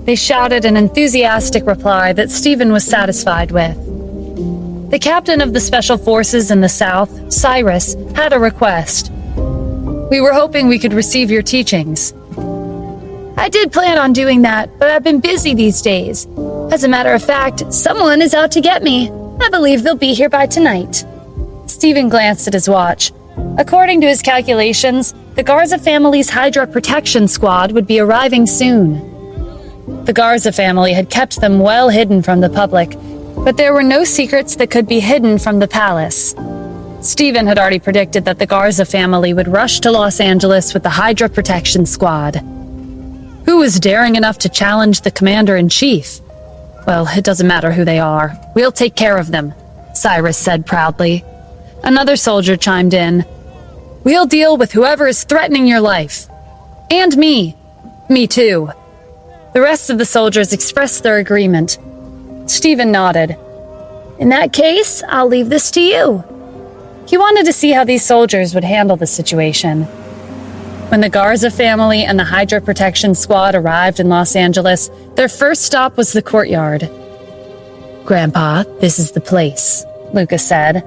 They shouted an enthusiastic reply that Stephen was satisfied with. The captain of the special forces in the South, Cyrus, had a request. We were hoping we could receive your teachings. I did plan on doing that, but I've been busy these days. As a matter of fact, someone is out to get me. I believe they'll be here by tonight. Stephen glanced at his watch. According to his calculations, the Garza family's Hydra protection squad would be arriving soon. The Garza family had kept them well hidden from the public, but there were no secrets that could be hidden from the palace. Stephen had already predicted that the Garza family would rush to Los Angeles with the Hydra protection squad. Who was daring enough to challenge the commander-in-chief? Well, it doesn't matter who they are. We'll take care of them, Cyrus said proudly. Another soldier chimed in. We'll deal with whoever is threatening your life. And me. Me too. The rest of the soldiers expressed their agreement. Stephen nodded. In that case, I'll leave this to you. He wanted to see how these soldiers would handle the situation. When the Garza family and the Hydra protection squad arrived in Los Angeles, their first stop was the courtyard. Grandpa, this is the place, Lucas said.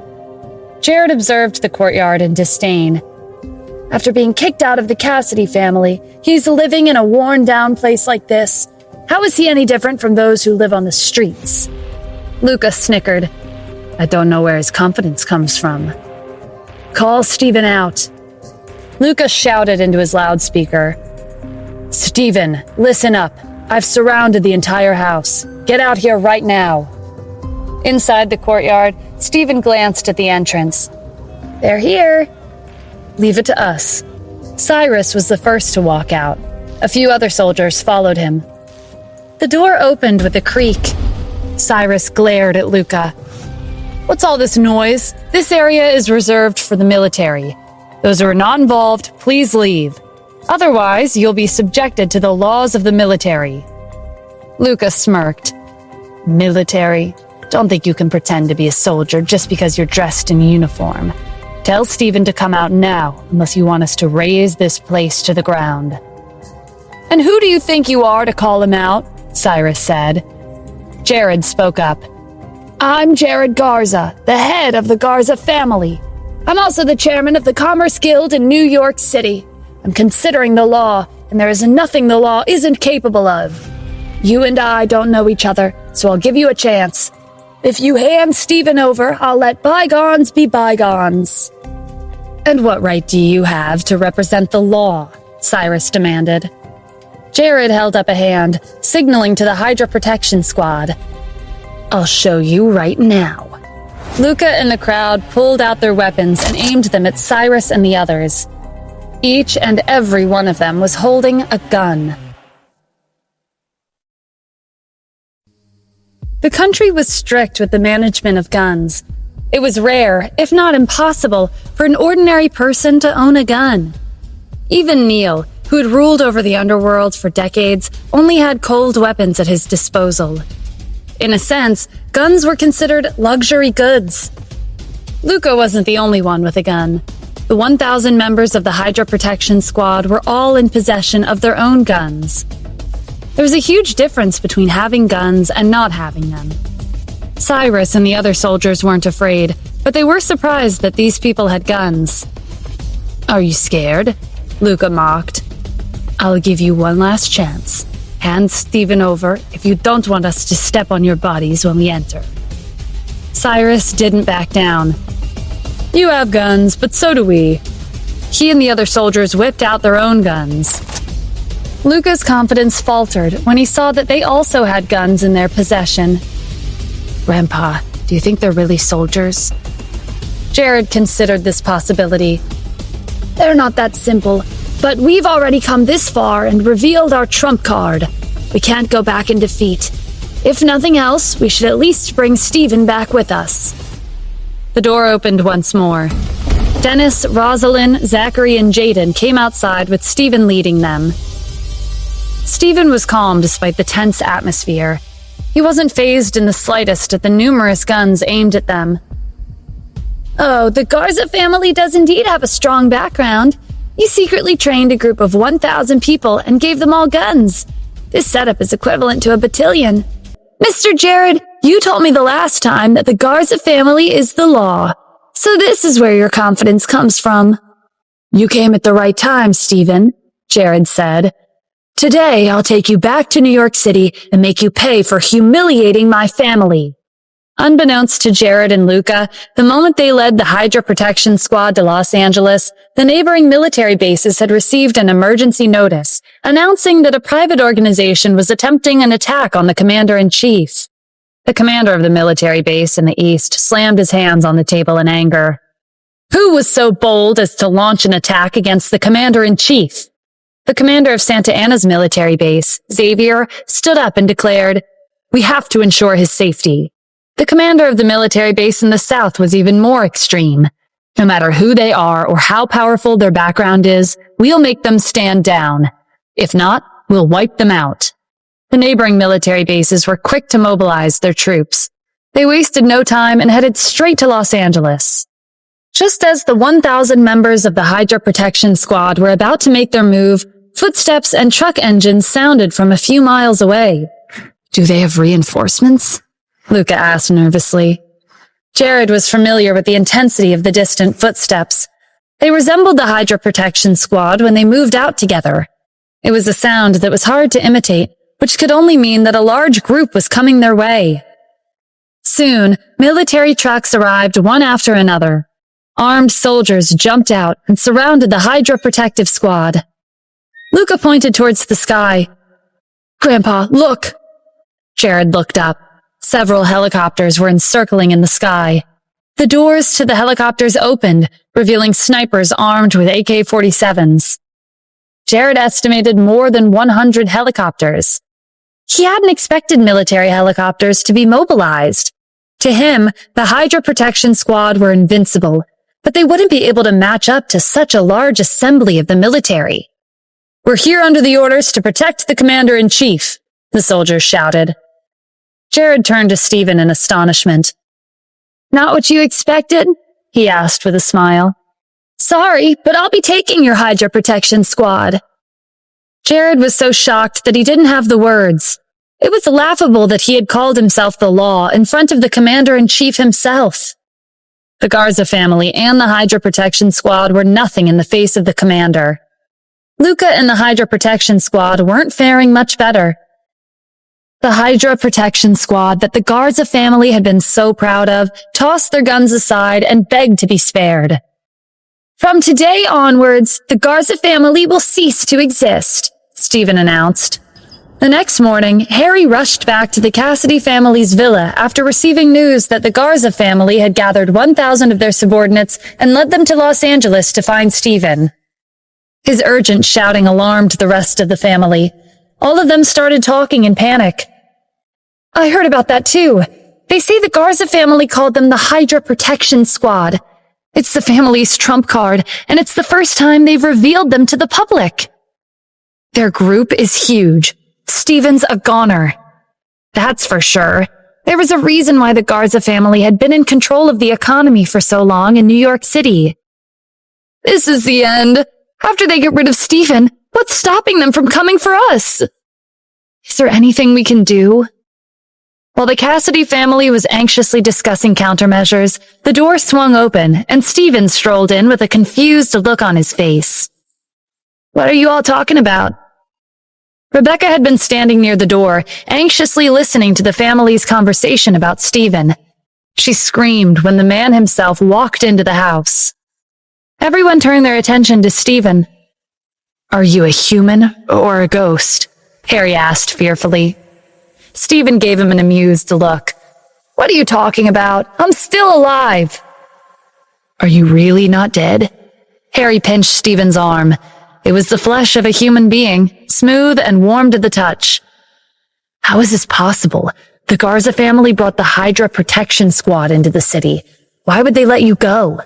Jared observed the courtyard in disdain. After being kicked out of the Cassidy family, he's living in a worn-down place like this. How is he any different from those who live on the streets? Lucas snickered. I don't know where his confidence comes from. Call Stephen out. Lucas shouted into his loudspeaker. Stephen, listen up. I've surrounded the entire house. Get out here right now. Inside the courtyard, Stephen glanced at the entrance. They're here. Leave it to us. Cyrus was the first to walk out. A few other soldiers followed him. The door opened with a creak. Cyrus glared at Luca. What's all this noise? This area is reserved for the military. Those who are not involved, please leave. Otherwise, you'll be subjected to the laws of the military. Lucas smirked. Military? Don't think you can pretend to be a soldier just because you're dressed in uniform. Tell Stephen to come out now, unless you want us to raze this place to the ground. And who do you think you are to call him out? Cyrus said. Jared spoke up. I'm Jared Garza, the head of the Garza family. I'm also the chairman of the Commerce Guild in New York City. I'm considering the law, and there is nothing the law isn't capable of. You and I don't know each other, so I'll give you a chance. If you hand Stephen over, I'll let bygones be bygones. And what right do you have to represent the law? Cyrus demanded. Jared held up a hand, signaling to the Hydra Protection Squad. I'll show you right now. Luca and the crowd pulled out their weapons and aimed them at Cyrus and the others. Each and every one of them was holding a gun. The country was strict with the management of guns. It was rare, if not impossible, for an ordinary person to own a gun. Even Neil, who had ruled over the underworld for decades, only had cold weapons at his disposal. In a sense, guns were considered luxury goods. Luca wasn't the only one with a gun. The 1,000 members of the Hydra Protection Squad were all in possession of their own guns. There was a huge difference between having guns and not having them. Cyrus and the other soldiers weren't afraid, but they were surprised that these people had guns. Are you scared? Luca mocked. I'll give you one last chance. Hand Stephen over if you don't want us to step on your bodies when we enter. Cyrus didn't back down. You have guns, but so do we. He and the other soldiers whipped out their own guns. Luca's confidence faltered when he saw that they also had guns in their possession. Grandpa, do you think they're really soldiers? Jared considered this possibility. They're not that simple, but we've already come this far and revealed our trump card. We can't go back in defeat. If nothing else, we should at least bring Stephen back with us. The door opened once more. Dennis, Rosalind, Zachary, and Jaden came outside with Stephen leading them. Stephen was calm despite the tense atmosphere. He wasn't fazed in the slightest at the numerous guns aimed at them. Oh, the Garza family does indeed have a strong background. You secretly trained a group of 1,000 people and gave them all guns. This setup is equivalent to a battalion. Mr. Jared, you told me the last time that the Garza family is the law. So this is where your confidence comes from. You came at the right time, Stephen, Jared said. Today, I'll take you back to New York City and make you pay for humiliating my family. Unbeknownst to Jared and Luca, the moment they led the Hydra Protection Squad to Los Angeles, the neighboring military bases had received an emergency notice announcing that a private organization was attempting an attack on the commander-in-chief. The commander of the military base in the east slammed his hands on the table in anger. Who was so bold as to launch an attack against the commander-in-chief? The commander of Santa Ana's military base, Xavier, stood up and declared, "We have to ensure his safety." The commander of the military base in the south was even more extreme. No matter who they are or how powerful their background is, we'll make them stand down. If not, we'll wipe them out. The neighboring military bases were quick to mobilize their troops. They wasted no time and headed straight to Los Angeles. Just as the 1,000 members of the Hydra Protection Squad were about to make their move, footsteps and truck engines sounded from a few miles away. Do they have reinforcements? Luca asked nervously. Jared was familiar with the intensity of the distant footsteps. They resembled the Hydra Protection Squad when they moved out together. It was a sound that was hard to imitate, which could only mean that a large group was coming their way. Soon, military trucks arrived one after another. Armed soldiers jumped out and surrounded the Hydra Protective Squad. Luca pointed towards the sky. "Grandpa, look!" Jared looked up. Several helicopters were encircling in the sky. The doors to the helicopters opened, revealing snipers armed with AK-47s. Jared estimated more than 100 helicopters. He hadn't expected military helicopters to be mobilized. To him, the Hydra Protection Squad were invincible, but they wouldn't be able to match up to such a large assembly of the military. "We're here under the orders to protect the commander-in-chief," the soldiers shouted. Jared turned to Stephen in astonishment. "Not what you expected?" he asked with a smile. "Sorry, but I'll be taking your Hydra Protection Squad." Jared was so shocked that he didn't have the words. It was laughable that he had called himself the law in front of the commander-in-chief himself. The Garza family and the Hydra Protection Squad were nothing in the face of the commander. Luca and the Hydra Protection Squad weren't faring much better. The Hydra Protection Squad that the Garza family had been so proud of tossed their guns aside and begged to be spared. "From today onwards, the Garza family will cease to exist," Stephen announced. The next morning, Harry rushed back to the Cassidy family's villa after receiving news that the Garza family had gathered 1,000 of their subordinates and led them to Los Angeles to find Stephen. His urgent shouting alarmed the rest of the family. All of them started talking in panic. "I heard about that too. They say the Garza family called them the Hydra Protection Squad. It's the family's trump card, and it's the first time they've revealed them to the public. Their group is huge. Stephen's a goner. That's for sure. There was a reason why the Garza family had been in control of the economy for so long in New York City. This is the end. After they get rid of Stephen, what's stopping them from coming for us? Is there anything we can do?" While the Cassidy family was anxiously discussing countermeasures, the door swung open and Stephen strolled in with a confused look on his face. "What are you all talking about?" Rebecca had been standing near the door, anxiously listening to the family's conversation about Stephen. She screamed when the man himself walked into the house. Everyone turned their attention to Stephen. "Are you a human or a ghost?" Harry asked fearfully. Stephen gave him an amused look. "What are you talking about? I'm still alive." "Are you really not dead?" Harry pinched Stephen's arm. It was the flesh of a human being, smooth and warm to the touch. "How is this possible? The Garza family brought the Hydra Protection Squad into the city. Why would they let you go?"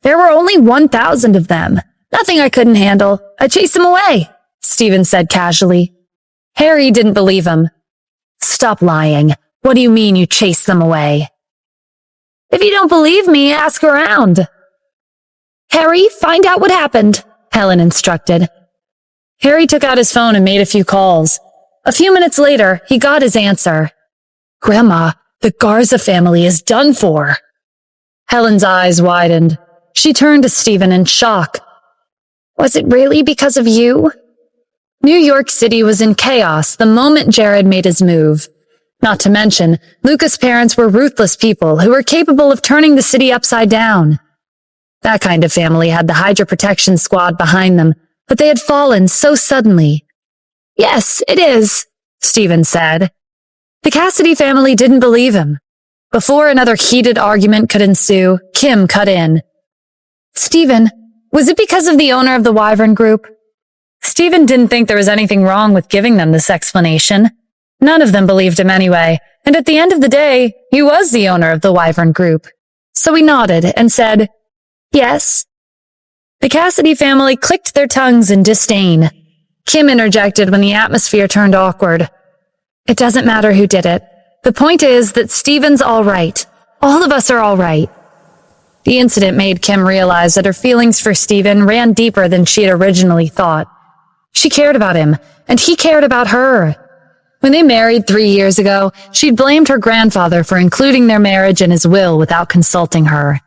"There were only 1,000 of them. Nothing I couldn't handle. I chased them away," Stephen said casually. Harry didn't believe him. "Stop lying. What do you mean you chased them away?" "If you don't believe me, ask around." "Harry, find out what happened," Helen instructed. Harry took out his phone and made a few calls. A few minutes later, he got his answer. Grandma, the Garza family is done for. Helen's eyes widened. She turned to Stephen in shock. Was it really because of you? New York City was in chaos the moment Jared made his move. Not to mention, Luca's parents were ruthless people who were capable of turning the city upside down. That kind of family had the Hydra Protection Squad behind them, but they had fallen so suddenly. Yes, it is, Stephen said. The Cassidy family didn't believe him. Before another heated argument could ensue, Kim cut in. Stephen, was it because of the owner of the Wyvern Group? Stephen didn't think there was anything wrong with giving them this explanation. None of them believed him anyway, and at the end of the day, he was the owner of the Wyvern Group. So he nodded and said, Yes. The Cassidy family clicked their tongues in disdain. Kim interjected when the atmosphere turned awkward. It doesn't matter who did it. The point is that Stephen's all right. All of us are all right. The incident made Kim realize that her feelings for Stephen ran deeper than she had originally thought. She cared about him, and he cared about her. When they married 3 years ago, she'd blamed her grandfather for including their marriage in his will without consulting her.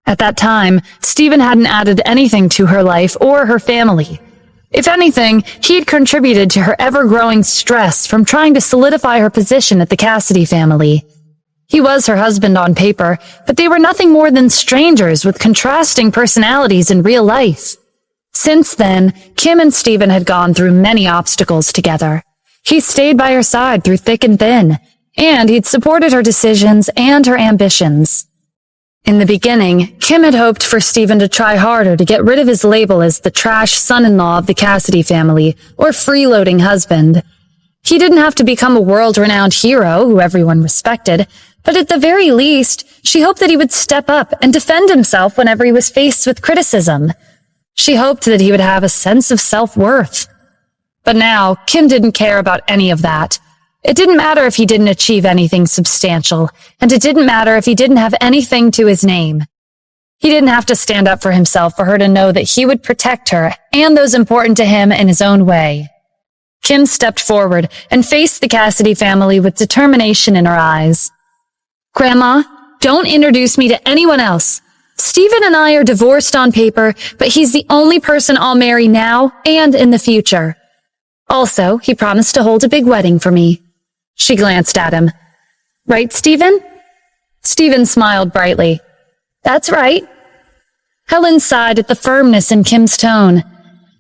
At that time, Stephen hadn't added anything to her life or her family. If anything, he had contributed to her ever-growing stress from trying to solidify her position at the Cassidy family. He was her husband on paper, but they were nothing more than strangers with contrasting personalities in real life. Since then, Kim and Stephen had gone through many obstacles together. He stayed by her side through thick and thin, and he'd supported her decisions and her ambitions. In the beginning, Kim had hoped for Stephen to try harder to get rid of his label as the trash son-in-law of the Cassidy family, or freeloading husband. He didn't have to become a world-renowned hero who everyone respected, but at the very least, she hoped that he would step up and defend himself whenever he was faced with criticism. She hoped that he would have a sense of self-worth. But now, Kim didn't care about any of that. It didn't matter if he didn't achieve anything substantial, and it didn't matter if he didn't have anything to his name. He didn't have to stand up for himself for her to know that he would protect her and those important to him in his own way. Kim stepped forward and faced the Cassidy family with determination in her eyes. Grandma, don't introduce me to anyone else. Stephen and I are divorced on paper, but he's the only person I'll marry now and in the future. Also, he promised to hold a big wedding for me. She glanced at him. Right, Stephen? Stephen smiled brightly. That's right. Helen sighed at the firmness in Kim's tone.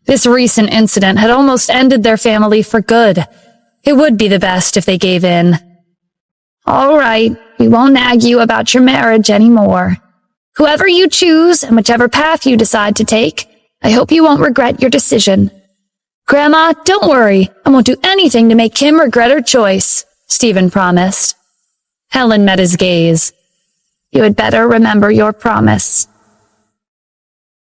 This recent incident had almost ended their family for good. It would be the best if they gave in. All right, we won't nag you about your marriage anymore. Whoever you choose and whichever path you decide to take, I hope you won't regret your decision. Grandma, don't worry. I won't do anything to make Kim regret her choice, Stephen promised. Helen met his gaze. You had better remember your promise.